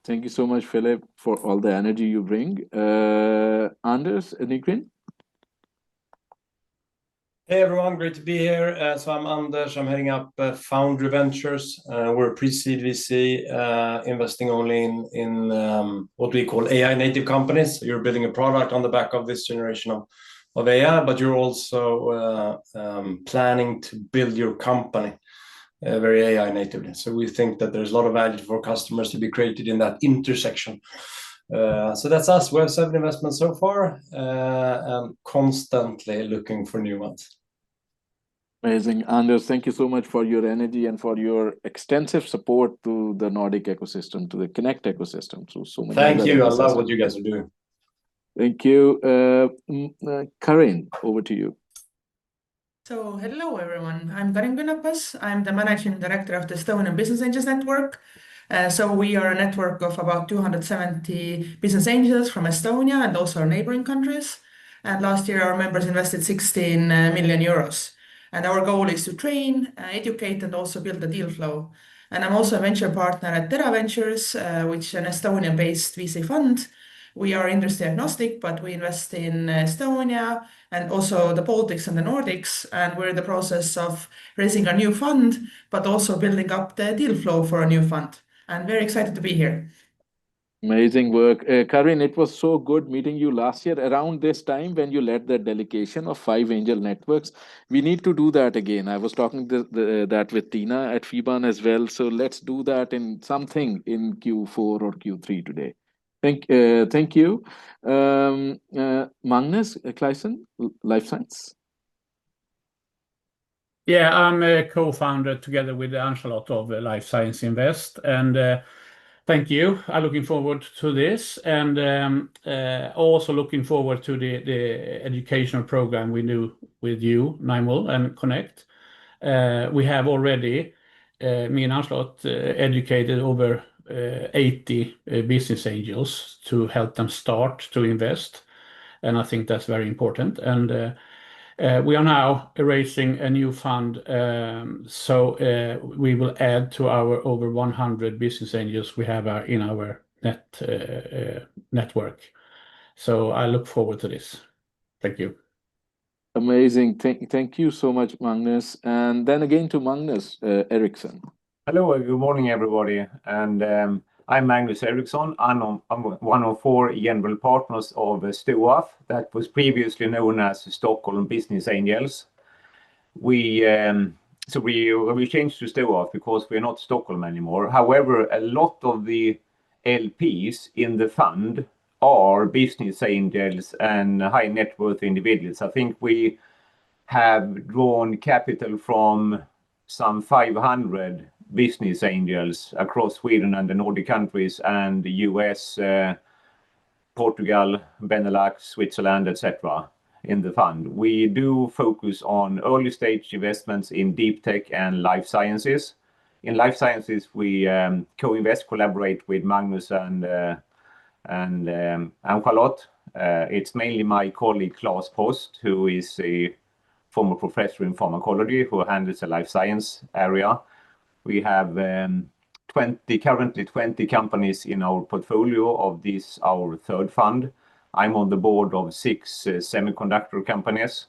Thank you so much, Filip, for all the energy you bring. Anders Nygren? Hey everyone, great to be here. So I'm Anders, I'm heading up Foundry Ventures. We're a pre-seed VC investing only in what we call AI native companies. So you're building a product on the back of this generation of AI, but you're also planning to build your company very AI natively. So we think that there's a lot of value for customers to be created in that intersection. So that's us. We have 7 investments so far, and constantly looking for new ones. Amazing. Anders, thank you so much for your energy and for your extensive support to the Nordic ecosystem, to the Connect ecosystem. So many Thank other you. I investors love are what you guys are doing. Thank you. Karin, over to you. So, hello everyone. I'm Karin Künapas. I'm the managing director of the Estonian Business Angels Network. So we are a network of about 270 business angels from Estonia and also our neighboring countries. And last year our members invested 16 million euros. And our goal is to train, educate, and also build the deal flow. And I'm also a venture partner at Tera Ventures, which is an Estonian-based VC fund. We are industry agnostic, but we invest in Estonia and also the Baltics and the Nordics. And we're in the process of raising a new fund, but also building up the deal flow for a new fund. I'm very excited to be here. Amazing work. Karin, it was so good meeting you last year around this time when you led the delegation of 5 angel networks. We need to do that again. I was talking that with Tina at FIBAN as well. So let's do that in something in Q4 or Q3 today. Thank you. Magnus Kleisen, Life Science. Yeah, I'm a co-founder together with Ancelot of Life Science Invest, and thank you. I'm looking forward to this, and also looking forward to the educational program we do with you, Naimul, and Connect. We have already, me and Ancelot, educated over 80 business angels to help them start to invest, and I think that's very important. And we are now raising a new fund, so we will add to our over 100 business angels we have in our network. So I look forward to this. Thank you. Amazing. Thank you so much, Magnus. And then again to Magnus Eriksson. Hello, good morning, everybody. And I'm Magnus Eriksson. I'm one of 4 general partners of STOAF, that was previously known as Stockholm Business Angels. We changed to STOAF because we're not Stockholm anymore. However, a lot of the LPs in the fund are business angels and high net worth individuals. I think we have drawn capital from some 500 business angels across Sweden and the Nordic countries and the US, Portugal, Benelux, Switzerland, etc. in the fund. We do focus on early stage investments in deep tech and life sciences. In life sciences, we co-invest, collaborate with Magnus and Charlotte. It's mainly my colleague Claes Post, who is a former professor in pharmacology who handles the life science area. We have currently 20 companies in our portfolio of this, our 3rd fund. I'm on the board of 6 semiconductor companies.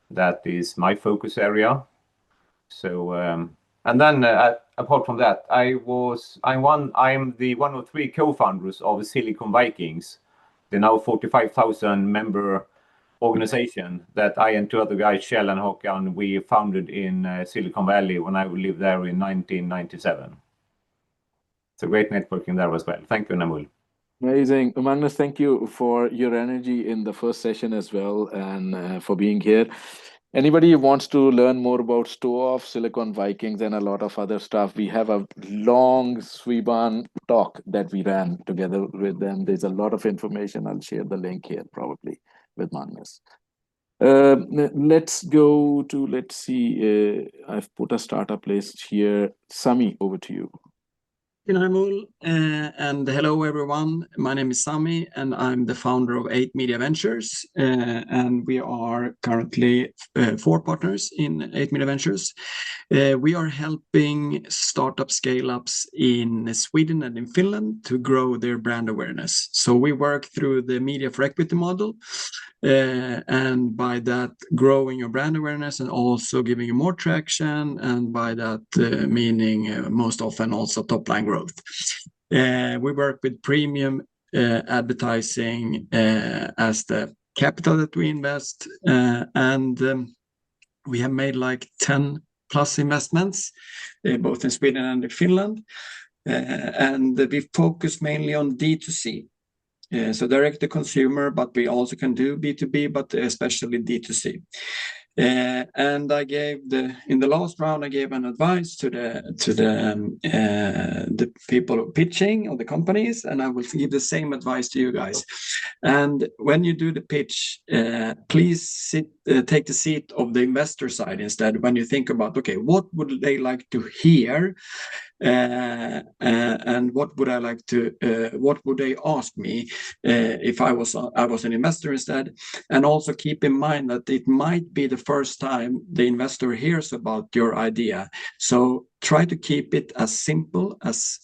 That is my focus area. So, and then apart from that, I'm the one of 3 co-founders of Silicon Vikings, the now 45,000 member organization that I and 2 other guys, Kjell and Håkan, we founded in Silicon Valley when I lived there in 1997. It's a great networking there as well. Thank you, Naimul. Amazing. Magnus, thank you for your energy in the first session as well, and for being here. Anybody who wants to learn more about STOAF, Silicon Vikings, and a lot of other stuff, we have a long Swiban talk that we ran together with them. There's a lot of information. I'll share the link here probably with Magnus. Let's go to, let's see, I've put a startup list here. Sami, over to you. Naimul, and hello everyone. My name is Sami, and I'm the founder of 8 Media Ventures. And we are currently 4 partners in 8 Media Ventures. We are helping startup scale-ups in Sweden and in Finland to grow their brand awareness. So we work through the Media for Equity model, and by that growing your brand awareness and also giving you more traction, and by that meaning most often also top line growth. We work with premium advertising as the capital that we invest, and we have made like 10 plus investments both in Sweden and in Finland, and we focus mainly on D2C. So direct to consumer, but we also can do B2B, but especially D2C. And I gave in the last round, I gave an advice to the people pitching or the companies, and I will give the same advice to you guys. And when you do the pitch, please take the seat of the investor side instead. When you think about, okay, what would they like to hear? And what would I like to? What would they ask me if I was an investor instead? And also keep in mind that it might be the first time the investor hears about your idea. So try to keep it as simple as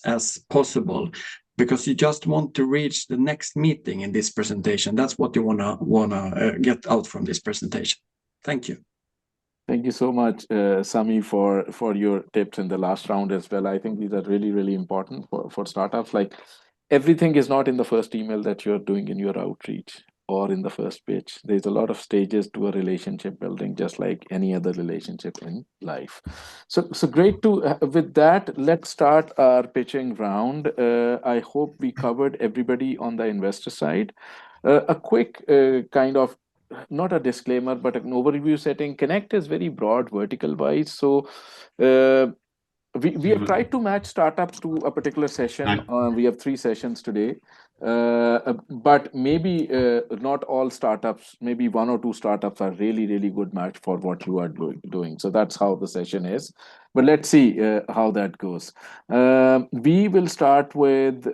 possible, because you just want to reach the next meeting in this presentation. That's what you wanna get out from this presentation. Thank you. Thank you so much, Sami, for your tips in the last round as well. I think these are really, really important for startups. Like, everything is not in the first email that you're doing in your outreach or in the first pitch. There's a lot of stages to a relationship building, just like any other relationship in life. So great to, with that, let's start our pitching round. I hope we covered everybody on the investor side. A quick kind of, not a disclaimer, but an overview setting. Connect is very broad, vertical wise. So we have tried to match startups to a particular session. We have 3 sessions today, but maybe not all startups, maybe 1 or 2 startups are really, really good match for what you are doing. So that's how the session is. But let's see how that goes. We will start with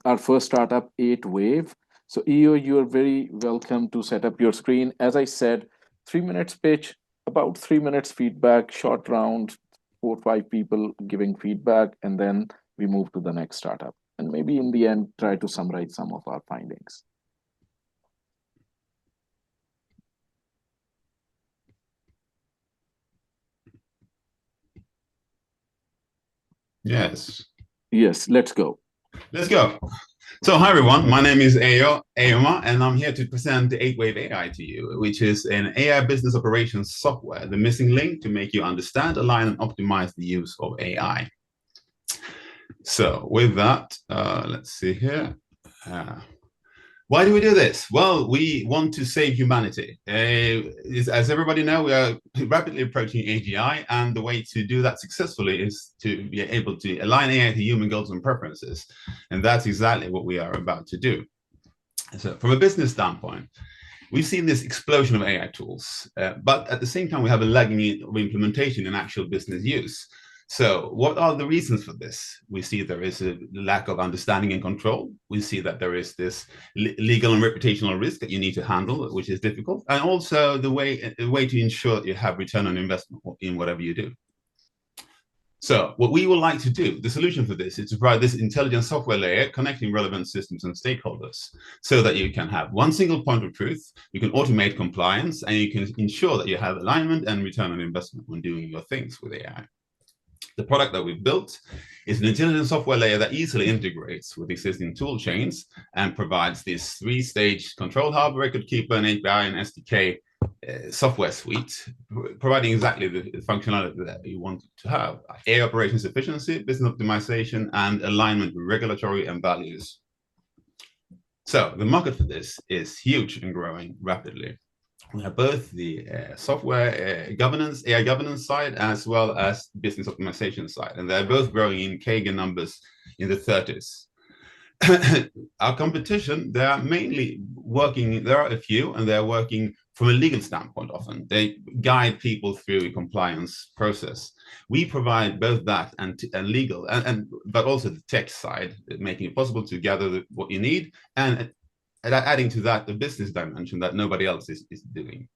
our first startup, 8 Wave. So EO, you are very welcome to set up your screen. As I said, 3 minutes pitch, about 3 minutes feedback, short round, 4 or 5 people giving feedback, and then we move to the next startup. And maybe in the end, try to summarize some of our findings. Yes. Yes, let's go. Let's go. So hi everyone, my name is Eoma, and I'm here to present the 8 Wave AI to you, which is an AI business operations software, the missing link to make you understand, align, and optimize the use of AI. So with that, let's see here. Why do we do this? Well, we want to save humanity. As everybody knows, we are rapidly approaching AGI, and the way to do that successfully is to be able to align AI to human goals and preferences. And that's exactly what we are about to do. So from a business standpoint, we've seen this explosion of AI tools, but at the same time, we have a lagging of implementation in actual business use. So what are the reasons for this? We see there is a lack of understanding and control. We see that there is this legal and reputational risk that you need to handle, which is difficult. And also the way to ensure that you have return on investment in whatever you do. So what we would like to do, the solution for this is to provide this intelligent software layer connecting relevant systems and stakeholders so that you can have one single point of truth, you can automate compliance, and you can ensure that you have alignment and return on investment when doing your things with AI. The product that we've built is an intelligent software layer that easily integrates with existing tool chains and provides this 3-stage control hub, record keeper, and API and SDK software suite, providing exactly the functionality that you want to have: AI operations efficiency, business optimization, and alignment with regulatory and values. So the market for this is huge and growing rapidly. We have both the software governance, AI governance side, as well as business optimization side, and they're both growing in CAGR numbers in the 30s. Our competition, they are mainly working, there are a few, and they're working from a legal standpoint, often they guide people through a compliance process. We provide both that and legal, but also the tech side, making it possible to gather what you need, and adding to that the business dimension that nobody else is doing.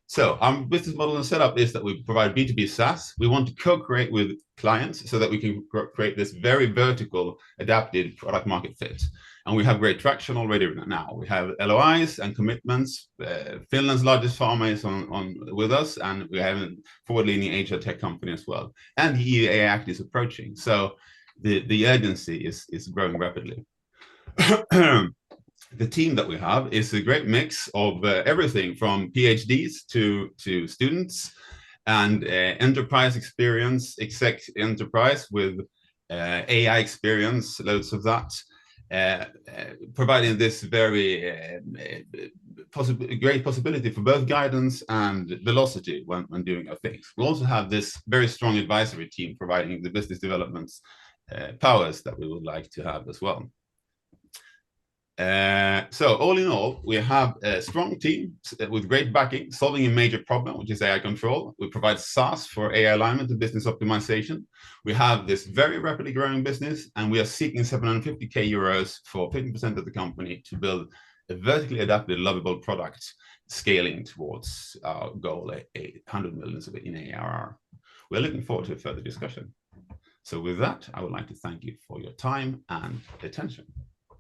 So our business model and setup is that we provide B2B SaaS. We want to co-create with clients so that we can create this very vertical adapted product market fit. And we have great traction already now. We have LOIs and commitments. Finland's largest pharma is on with us, and we have a forward-leaning HR tech company as well. And the EU AI Act is approaching. So the urgency is growing rapidly. The team that we have is a great mix of everything from PhDs to students and enterprise experience, exec enterprise with AI experience, loads of that, providing this very great possibility for both guidance and velocity when doing our things. We also have this very strong advisory team providing the business development powers that we would like to have as well. So all in all, we have a strong team with great backing, solving a major problem, which is AI control. We provide SaaS for AI alignment and business optimization. We have this very rapidly growing business, and we are seeking 750k euros for 50% of the company to build a vertically adapted, lovable product, scaling towards our goal, 100 million in ARR. We're looking forward to a further discussion. So with that, I would like to thank you for your time and attention.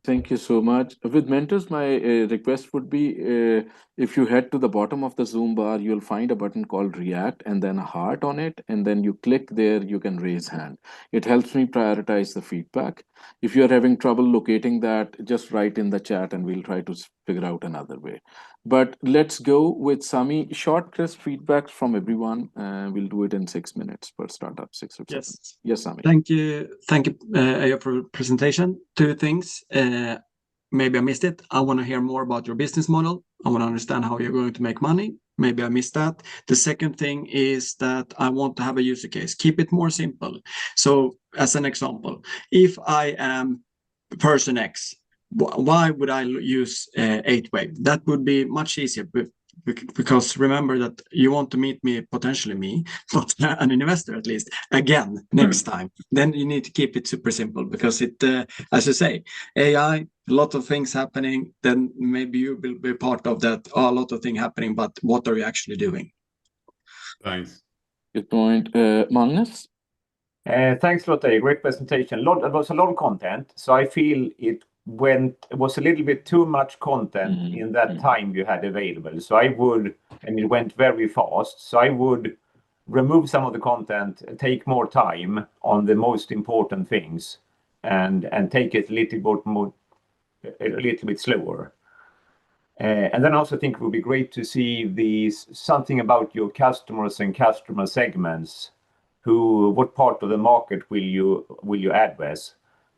Thank you so much. With mentors, my request would be if you head to the bottom of the Zoom bar, you'll find a button called React and then a heart on it. And then you click there, you can raise hand. It helps me prioritize the feedback. If you're having trouble locating that, just write in the chat and we'll try to figure out another way. But let's go with Sami. Short, crisp feedback from everyone. We'll do it in 6 minutes per startup, 6 or 7. Yes, Sami. Thank you, Aya, for presentation. 2 things. Maybe I missed it. I want to hear more about your business model. I want to understand how you're going to make money. Maybe I missed that. The second thing is that I want to have a user case. Keep it more simple. So as an example, if I am person X, why would I use 8wave? That would be much easier because remember that you want to meet me, potentially me, but an investor at least, again, next time. Then you need to keep it super simple because it, as you say, AI, a lot of things happening, then maybe you will be part of that. A lot of things happening, but what are you actually doing? Thanks. Good point. Magnus? Thanks a lot, a great presentation. It was a lot of content, so I feel it was a little bit too much content in that time you had available. So I would, and it went very fast, so I would remove some of the content, take more time on the most important things, and take it a little bit slower. And then I also think it would be great to see something about your customers and customer segments. What part of the market will you address?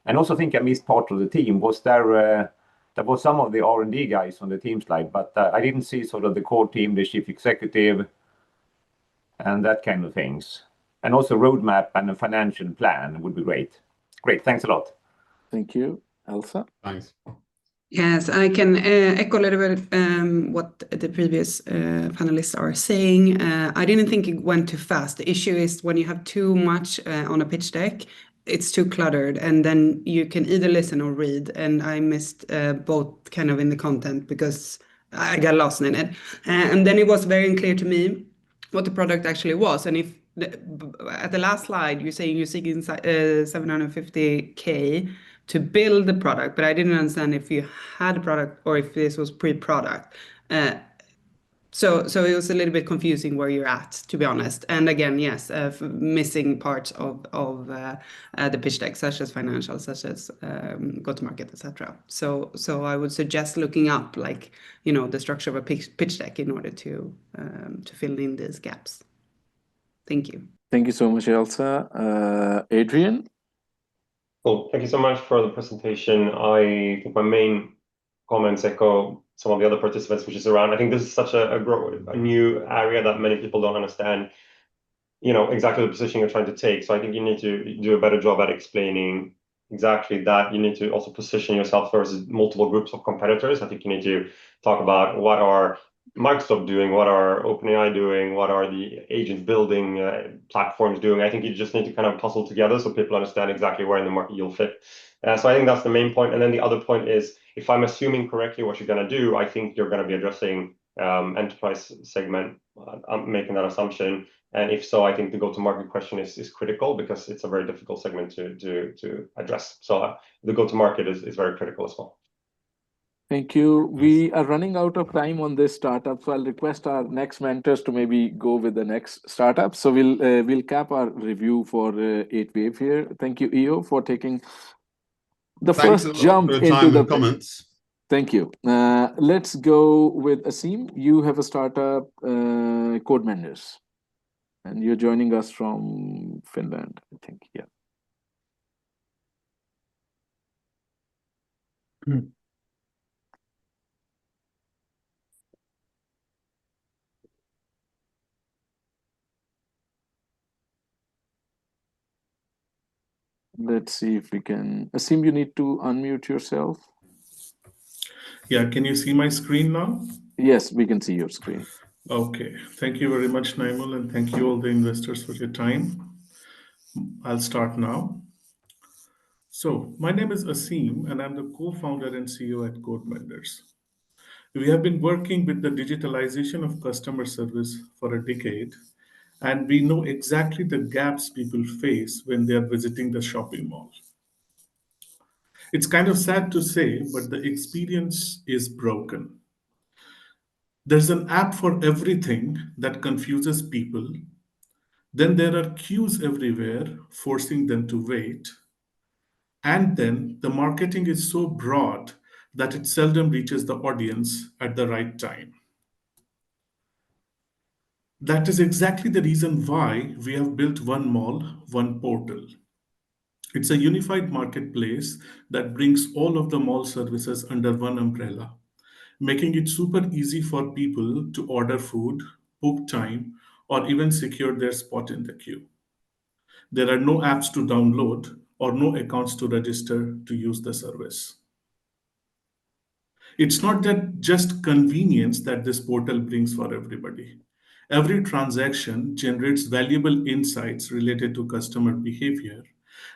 And also think I missed part of the team. Was there was some of the R&D guys on the team slide, but I didn't see sort of the core team, the chief executive, and that kind of things. And also roadmap and a financial plan would be great. Great, thanks a lot. Thank you. Elsa? Thanks. Yes, I can echo a little bit what the previous panelists are saying. I didn't think it went too fast. The issue is when you have too much on a pitch deck, it's too cluttered, and then you can either listen or read. And I missed both kind of in the content because I got lost in it. And then it was very unclear to me what the product actually was. And if at the last slide, you're saying you're seeking 750k to build the product, but I didn't understand if you had a product or if this was pre-product. So it was a little bit confusing where you're at, to be honest. And again, yes, missing parts of the pitch deck, such as financial, such as go-to-market, etc. So I would suggest looking up, like, the structure of a pitch deck in order to fill in these gaps. Thank you. Thank you so much, Elsa. Adrian? Cool. Thank you so much for the presentation. I think my main comments echo some of the other participants, which is around, I think this is such a new area that many people don't understand, exactly the position you're trying to take. So I think you need to do a better job at explaining exactly that. You need to also position yourself versus multiple groups of competitors. I think you need to talk about what are Microsoft doing? What are OpenAI doing? What are the agent building platforms doing? I think you just need to kind of puzzle together so people understand exactly where in the market you'll fit. So I think that's the main point. And then the other point is, if I'm assuming correctly what you're going to do, I think you're going to be addressing enterprise segment. I'm making that assumption. And if so, I think the go-to-market question is critical because it's a very difficult segment to address. So the go-to-market is very critical as well. Thank you. We are running out of time on this startup, so I'll request our next mentors to maybe go with the next startup. So we'll cap our review for 8wave here. Thank you, EO, for taking the first jump into the comments. Thank you. Let's go with Asim. You have a startup, Code Menders, and you're joining us from Finland, I think. Yeah. Let's see if we can. Asim, you need to unmute yourself. Yeah, can you see my screen now? Yes, we can see your screen. Okay, thank you very much, Naimul, and thank you all the investors for your time. I'll start now. So my name is Asim, and I'm the co-founder and CEO at Code Menders. We have been working with the digitalization of customer service for a decade, and we know exactly the gaps people face when they are visiting the shopping mall. It's kind of sad to say, but the experience is broken. There's an app for everything that confuses people. Then there are queues everywhere, forcing them to wait. And then the marketing is so broad that it seldom reaches the audience at the right time. That is exactly the reason why we have built one mall, one portal. It's a unified marketplace that brings all of the mall services under one umbrella, making it super easy for people to order food, book time, or even secure their spot in the queue. There are no apps to download or no accounts to register to use the service. It's not that just convenience that this portal brings for everybody. Every transaction generates valuable insights related to customer behavior,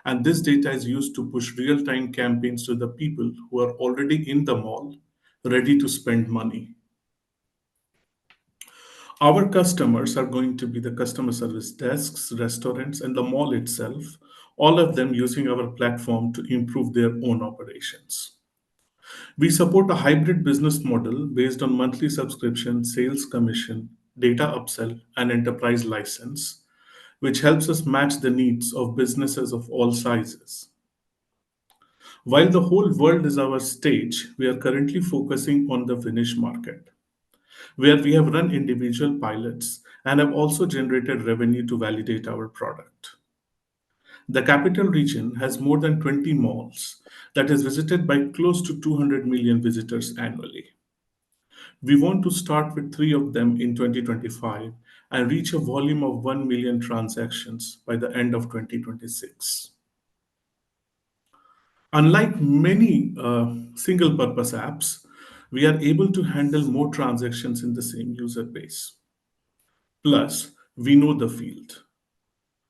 and this data is used to push real-time campaigns to the people who are already in the mall, ready to spend money. Our customers are going to be the customer service desks, restaurants, and the mall itself, all of them using our platform to improve their own operations. We support a hybrid business model based on monthly subscription, sales commission, data upsell, and enterprise license, which helps us match the needs of businesses of all sizes. While the whole world is our stage, we are currently focusing on the Finnish market, where we have run individual pilots and have also generated revenue to validate our product. The capital region has more than 20 malls that is visited by close to 200 million visitors annually. We want to start with 3 of them in 2025 and reach a volume of 1 million transactions by the end of 2026. Unlike many single-purpose apps, we are able to handle more transactions in the same user base. Plus, we know the field.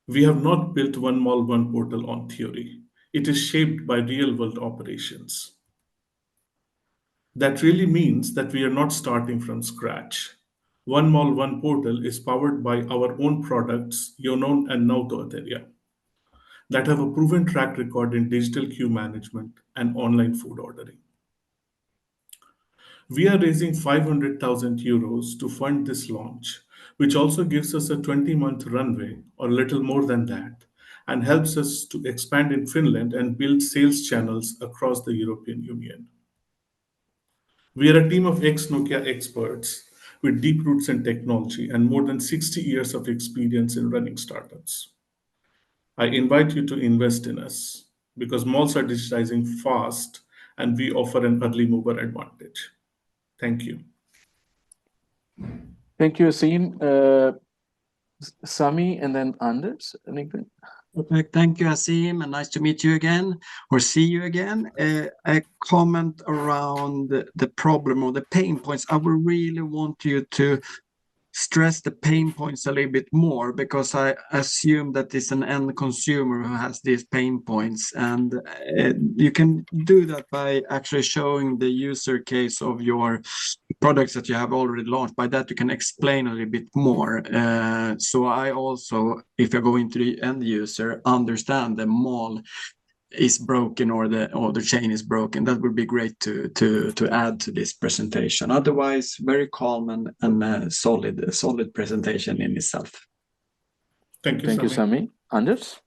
We have not built one mall, one portal on theory. It is shaped by real-world operations. That really means that we are not starting from scratch. One mall, one portal is powered by our own products, Jonon and Nautoateria, that have a proven track record in digital queue management and online food ordering. We are raising 500,000 euros to fund this launch, which also gives us a 20-month runway, or a little more than that, and helps us to expand in Finland and build sales channels across the European Union. We are a team of ex-Nokia experts with deep roots in technology and more than 60 years of experience in running startups. I invite you to invest in us because malls are digitizing fast and we offer an early mover advantage. Thank you. Thank you, Asim. Sami and then Anders. Anything? Perfect. Thank you, Asim, and nice to meet you again or see you again. A comment around the problem or the pain points. I would really want you to stress the pain points a little bit more, because I assume that it's an end consumer who has these pain points, and you can do that by actually showing the user case of your products that you have already launched. By that you can explain a little bit more, so I also, if you're going to the end user, understand the mall is broken or the chain is broken. That would be great to add to this presentation. Otherwise, very calm and solid presentation in itself. Thank you, Thank you, Sami. Anders?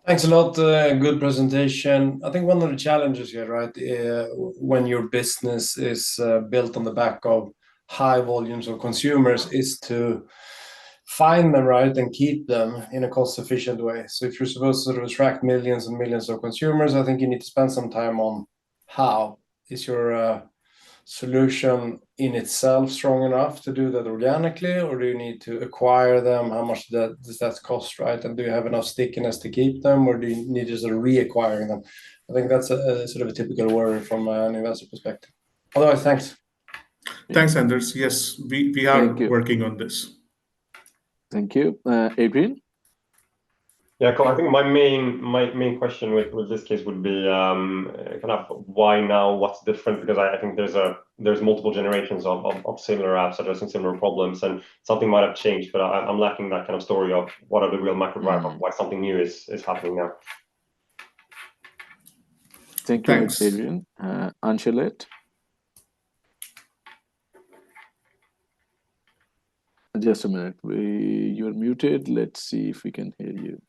Thanks a lot. Good presentation. I think one of the challenges here, right, when your business is built on the back of high volumes of consumers, is to find them, right, and keep them in a cost-efficient way. So if you're supposed to sort of attract millions and millions of consumers, I think you need to spend some time on how. Is your solution in itself strong enough to do that organically, or do you need to acquire them? How much does that cost, right? And do you have enough stickiness to keep them, or do you need to sort of reacquiring them? I think that's a sort of a typical worry from an investor perspective. Otherwise, thanks. Thanks, Anders. Yes, we are working on this. Thank you. Adrian? Yeah, cool. I think my main question with this case would be kind of why now, what's different? Because I think there's multiple generations of similar apps addressing similar problems, and something might have changed, but I'm lacking that kind of story of what are the real macro drivers of why something new is happening now. Thank you, Thanks. Adrian. Anchelet? Just a minute. You're muted. Let's see if we can hear you.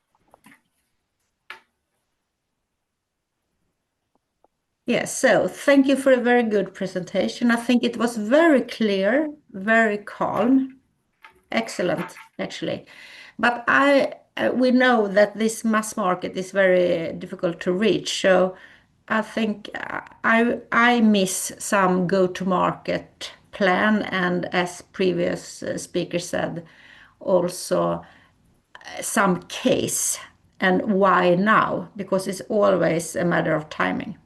Yes, so thank you for a very good presentation. I think it was very clear, very calm, excellent, actually. But we know that this mass market is very difficult to reach. So I think I miss some go-to-market plan, and as previous speaker said, also some case. And why now? Because it's always a matter of timing.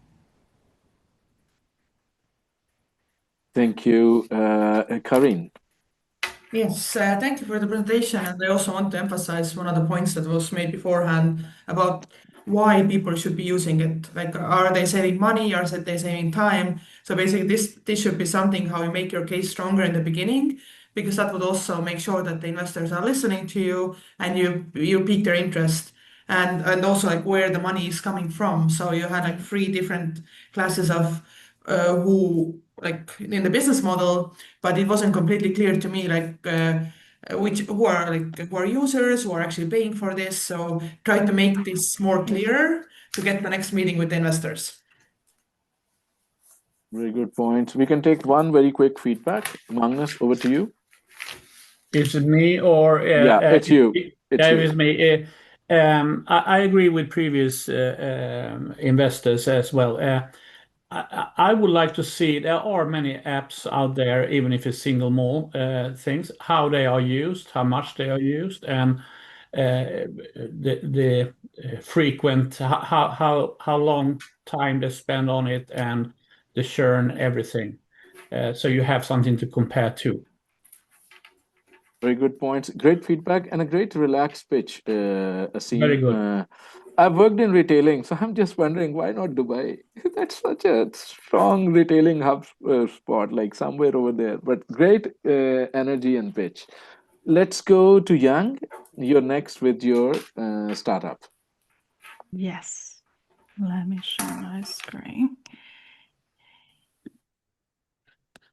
Thank you. Karin? Yes, thank you for the presentation. And I also want to emphasize one of the points that was made beforehand about why people should be using it. Like, are they saving money, or are they saving time? So basically, this should be something how you make your case stronger in the beginning, because that would also make sure that the investors are listening to you and you pique their interest. And also like where the money is coming from. So you had like 3 different classes of who like in the business model, but it wasn't completely clear to me like who are users who are actually paying for this. So try to make this more clear to get the next meeting with the investors. Very good point. We can take one very quick feedback. Magnus, over to you. Is it me or? Yeah, it's you. It's me. I agree with previous investors as well. I would like to see, there are many apps out there, even if it's single mall things, how they are used, how much they are used, and the frequent, how long time they spend on it, and the churn, everything. So you have something to compare to. Very good points. Great feedback and a great relaxed pitch, Asim. Very good. I've worked in retailing, so I'm just wondering, why not Dubai? That's such a strong retailing hub spot, like somewhere over there. But great energy and pitch. Let's go to Yang. You're next with your startup. Yes. Let me show my screen.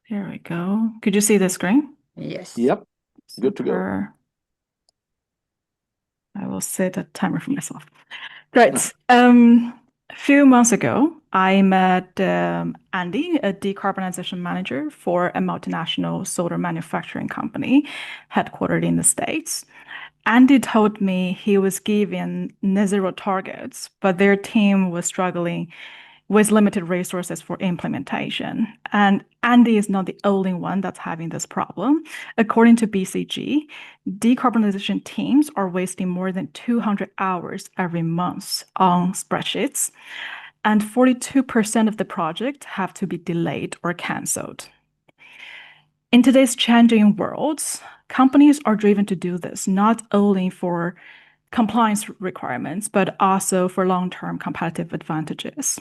Here we go. Could you see the screen? Yes. Yep. Good to go. I will set a timer for myself. Great. A few months ago, I met Andy, a decarbonization manager for a multinational solar manufacturing company headquartered in the States. Andy told me he was given net zero targets, but their team was struggling with limited resources for implementation. And Andy is not the only one that's having this problem. According to BCG, decarbonization teams are wasting more than 200 hours every month on spreadsheets, and 42% of the project have to be delayed or cancelled. In today's changing world, companies are driven to do this not only for compliance requirements, but also for long-term competitive advantages.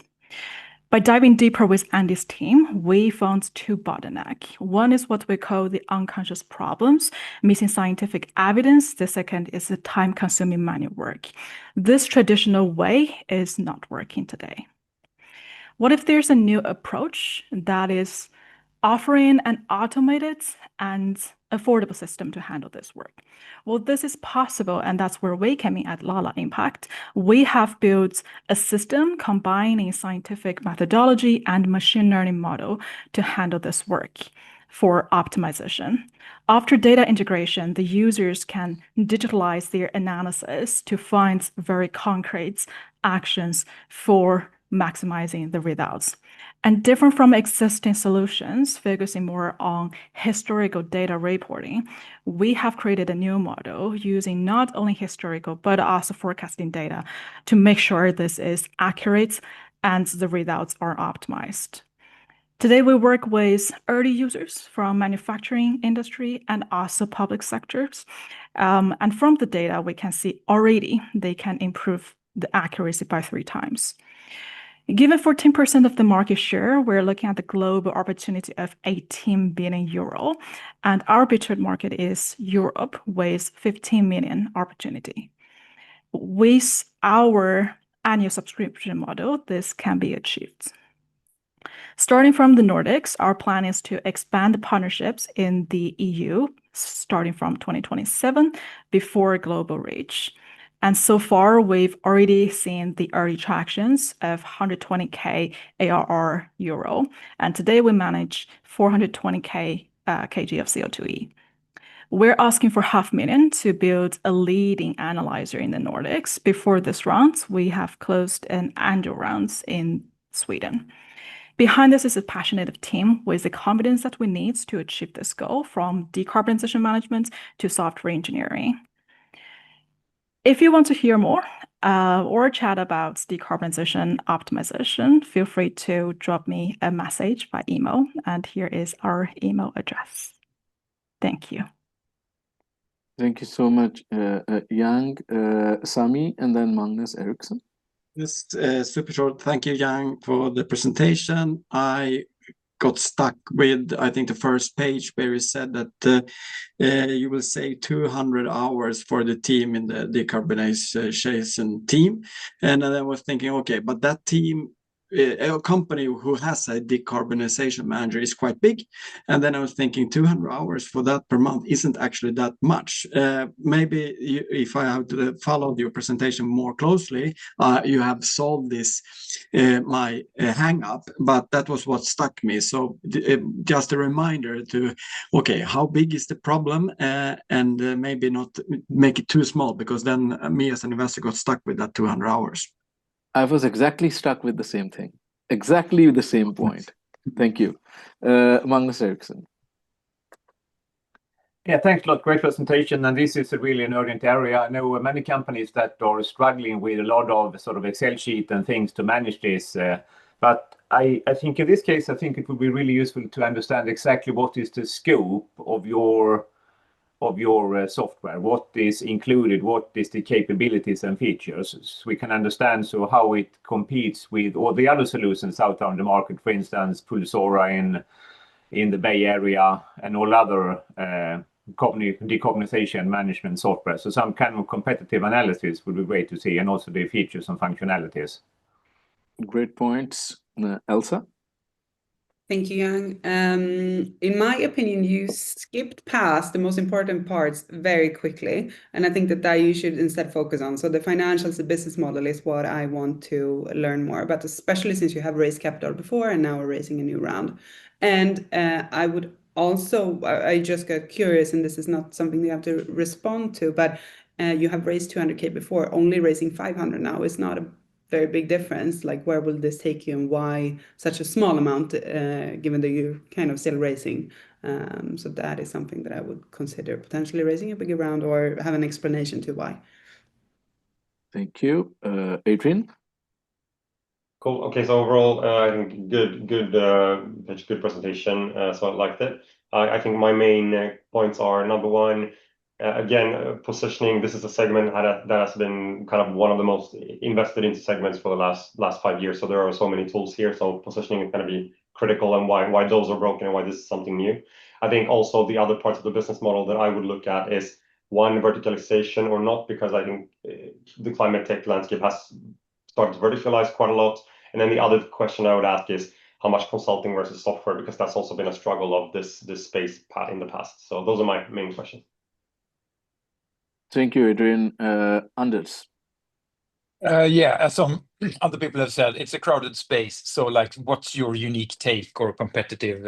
By diving deeper with Andy's team, we found two bottlenecks. One is what we call the unconscious problems, missing scientific evidence. The second is the time-consuming manual work. This traditional way is not working today. What if there's a new approach that is offering an automated and affordable system to handle this work? Well, this is possible, and that's where we came in at Lala Impact. We have built a system combining scientific methodology and machine learning model to handle this work for optimization. After data integration, the users can digitalize their analysis to find very concrete actions for maximizing the results. And different from existing solutions, focusing more on historical data reporting, we have created a new model using not only historical, but also forecasting data to make sure this is accurate and the results are optimized. Today, we work with early users from manufacturing industry and also public sectors. And from the data, we can see already they can improve the accuracy by 3 times. Given 14% of the market share, we're looking at the global opportunity of 18 billion euro, and our budget market is Europe with 15 million opportunity. With our annual subscription model, this can be achieved. Starting from the Nordics, our plan is to expand the partnerships in the EU, starting from 2027, before global reach. And so far, we've already seen the early tractions of 120k ARR euro. And today we manage 420k kg of CO2e. We're asking for 500,000 to build a leading analyzer in the Nordics. Before this round, we have closed an angel round in Sweden. Behind this is a passionate team with the confidence that we need to achieve this goal, from decarbonization management to software engineering. If you want to hear more or chat about decarbonization optimization, feel free to drop me a message by email. And here is our email address. Thank you. Thank you so much, Yang, Sami, and then Magnus Eriksson. Yes, super short. Thank you, Yang, for the presentation. I got stuck with, I think, the first page where you said that you will save 200 hours for the team in the decarbonization team. And then I was thinking, okay, but that team, a company who has a decarbonization manager is quite big. And then I was thinking 200 hours for that per month isn't actually that much. Maybe if I have to follow your presentation more closely, you have solved this, my hang up, but that was what stuck me. So just a reminder to, okay, how big is the problem? And maybe not make it too small, because then me as an investor got stuck with that 200 hours. I was exactly stuck with the same thing, exactly the same point. Thank you. Magnus Eriksson. Yeah, thanks a lot. Great presentation. And this is really an urgent area. I know many companies that are struggling with a lot of sort of Excel sheet and things to manage this. But I think in this case, I think it would be really useful to understand exactly what is the scope of your software, what is included, what is the capabilities and features, so we can understand how it competes with all the other solutions out on the market, for instance, Pulsora in the Bay Area and all other decarbonization management software. So some kind of competitive analysis would be great to see, and also the features and functionalities. Great points. Elsa? Thank you, Yang. In my opinion, you skipped past the most important parts very quickly, and I think that you should instead focus on. So the financials, the business model is what I want to learn more about, especially since you have raised capital before and now we're raising a new round. And I would also, I just got curious, and this is not something you have to respond to, but you have raised 200k before, only raising 500 now is not a very big difference. Like, where will this take you, and why such a small amount, given that you're kind of still raising? So that is something that I would consider potentially raising a bigger round, or have an explanation to why. Thank you. Adrian? Cool. Okay, so overall, I think good presentation. So I liked it. I think my main points are, number one, again, positioning. This is a segment that has been kind of one of the most invested into segments for the last 5 years. So there are so many tools here. So positioning is going to be critical, and why those are broken and why this is something new. I think also the other parts of the business model that I would look at is, one, verticalization or not, because I think the climate tech landscape has started to verticalize quite a lot. And then the other question I would ask is, how much consulting versus software, because that's also been a struggle of this space in the past. So those are my main questions. Thank you, Adrian. Anders? Yeah, as some other people have said, it's a crowded space. So, like, what's your unique take or competitive,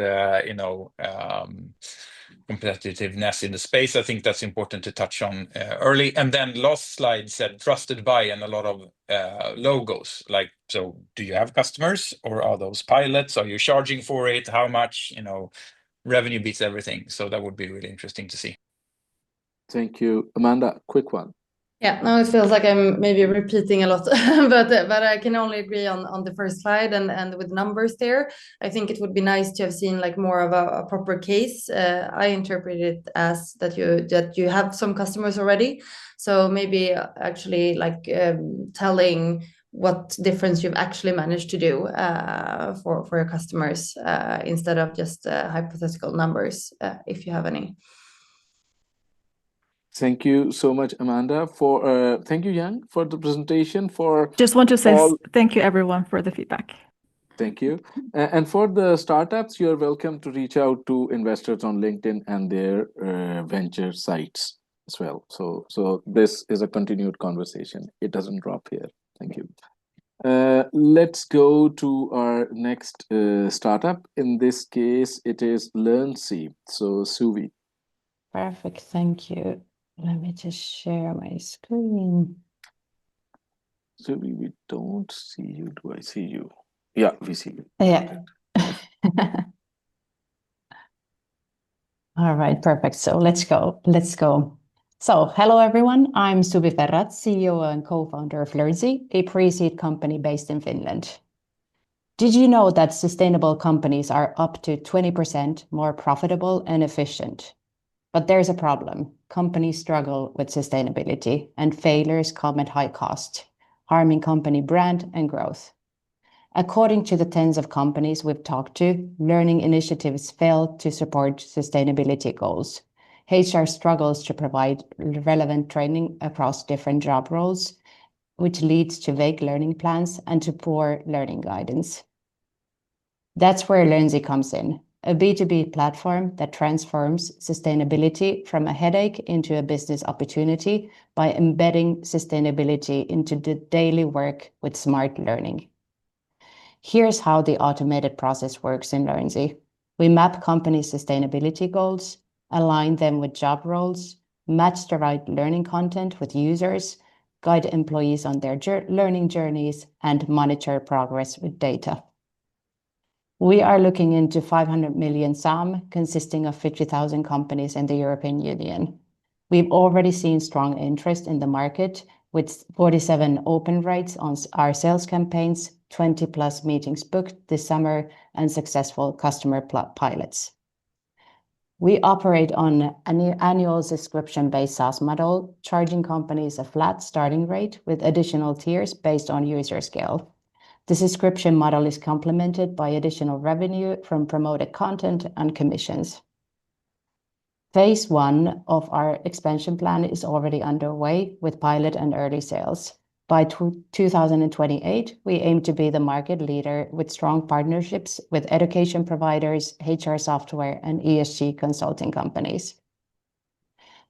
competitiveness in the space? I think that's important to touch on early. And then last slide said trusted by, and a lot of logos. Like, so do you have customers, or are those pilots? Are you charging for it? How much? Revenue beats everything. So that would be really interesting to see. Thank you. Amanda, quick one. Yeah, now it feels like I'm maybe repeating a lot, but I can only agree on the first slide and with numbers there. I think it would be nice to have seen like more of a proper case. I interpret it as that you have some customers already, so maybe actually like telling what difference you've actually managed to do for your customers instead of just hypothetical numbers, if you have any. Thank you so much, Amanda. Thank you, Jan, for the presentation. Just want to say thank you, everyone, for the feedback. Thank you. And for the startups, you're welcome to reach out to investors on LinkedIn and their venture sites as well. So this is a continued conversation. It doesn't drop here. Thank you. Let's go to our next startup. In this case, it is LearnC. So Suvi. Perfect. Thank you. Let me just share my screen. Suvi, we don't see you. Do I see you? Yeah, we see you. Yeah. All right, perfect. So let's go. So hello, everyone. I'm Suvi Ferrat, CEO and co-founder of LearnC, a pre-seed company based in Finland. Did you know that sustainable companies are up to 20% more profitable and efficient? But there's a problem. Companies struggle with sustainability, and failures come at high cost, harming company brand and growth. According to the tens of companies we've talked to, learning initiatives fail to support sustainability goals. HR struggles to provide relevant training across different job roles, which leads to vague learning plans and to poor learning guidance. That's where LearnC comes in. A B2B platform that transforms sustainability from a headache into a business opportunity by embedding sustainability into the daily work with smart learning. Here's how the automated process works in LearnC. We map company sustainability goals, align them with job roles, match the right learning content with users, guide employees on their learning journeys, and monitor progress with data. We are looking into 500 million SAM, consisting of 50,000 companies in the European Union. We've already seen strong interest in the market, with 47 open rates on our sales campaigns, 20+ meetings booked this summer, and successful customer pilots. We operate on an annual subscription-based SaaS model, charging companies a flat starting rate with additional tiers based on user scale. The subscription model is complemented by additional revenue from promoted content and commissions. Phase 1 of our expansion plan is already underway with pilot and early sales. By 2028, we aim to be the market leader with strong partnerships with education providers, HR software, and ESG consulting companies.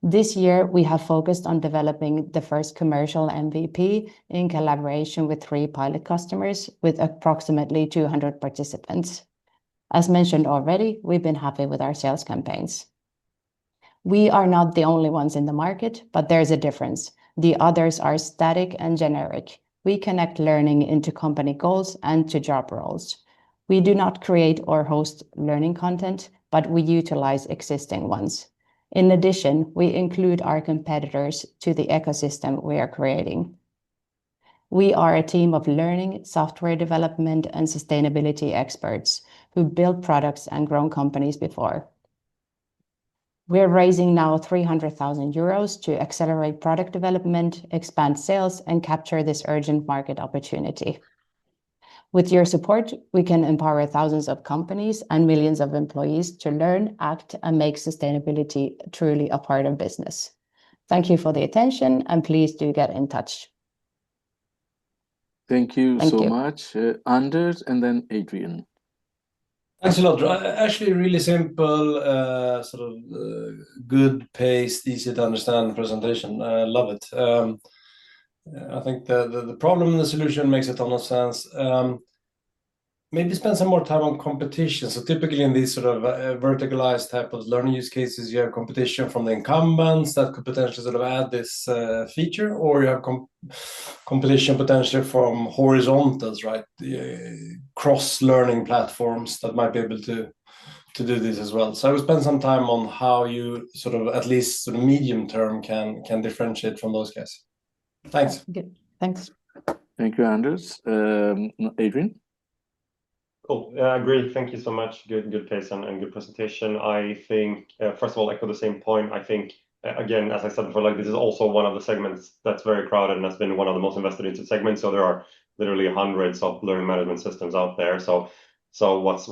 This year, we have focused on developing the first commercial MVP in collaboration with 3 pilot customers with approximately 200 participants. As mentioned already, we've been happy with our sales campaigns. We are not the only ones in the market, but there's a difference. The others are static and generic. We connect learning into company goals and to job roles. We do not create or host learning content, but we utilize existing ones. In addition, we include our competitors to the ecosystem we are creating. We are a team of learning, software development, and sustainability experts who built products and grown companies before. We're raising now 300,000 euros to accelerate product development, expand sales, and capture this urgent market opportunity. With your support, we can empower thousands of companies and millions of employees to learn, act, and make sustainability truly a part of business. Thank you for the attention, and please do get in touch. Thank you so much. Anders and then Adrian. Thanks a lot. Actually, really simple, good paced, easy to understand presentation. I love it. I think the problem and the solution makes a ton of sense. Maybe spend some more time on competition. So typically in these sort of verticalized type of learning use cases, you have competition from the incumbents that could potentially sort of add this feature, or you have competition potentially from horizontals, right? Cross-learning platforms that might be able to do this as well. So I will spend some time on how you sort of, at least sort of medium term, can differentiate from those guys. Thanks. Good. Thanks. Thank you, Anders. Adrian? Cool. I agree. Thank you so much. Good pace and good presentation. I think, first of all, echo the same point. I think, again, as I said before, like this is also one of the segments that's very crowded and has been one of the most invested into segments. So there are literally hundreds of learning management systems out there. So what's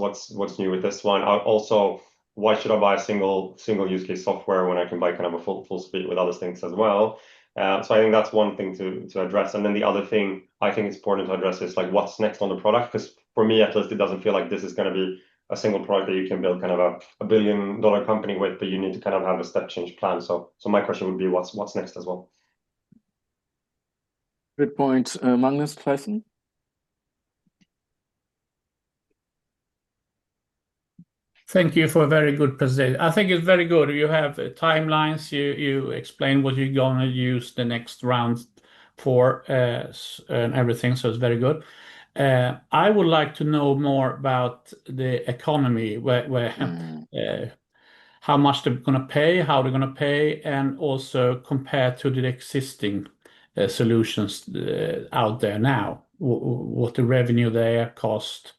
new with this one? Also, why should I buy a single use case software when I can buy kind of a full suite with other things as well? So I think that's one thing to address. And then the other thing I think it's important to address is like what's next on the product, because for me at least it doesn't feel like this is going to be a single product that you can build kind of a $1 billion company with, but you need to kind of have a step change plan. So my question would be what's next as well. Good points. Magnus Claesen? Thank you for a very good presentation. I think it's very good. You have timelines. You explain what you're going to use the next round for and everything. So it's very good. I would like to know more about the economy, how much they're going to pay, how they're going to pay, and also compared to the existing solutions out there now, what the revenue there cost,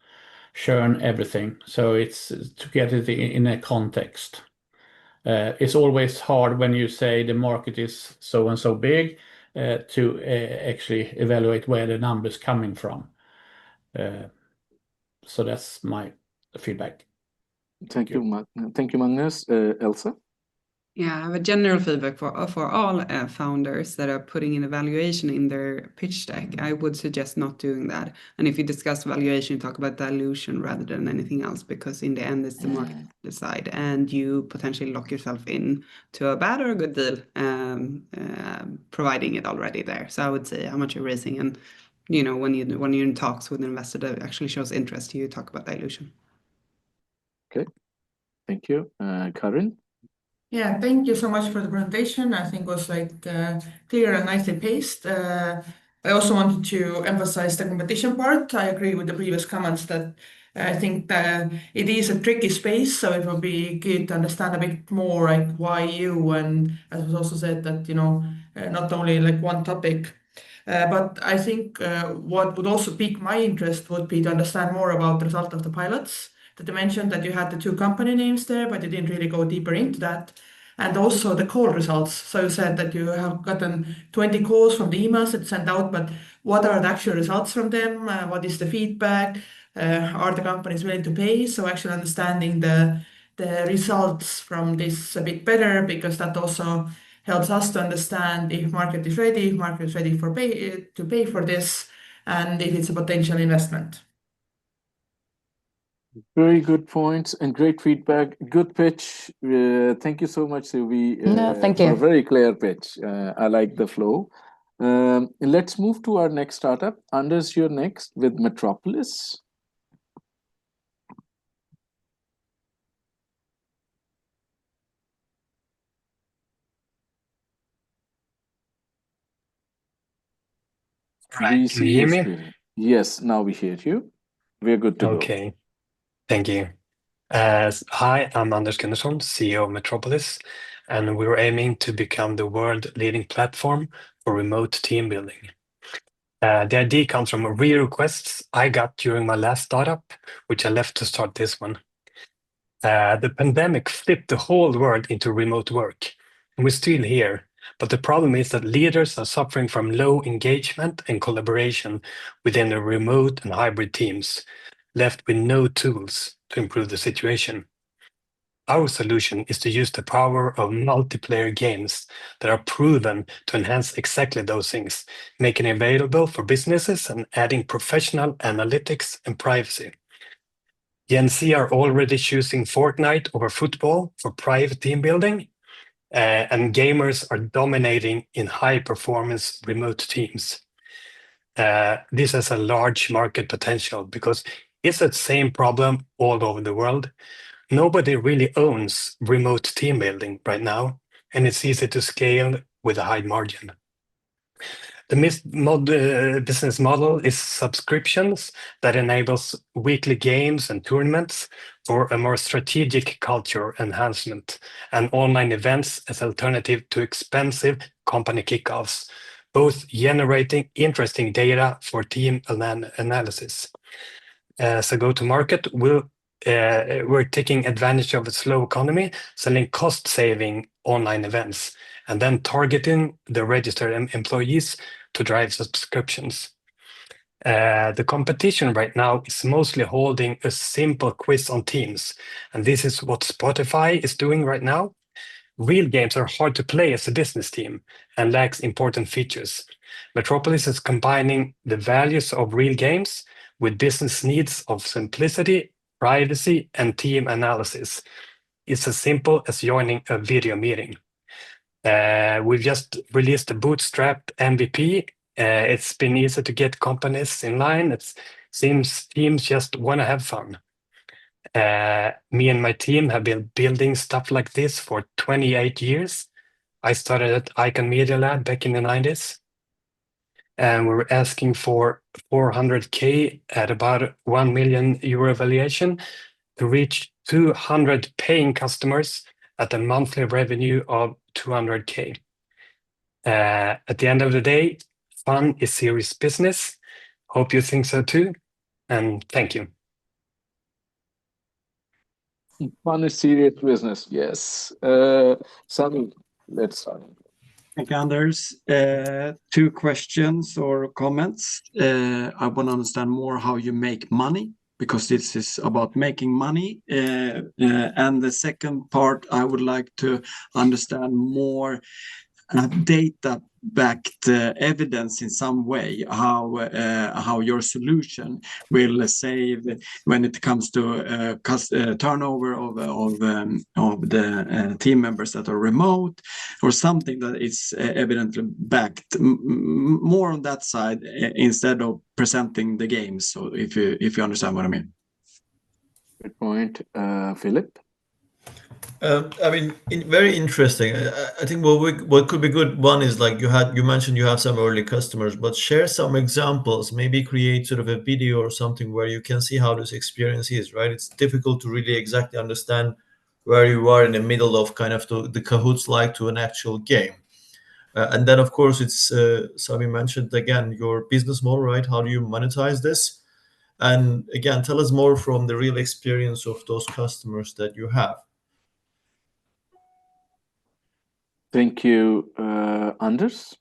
churn, everything. So it's to get it in a context. It's always hard when you say the market is so and so big to actually evaluate where the numbers coming from. So that's my feedback. Thank you, Magnus. Elsa? Yeah, I have a general feedback for all founders that are putting in a valuation in their pitch deck. I would suggest not doing that. And if you discuss valuation, talk about dilution rather than anything else, because in the end, it's the market to decide, and you potentially lock yourself in to a bad or a good deal, providing it already there. So I would say how much you're raising, and when you're in talks with an investor that actually shows interest, you talk about dilution. Okay, thank you, Karin. Yeah, thank you so much for the presentation. I think it was clear and nicely paced. I also wanted to emphasize the competition part. I agree with the previous comments that I think that it is a tricky space, so it will be good to understand a bit more like why you, and as was also said that not only like one topic. But I think what would also pique my interest would be to understand more about the result of the pilots. That you mentioned that you had the 2 company names there, but you didn't really go deeper into that. And also the call results. So you said that you have gotten 20 calls from the emails that sent out, but what are the actual results from them? What is the feedback? Are the companies willing to pay? So actually understanding the results from this a bit better, because that also helps us to understand if market is ready to pay for this, and if it's a potential investment. Very good points and great feedback. Good pitch. Thank you so much, Sylvie, thank for you. a very clear pitch. I like the flow. Let's move to our next startup. Anders, you're next with Metropolis. We Can see you your hear me? screen. Yes, now we hear you. We're good to go. Okay, thank you. Hi, I'm Anders Gunnarsson, CEO of Metropolis, and we're aiming to become the world-leading platform for remote team building. The idea comes from real requests I got during my last startup, which I left to start this one. The pandemic flipped the whole world into remote work, and we're still here. But the problem is that leaders are suffering from low engagement and collaboration within the remote and hybrid teams, left with no tools to improve the situation. Our solution is to use the power of multiplayer games that are proven to enhance exactly those things, making it available for businesses and adding professional analytics and privacy. Gen Z are already choosing Fortnite over football for private team building, and gamers are dominating in high-performance remote teams. This has a large market potential because it's the same problem all over the world. Nobody really owns remote team building right now, and it's easy to scale with a high margin. The business model is subscriptions that enables weekly games and tournaments for a more strategic culture enhancement, and online events as alternative to expensive company kickoffs, both generating interesting data for team analysis. As a go-to-market, we're taking advantage of a slow economy, selling cost-saving online events, and then targeting the registered employees to drive subscriptions. The competition right now is mostly holding a simple quiz on Teams, and this is what Spotify is doing right now. Real games are hard to play as a business team and lacks important features. Metropolis is combining the values of real games with business needs of simplicity, privacy, and team analysis. It's as simple as joining a video meeting. We've just released a bootstrapped MVP. It's been easy to get companies in line. It seems teams just want to have fun. Me and my team have been building stuff like this for 28 years. I started at Icon Media Lab back in the 90s. And we're asking for 400K at about 1 million euro valuation to reach 200 paying customers at a monthly revenue of 200K. At the end of the day, fun is serious business. Hope you think so too. And thank you. Fun is serious business, yes. Sami, let's start. Thank you, Anders. Two questions or comments. I want to understand more how you make money, because this is about making money. And the second part, I would like to understand more data-backed evidence in some way, how your solution will save when it comes to turnover of the team members that are remote, or something that is evidently backed. More on that side instead of presenting the games. So if you understand what I mean. Good point, Filip. I mean, very interesting. I think what could be good, one is like you mentioned you have some early customers, but share some examples, maybe create sort of a video or something where you can see how this experience is, right? It's difficult to really exactly understand where you are in the middle of kind of the cahoots like to an actual game. And then, of course, it's, Sami mentioned again, your business model, right? How do you monetize this? And again, tell us more from the real experience of those customers that you have. Thank you, Anders.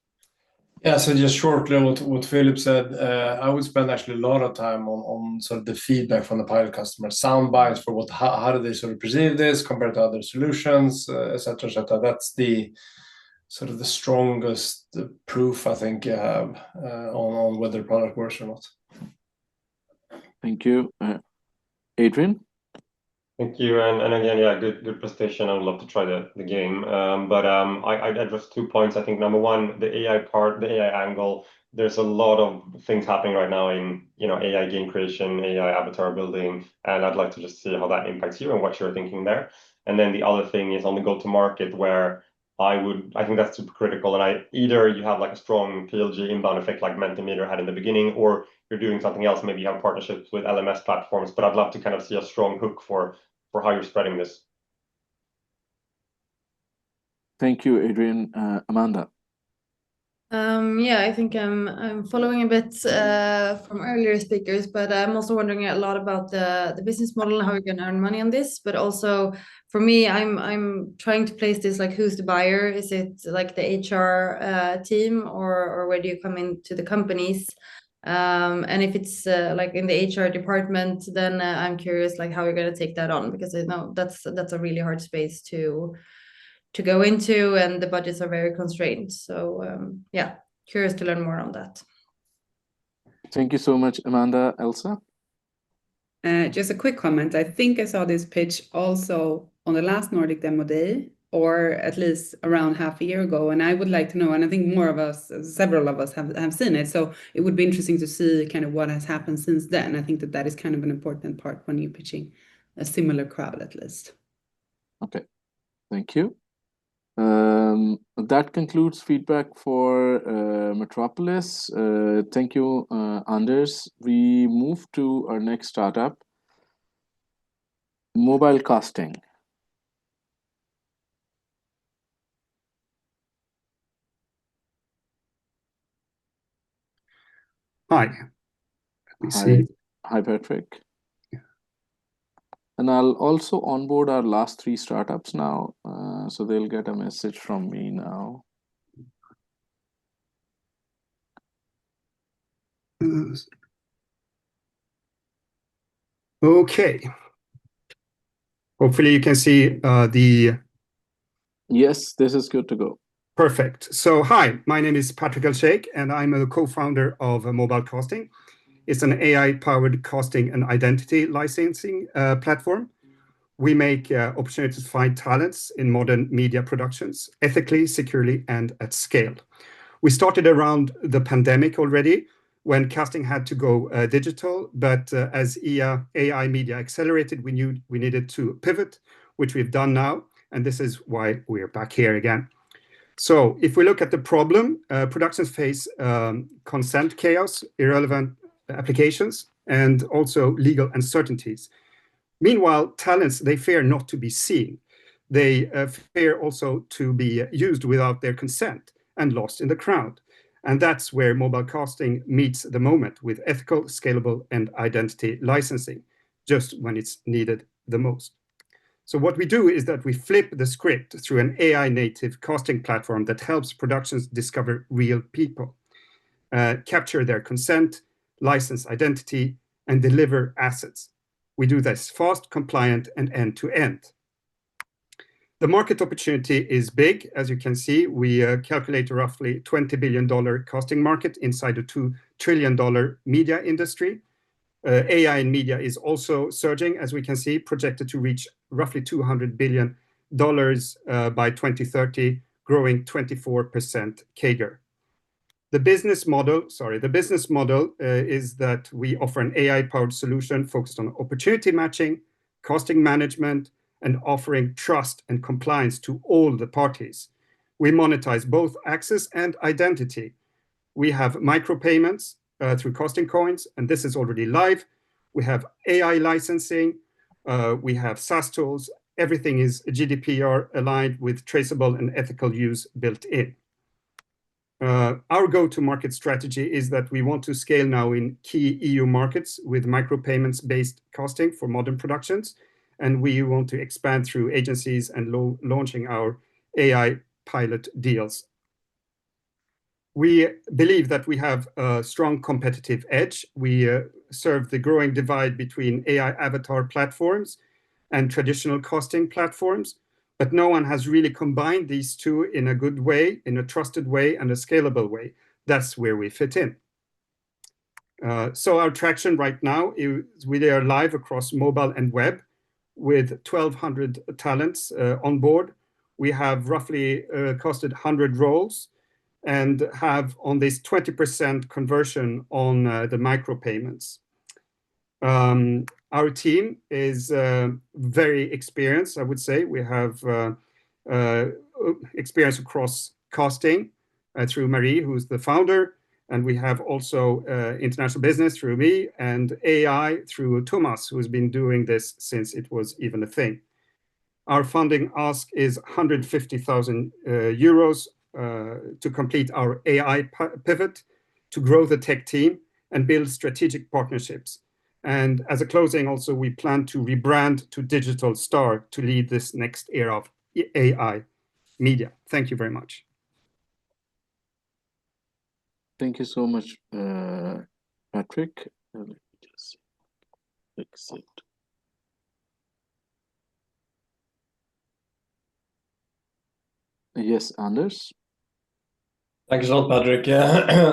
Yeah, so just shortly what Filip said, I would spend actually a lot of time on sort of the feedback from the pilot customers, sound bites for how do they sort of perceive this compared to other solutions, etc., etc. That's the sort of the strongest proof I think you have on whether the product works or not. Thank you, Adrian. Thank you, and again, yeah, good presentation. I would love to try the game, but I address 2 points. I think number one, the AI part, the AI angle. There's a lot of things happening right now in AI game creation, AI avatar building, and I'd like to just see how that impacts you and what you're thinking there. And then the other thing is on the go-to-market, where I think that's super critical. And either you have like a strong PLG inbound effect like Mentimeter had in the beginning, or you're doing something else. Maybe you have partnerships with LMS platforms, but I'd love to kind of see a strong hook for how you're spreading this. Thank you, Adrian. Amanda. Yeah, I think I'm following a bit from earlier speakers, but I'm also wondering a lot about the business model and how you're going to earn money on this. But also for me, I'm trying to place this like, who's the buyer? Is it like the HR team, or where do you come into the companies? And if it's like in the HR department, then I'm curious like how you're going to take that on, because I know that's a really hard space to go into, and the budgets are very constrained. So yeah, curious to learn more on that. Thank you so much, Amanda. Elsa? Just a quick comment. I think I saw this pitch also on the last Nordic Demo Day, or at least around half a year ago. And I would like to know, and I think several of us have seen it. So it would be interesting to see kind of what has happened since then. I think that is kind of an important part when you're pitching a similar crowd, at least. Okay, thank you. That concludes feedback for Metropolis. Thank you, Anders. We move to our next startup, mobile casting. Hi. Let me see. Hi, Patrick. And I'll also onboard our last 3 startups now, so they'll get a message from me now. Okay. Hopefully you can see the... Yes, this is good to go. Perfect. So hi, my name is Patrick El-Sheikh, and I'm a co-founder of Mobile Casting. It's an AI-powered casting and identity licensing platform. We make opportunities to find talents in modern media productions, ethically, securely, and at scale. We started around the pandemic already, when casting had to go digital, but as AI media accelerated, we knew we needed to pivot, which we've done now, and this is why we're back here again. So if we look at the problem, productions face consent chaos, irrelevant applications, and also legal uncertainties. Meanwhile, talents, they fear not to be seen. They fear also to be used without their consent and lost in the crowd. And that's where mobile casting meets the moment with ethical, scalable, and identity licensing, just when it's needed the most. So what we do is that we flip the script through an AI-native casting platform that helps productions discover real people, capture their consent, license identity, and deliver assets. We do this fast, compliant, and end-to-end. The market opportunity is big. As you can see, we calculate a roughly $20 billion casting market inside a $2 trillion media industry. AI in media is also surging, as we can see, projected to reach roughly $200 billion by 2030, growing 24% CAGR. The business model is that we offer an AI-powered solution focused on opportunity matching, casting management, and offering trust and compliance to all the parties. We monetize both access and identity. We have micropayments through casting coins, and this is already live. We have AI licensing. We have SaaS tools. Everything is GDPR aligned with traceable and ethical use built in. Our go-to-market strategy is that we want to scale now in key EU markets with micropayments-based casting for modern productions, and we want to expand through agencies and launching our AI pilot deals. We believe that we have a strong competitive edge. We serve the growing divide between AI avatar platforms and traditional casting platforms, but no one has really combined these two in a good way, in a trusted way, and a scalable way. That's where we fit in. So our traction right now is we are live across mobile and web with 1,200 talents on board. We have roughly costed 100 roles and have on this 20% conversion on the micropayments. Our team is very experienced, I would say. We have experience across casting through Marie, who's the founder, and we have also international business through me, and AI through Thomas, who's been doing this since it was even a thing. Our funding ask is 150,000 euros to complete our AI pivot, to grow the tech team and build strategic partnerships. And as a closing, also, we plan to rebrand to Digital Star to lead this next era of AI media. Thank you very much. Thank you so much, Patrick. Let me just fix it. Yes, Anders. Thank you so much, Patrick.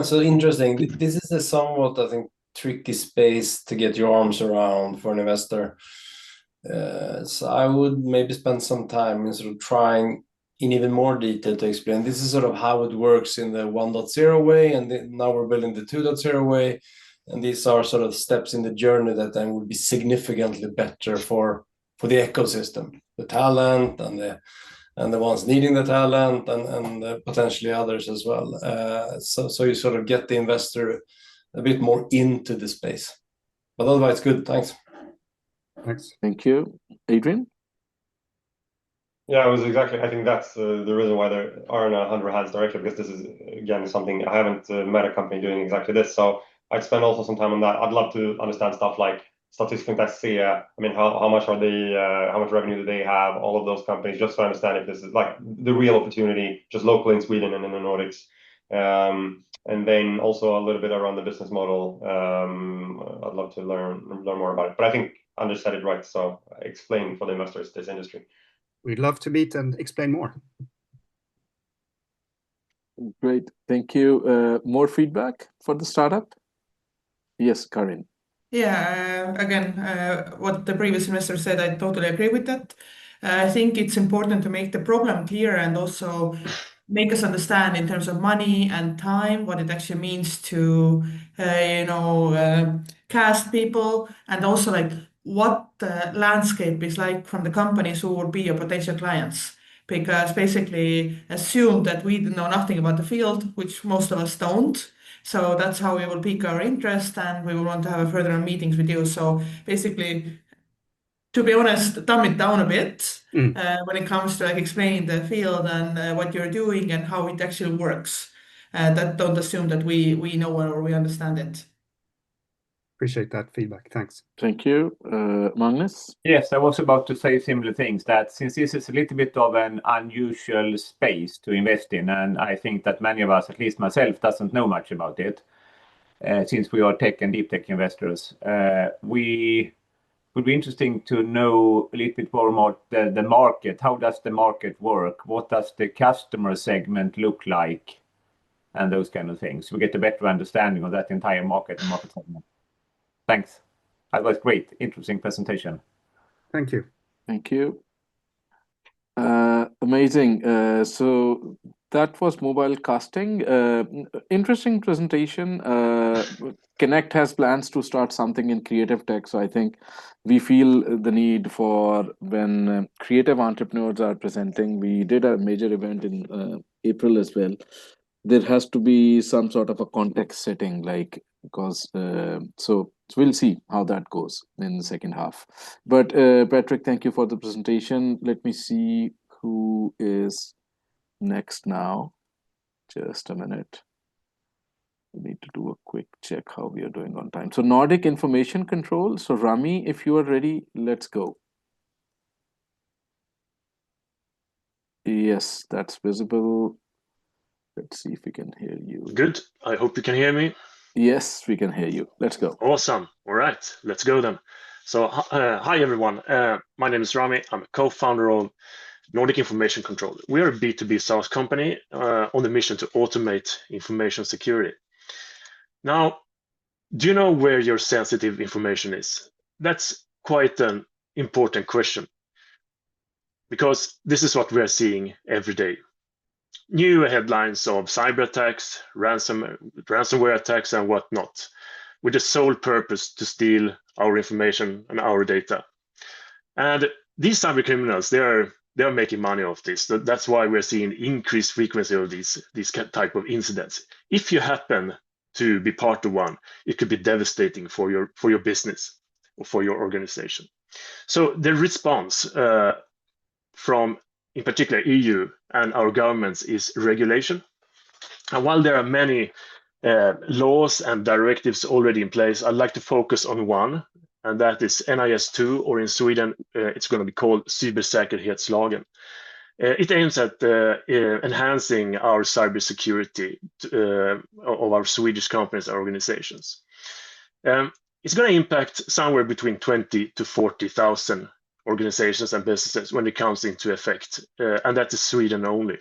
So interesting. This is a somewhat, I think, tricky space to get your arms around for an investor. So I would maybe spend some time in sort of trying in even more detail to explain. This is sort of how it works in the 1.0 way, and now we're building the 2.0 way. And these are sort of steps in the journey that then would be significantly better for the ecosystem, the talent and the ones needing the talent and potentially others as well. So you sort of get the investor a bit more into the space. But otherwise, good. Thanks. Thanks. Thank you. Adrian? Yeah, it was exactly. I think that's the reason why there aren't 100 hands directly, because this is, again, something I haven't met a company doing exactly this. So I'd spend also some time on that. I'd love to understand stuff like Statistics.se. I mean, how much are they? How much revenue do they have? All of those companies, just to understand if this is like the real opportunity, just locally in Sweden and in the Nordics. And then also a little bit around the business model. I'd love to learn more about it. But I think Anders said it right. So explain for the investors this industry. We'd love to meet and explain more. Great, thank you. More feedback for the startup? Yes, Karin. Yeah, again, what the previous investor said, I totally agree with that. I think it's important to make the problem clear and also make us understand in terms of money and time what it actually means to, cast people, and also like what the landscape is like from the companies who would be your potential clients. Because basically assume that we know nothing about the field, which most of us don't. So that's how we will pique our interest, and we will want to have further meetings with you. So basically, to be honest, dumb it down a bit when it comes to like explaining the field and what you're doing and how it actually works. That don't assume that we know or we understand it. Appreciate that feedback. Thanks. Thank you. Magnus? Yes, I was about to say similar things, that since this is a little bit of an unusual space to invest in, and I think that many of us, at least myself, doesn't know much about it, since we are tech and deep tech investors, we would be interesting to know a little bit more about the market. How does the market work? What does the customer segment look like? And those kind of things. We get a better understanding of that entire market and market segment. Thanks. That was great. Interesting presentation. Thank you. Thank you. Amazing. So that was mobile casting. Interesting presentation. Connect has plans to start something in creative tech. So I think we feel the need for when creative entrepreneurs are presenting. We did a major event in April as well. There has to be some sort of a context setting, like, because so we'll see how that goes in the second half. But Patrick, thank you for the presentation. Let me see who is next now. Just a minute. We need to do a quick check how we are doing on time. So Nordic Information Control. So Rami, if you are ready, let's go. Yes, that's visible. Let's see if we can hear you. Good. I hope you can hear me. Yes, we can hear you. Let's go. Awesome. All right, let's go then. So hi, everyone. My name is Rami. I'm a co-founder of Nordic Information Control. We are a B2B SaaS company on the mission to automate information security. Now, do you know where your sensitive information is? That's quite an important question, because this is what we are seeing every day. New headlines of cyber attacks, ransomware attacks, and whatnot, with the sole purpose to steal our information and our data. And these cyber criminals, they are they're making money off this. That's why we're seeing increased frequency of these type of incidents. If you happen to be part of one, it could be devastating for your business or for your organization. So the response from, in particular, EU and our governments is regulation. And while there are many laws and directives already in place, I'd like to focus on one, and that is NIS2, or in Sweden, it's going to be called Cybersäkerhetslagen. It aims at enhancing our cybersecurity of our Swedish companies and organizations. It's going to impact somewhere between 20 to 40,000 organizations and businesses when it comes into effect, and that is Sweden only.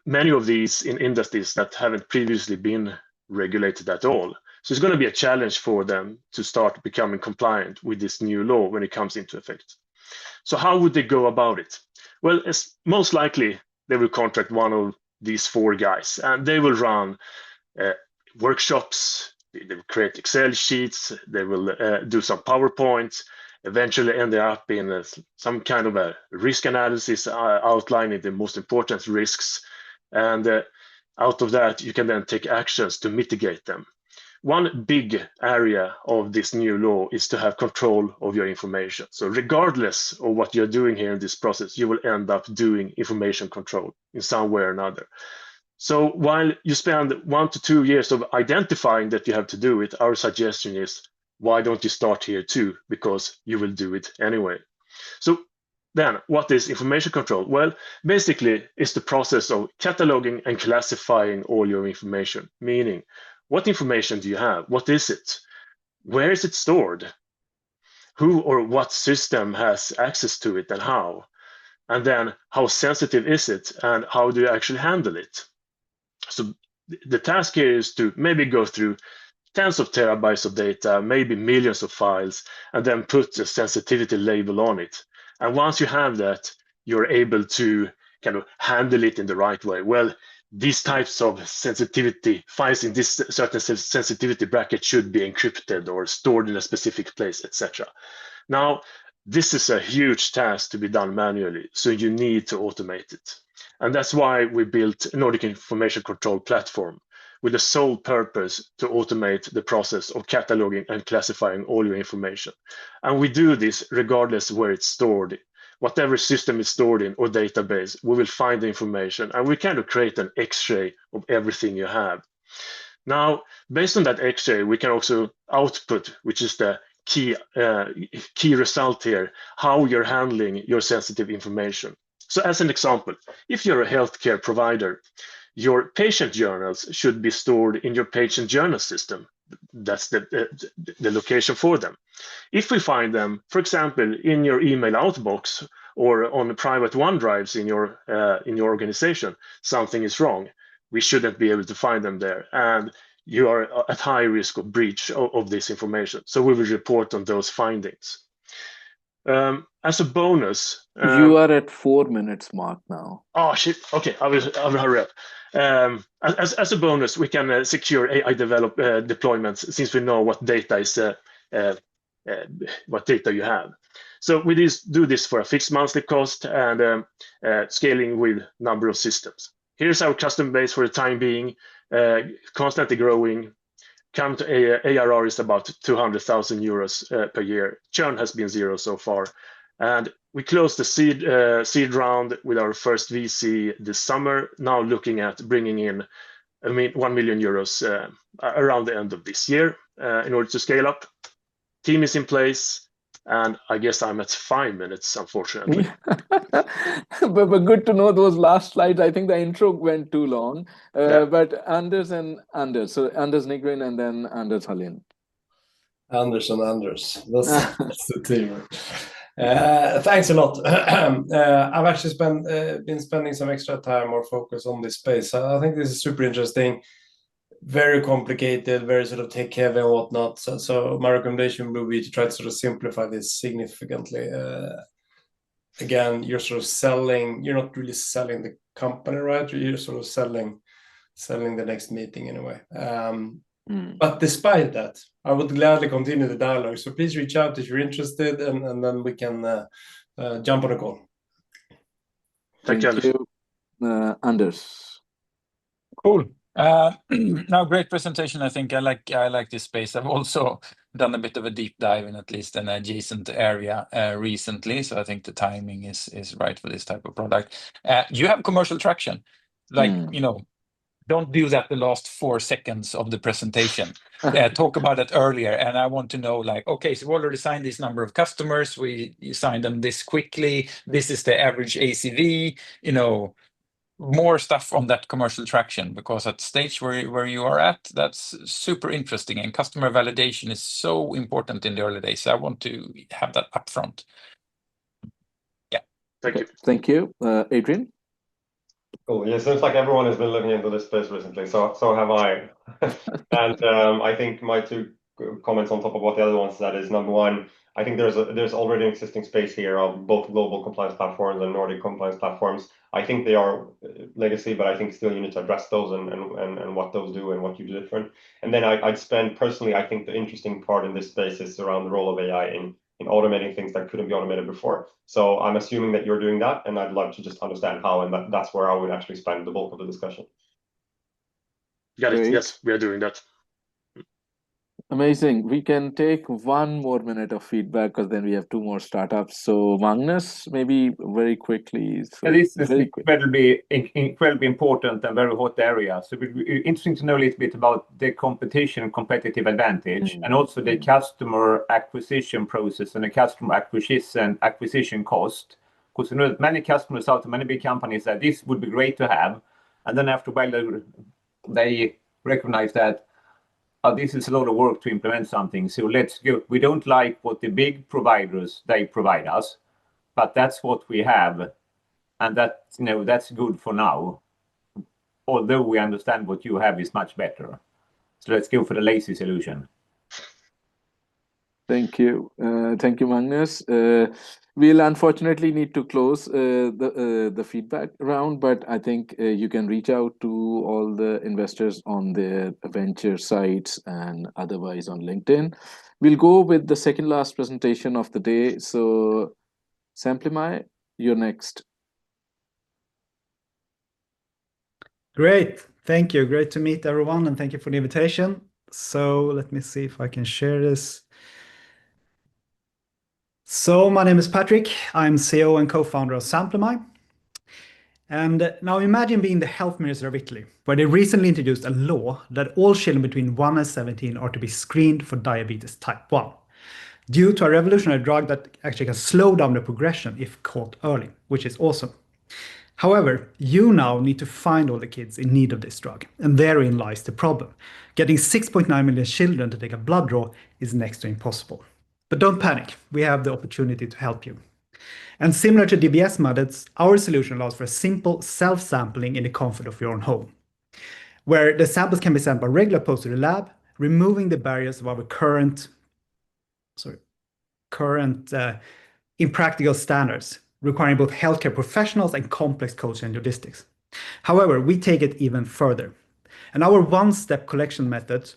Many of these in industries that haven't previously been regulated at all. So it's going to be a challenge for them to start becoming compliant with this new law when it comes into effect. So how would they go about it? Well, most likely they will contract one of these 4 guys, and they will run workshops, they will create Excel sheets, they will do some PowerPoints, eventually end up in some kind of a risk analysis outlining the most important risks. And out of that, you can then take actions to mitigate them. One big area of this new law is to have control of your information. So regardless of what you're doing here in this process, you will end up doing information control in some way or another. So while you spend 1 to 2 years of identifying that you have to do it, our suggestion is, why don't you start here too? Because you will do it anyway. So then, what is information control? Well, basically, it's the process of cataloging and classifying all your information, meaning, what information do you have? What is it? Where is it stored? Who or what system has access to it and how? And then, how sensitive is it and how do you actually handle it? So the task here is to maybe go through tens of terabytes of data, maybe millions of files, and then put a sensitivity label on it. And once you have that, you're able to kind of handle it in the right way. Well, these types of sensitivity files in this certain sensitivity bracket should be encrypted or stored in a specific place, etc. Now, this is a huge task to be done manually, so you need to automate it. And that's why we built a Nordic Information Control platform with the sole purpose to automate the process of cataloging and classifying all your information. And we do this regardless where it's stored. Whatever system is stored in or database, we will find the information and we kind of create an X-ray of everything you have. Now, based on that X-ray, we can also output, which is the key result here, how you're handling your sensitive information. So as an example, if you're a healthcare provider, your patient journals should be stored in your patient journal system. That's the location for them. If we find them, for example, in your email outbox or on the private OneDrives in your organization, something is wrong. We shouldn't be able to find them there, and you are at high risk of breach of this information. So we will report on those findings. As a bonus, you are at 4 minutes mark now. Oh shit! Okay, I will hurry up. As a bonus, we can secure AI deployments since we know what data is what data you have. So we do this for a fixed monthly cost and scaling with number of systems. Here's our customer base for the time being, constantly growing. Current ARR is about 200,000 euros per year. Churn has been 0 so far. And we closed the seed round with our first VC this summer, now looking at bringing in 1 million euros around the end of this year in order to scale up. Team is in place, and I guess I'm at 5 minutes, unfortunately. but good to know those last slides. I think the intro went too long. But Anders. So Anders Nygren and then Anders Hallin. Anders and Anders. That's the team. Thanks a lot. I've actually been spending some extra time or focus on this space. I think this is super interesting, very complicated, very sort of tech heavy and whatnot. So my recommendation would be to try to sort of simplify this significantly. Again, you're sort of selling. You're not really selling the company, right? You're sort of selling the next meeting in a way. But despite that, I would gladly continue the dialogue. So please reach out if you're interested, and then we can jump on a call. Thank you, Anders. Anders. Cool. Now, great presentation. I think I like this space. I've also done a bit of a deep dive in at least an adjacent area recently. So I think the timing is right for this type of product. You have commercial traction. Like, don't do that the last 4 seconds of the presentation. Talk about it earlier. And I want to know, like, okay, so we already signed this number of customers. We signed them this quickly. This is the average ACV, more stuff on that commercial traction, because at the stage where you are at, that's super interesting, and customer validation is so important in the early days. So I want to have that upfront. Yeah. Thank you. Adrian? Cool. Yeah, it seems like everyone has been looking into this space recently, so have I. And I think my 2 comments on top of what the other one said is, number one, I think there's already an existing space here of both global compliance platforms and Nordic compliance platforms. I think they are legacy, but I think still you need to address those and what those do and what you do different. And then I'd spend personally, I think the interesting part in this space is around the role of AI in automating things that couldn't be automated before. So I'm assuming that you're doing that, and I'd love to just understand how, and that's where I would actually spend the bulk of the discussion. Got it. Yes, we are doing that. Amazing. We can take 1 more minute of feedback, because then we have 2 more startups. So Magnus, maybe very quickly. This is incredibly important and very hot area. So it would be interesting to know a little bit about the competition and competitive advantage, and also the customer acquisition process and the customer acquisition cost. Because that many customers out there, many big companies said this would be great to have, and then after a while they recognize that this is a lot of work to implement something. So let's go. We don't like what the big providers they provide us, but that's what we have, and that's good for now. Although we understand what you have is much better, so let's go for the lazy solution. Thank you, Magnus. We'll unfortunately need to close the feedback round, but I think you can reach out to all the investors on their venture sites and otherwise on LinkedIn. We'll go with the second last presentation of the day. So, Samplimai, you're next. Great, thank you. Great to meet everyone, and thank you for the invitation. So let me see if I can share this. So my name is Patrick. I'm CEO and co-founder of Samplimai. And now imagine being the health minister of Italy, where they recently introduced a law that all children between 1 and 17 are to be screened for diabetes type 1, due to a revolutionary drug that actually can slow down the progression if caught early, which is awesome. However, you now need to find all the kids in need of this drug, and therein lies the problem. Getting 6.9 million children to take a blood draw is next to impossible. But don't panic, we have the opportunity to help you. And similar to DBS methods, our solution allows for a simple self-sampling in the comfort of your own home, where the samples can be sent by regular post to the lab, removing the barriers of our current impractical standards, requiring both healthcare professionals and complex coaching and logistics. However, we take it even further. And our one-step collection method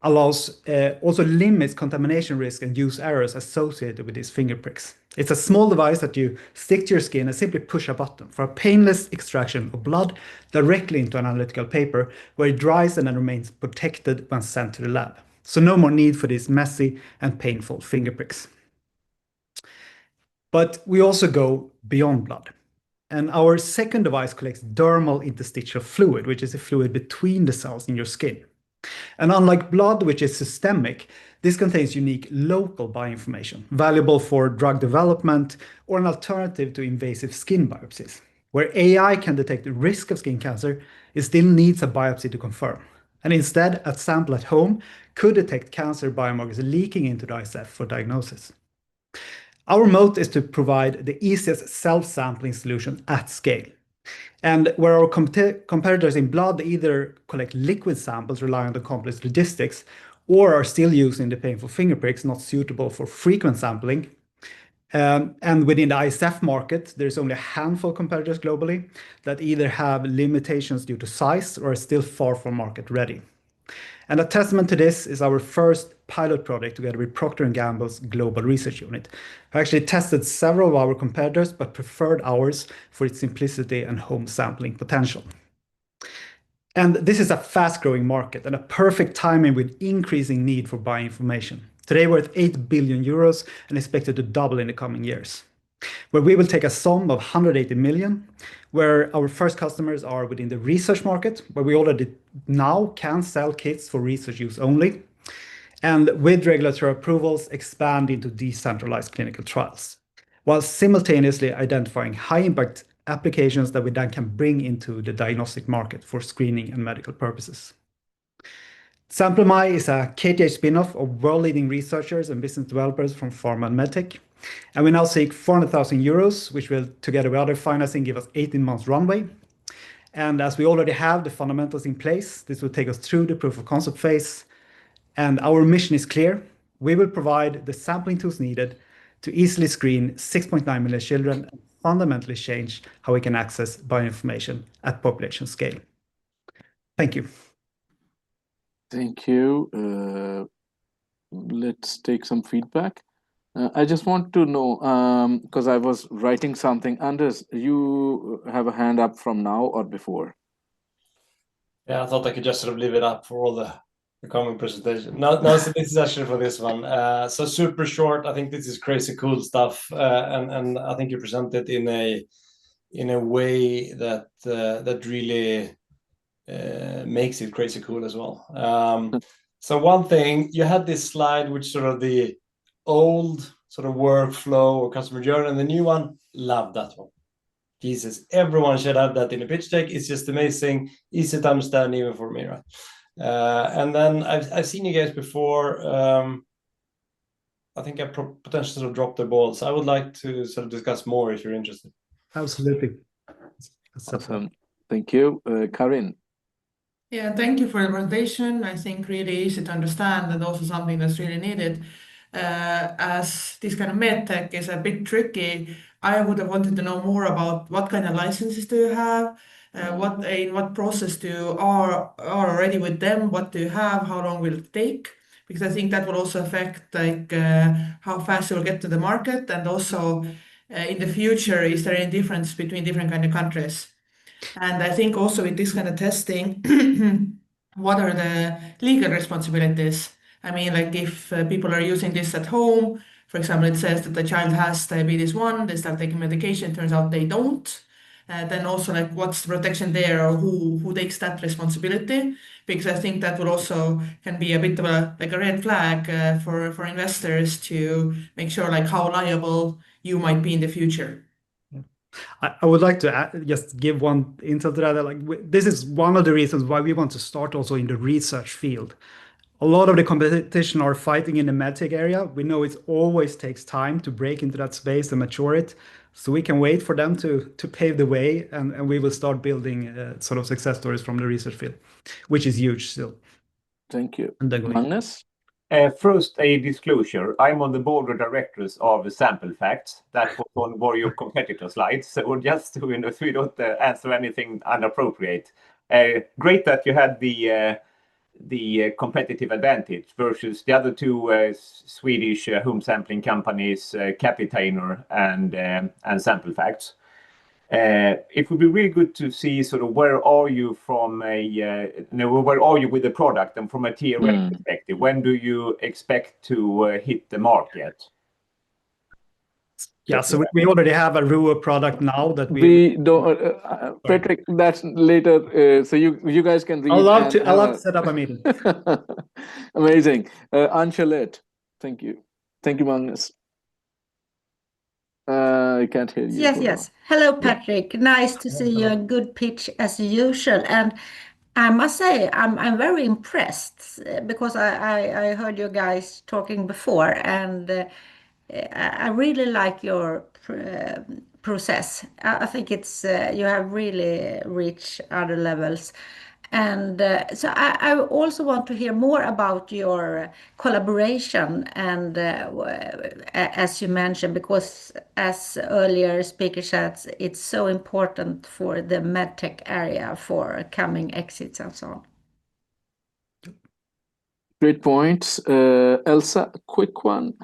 also limits contamination risk and use errors associated with these finger pricks. It's a small device that you stick to your skin and simply push a button for a painless extraction of blood directly into an analytical paper, where it dries and then remains protected when sent to the lab. So no more need for these messy and painful finger pricks. But we also go beyond blood. And our second device collects dermal interstitial fluid, which is a fluid between the cells in your skin. And unlike blood, which is systemic, this contains unique local bioinformation, valuable for drug development or an alternative to invasive skin biopsies. Where AI can detect the risk of skin cancer, it still needs a biopsy to confirm. And instead, a sample at home could detect cancer biomarkers leaking into the ISF for diagnosis. Our moat is to provide the easiest self-sampling solution at scale. And where our competitors in blood either collect liquid samples relying on the complex logistics, or are still using the painful finger pricks not suitable for frequent sampling. And within the ISF market, there's only a handful of competitors globally that either have limitations due to size or are still far from market ready. And a testament to this is our first pilot project together with Procter & Gamble's Global Research Unit. We actually tested several of our competitors, but preferred ours for its simplicity and home sampling potential. And this is a fast-growing market and a perfect timing with increasing need for bioinformation. Today we're at 8 billion euros and expected to double in the coming years, where we will take a sum of 180 million, where our first customers are within the research market, where we already now can sell kits for research use only, and with regulatory approvals expand into decentralized clinical trials, while simultaneously identifying high-impact applications that we then can bring into the diagnostic market for screening and medical purposes. SampleMy is a KTH spin-off of world-leading researchers and business developers from pharma and medtech, and we now seek 400,000 euros, which will, together with other financing, give us 18 months runway. And as we already have the fundamentals in place, this will take us through the proof of concept phase. And our mission is clear. We will provide the sampling tools needed to easily screen 6.9 million children and fundamentally change how we can access bioinformation at population scale. Thank you. Thank you. Let's take some feedback. I just want to know, because I was writing something. Anders, you have a hand up from now or before? Yeah, I thought I could just sort of leave it up for all the coming presentation. No, so this is actually for this one. So super short. I think this is crazy cool stuff, and I think you presented in a way that that really makes it crazy cool as well. So one thing, you had this slide which sort of the old sort of workflow or customer journey, and the new one, love that one. Jesus, everyone should have that in a pitch deck. It's just amazing, easy to understand even for me, right? And then I've seen you guys before. I think I potentially sort of dropped the ball. So I would like to sort of discuss more if you're interested. Absolutely. Awesome. Thank you. Karin. Yeah, thank you for the presentation. I think really easy to understand and also something that's really needed. As this kind of medtech is a bit tricky, I would have wanted to know more about what kind of licenses do you have, in what process are already with them, what do you have, how long will it take? Because I think that will also affect like how fast you'll get to the market, and also in the future, is there any difference between different kind of countries? And I think also with this kind of testing, what are the legal responsibilities? I mean, like if people are using this at home, for example, it says that the child has diabetes 1, they start taking medication, turns out they don't. Then also like what's the protection there, or who takes that responsibility? Because I think that will also can be a bit of a red flag for investors to make sure like how liable you might be in the future. I would like to just give one intel to that. Like this is one of the reasons why we want to start also in the research field. A lot of the competition are fighting in the medtech area. We know it always takes time to break into that space and mature it. So we can wait for them to pave the way, and we will start building sort of success stories from the research field, which is huge still. Thank you. Magnus? First, a disclosure. I'm on the board of directors of Sample Facts. That was on one of your competitor slides. So just to, so we don't answer anything inappropriate. Great that you had the competitive advantage versus the other two Swedish home sampling companies, Capitainer and Sample Facts. It would be really good to see sort of where are you from where are you with the product, and from a TRL perspective, when do you expect to hit the market? Yeah, so we already have a RUA product now that we don't. Patrick, that's later. So you guys can read. I'd love to set up a meeting. Amazing, Anchelet. Thank you, Magnus. I can't hear you. Yes. Hello, Patrick. Yeah. Nice to see you. A good pitch as usual. And I must say, I'm very impressed because I heard you guys talking before, and I really like your process. I think it's you have really reached other levels. And so I also want to hear more about your collaboration, and as you mentioned, because as earlier speaker said, it's so important for the medtech area for coming exits and so on. Great points. Elsa, quick one.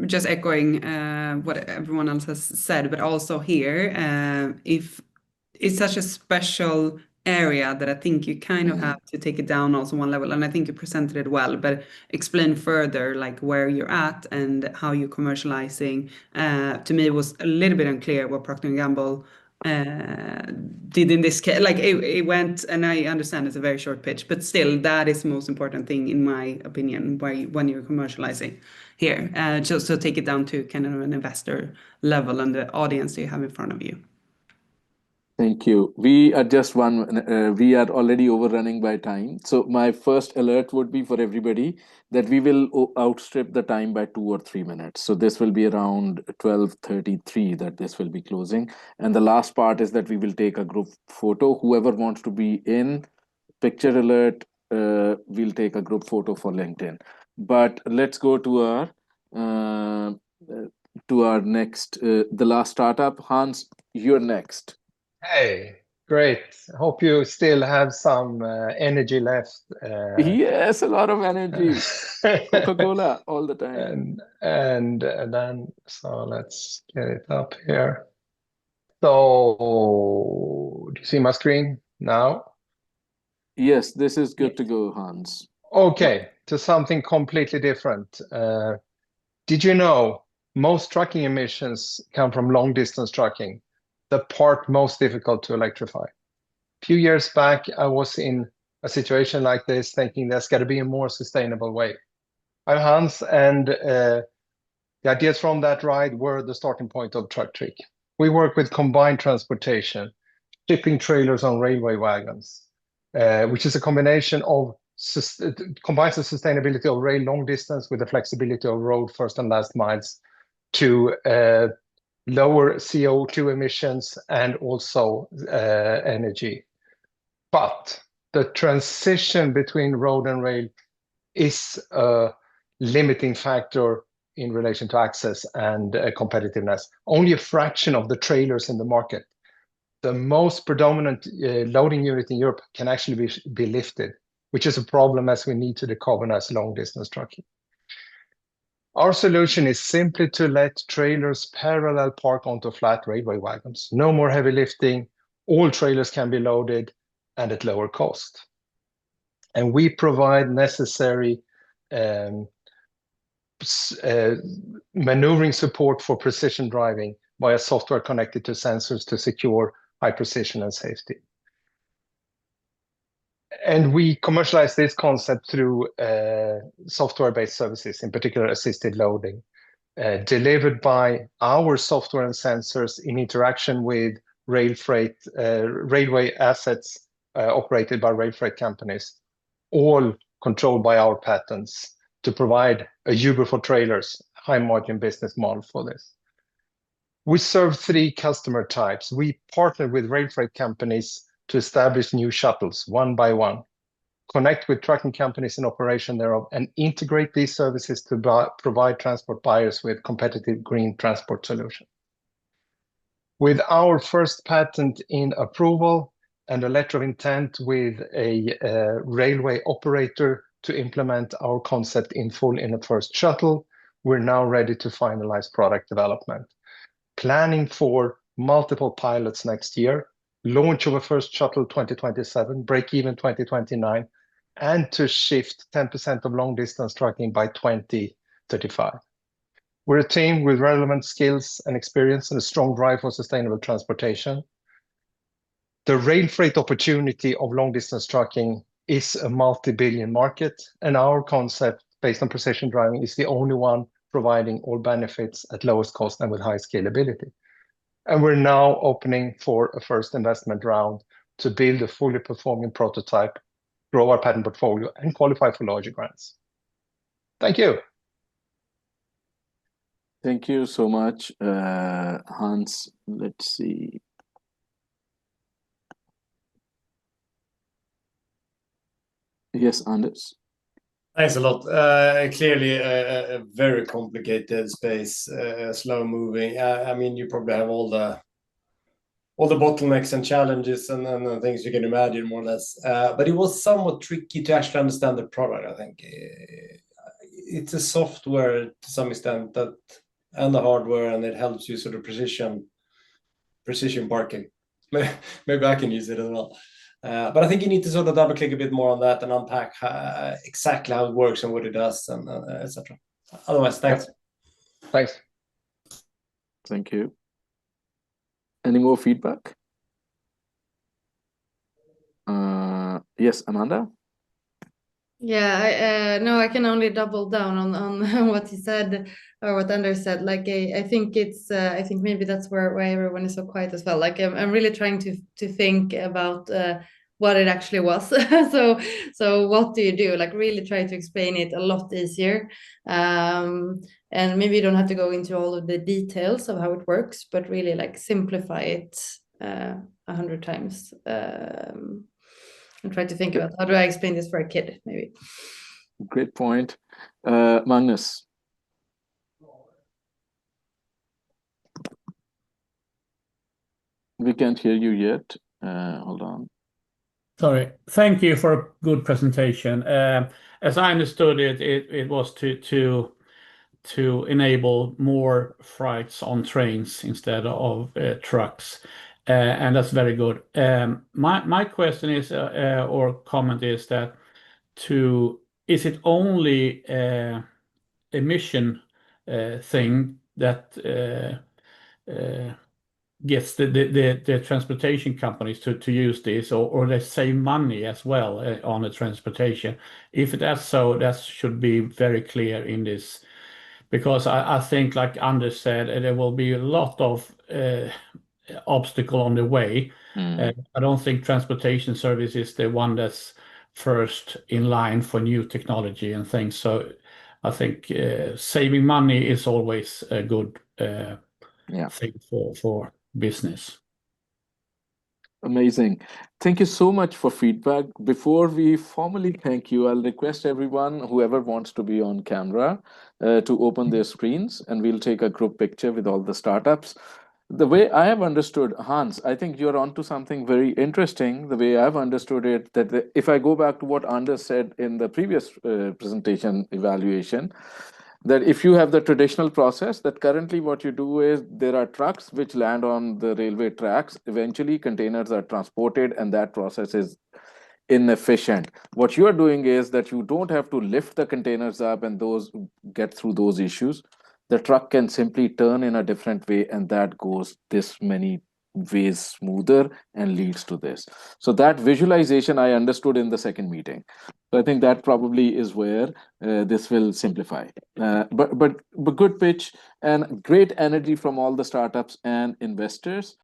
Just echoing what everyone else has said, but also here, if it's such a special area that I think you kind of have to take it down also one level, and I think you presented it well, but explain further like where you're at and how you're commercializing. To me, it was a little bit unclear what Procter & Gamble did in this case. Like it went, and I understand it's a very short pitch, but still that is the most important thing in my opinion when you're commercializing here. Just to take it down to kind of an investor level and the audience you have in front of you. Thank you. We are just we are already overrunning by time. So my first alert would be for everybody that we will outstrip the time by 2 or 3 minutes. So this will be around 12:33 that this will be closing. And the last part is that we will take a group photo. Whoever wants to be in picture alert, we'll take a group photo for LinkedIn. But let's go to our next, the last startup. Hans, you're next. Hey, great. Hope you still have some energy left. Yes, a lot of energy. Coca-Cola all the time. And then, so let's get it up here. So, do you see my screen now? Yes, this is good to go, Hans. Okay, to something completely different. Did you know most trucking emissions come from long distance trucking? The part most difficult to electrify. A few years back, I was in a situation like this, thinking there's got to be a more sustainable way. I'm Hans, and the ideas from that ride were the starting point of Truck Trick. We work with combined transportation, shipping trailers on railway wagons, which is a combination of combines the sustainability of rail long distance with the flexibility of road first and last miles to lower CO2 emissions and also energy. But the transition between road and rail is a limiting factor in relation to access and competitiveness. Only a fraction of the trailers in the market, the most predominant loading unit in Europe, can actually be lifted, which is a problem as we need to decarbonize long distance trucking. Our solution is simply to let trailers parallel park onto flat railway wagons. No more heavy lifting. All trailers can be loaded and at lower cost. And we provide necessary maneuvering support for precision driving via software connected to sensors to secure high precision and safety. And we commercialize this concept through software-based services, in particular assisted loading, delivered by our software and sensors in interaction with railway assets operated by rail freight companies, all controlled by our patents to provide a Uber for trailers, high margin business model for this. We serve 3 customer types. We partner with rail freight companies to establish new shuttles one by one, connect with trucking companies in operation thereof, and integrate these services to provide transport buyers with competitive green transport solutions. With our first patent in approval and a letter of intent with a railway operator to implement our concept in full in the first shuttle, we're now ready to finalize product development. Planning for multiple pilots next year, launch of a first shuttle 2027, break even 2029, and to shift 10% of long distance trucking by 2035. We're a team with relevant skills and experience and a strong drive for sustainable transportation. The rail freight opportunity of long distance trucking is a multi-billion market, and our concept based on precision driving is the only one providing all benefits at lowest cost and with high scalability. And we're now opening for a first investment round to build a fully performing prototype, grow our patent portfolio, and qualify for larger grants. Thank you. Thank you so much, Hans. Let's see. Yes, Anders. Thanks a lot. Clearly a very complicated space, slow moving. I mean, you probably have all the all the bottlenecks and challenges and things you can imagine, more or less. But it was somewhat tricky to actually understand the product, I think. It's a software to some extent that, and the hardware, and it helps you sort of precision parking. Maybe I can use it as well. But I think you need to sort of double click a bit more on that and unpack exactly how it works and what it does, and etc. Otherwise, thanks. Thanks. Thank you. Any more feedback? Yes, Amanda? Yeah, no, I can only double down on what he said, or what Anders said. Like, I think it's, I think maybe that's where everyone is so quiet as well. Like, I'm really trying to think about what it actually was. So what do you do? Like, really try to explain it a lot easier. And maybe you don't have to go into all of the details of how it works, but really like simplify it 100 times. And try to think about how do I explain this for a kid, maybe. Great point. Magnus. We can't hear you yet. Hold on. Sorry. Thank you for a good presentation. As I understood it, it was to enable more freights on trains instead of trucks. And that's very good. My question is, or comment is that is it only emission thing that gets the transportation companies to use this, or they save money as well on the transportation? If that's so, that should be very clear in this, because I think, like Anders said, there will be a lot of obstacle on the way. I don't think transportation service is the one that's first in line for new technology and things. So I think saving money is always a good thing for business. Amazing. Thank you so much for feedback. Before we formally thank you, I'll request everyone, whoever wants to be on camera, to open their screens, and we'll take a group picture with all the startups. The way I have understood, Hans, I think you're onto something very interesting. The way I've understood it, that if I go back to what Anders said in the previous presentation evaluation, that if you have the traditional process, that currently what you do is there are trucks which land on the railway tracks. Eventually, containers are transported, and that process is inefficient. What you are doing is that you don't have to lift the containers up and those get through those issues. The truck can simply turn in a different way, and that goes this many ways smoother and leads to this. So that visualization I understood in the second meeting. So I think that probably is where this will simplify. But good pitch and great energy from all the startups and investors.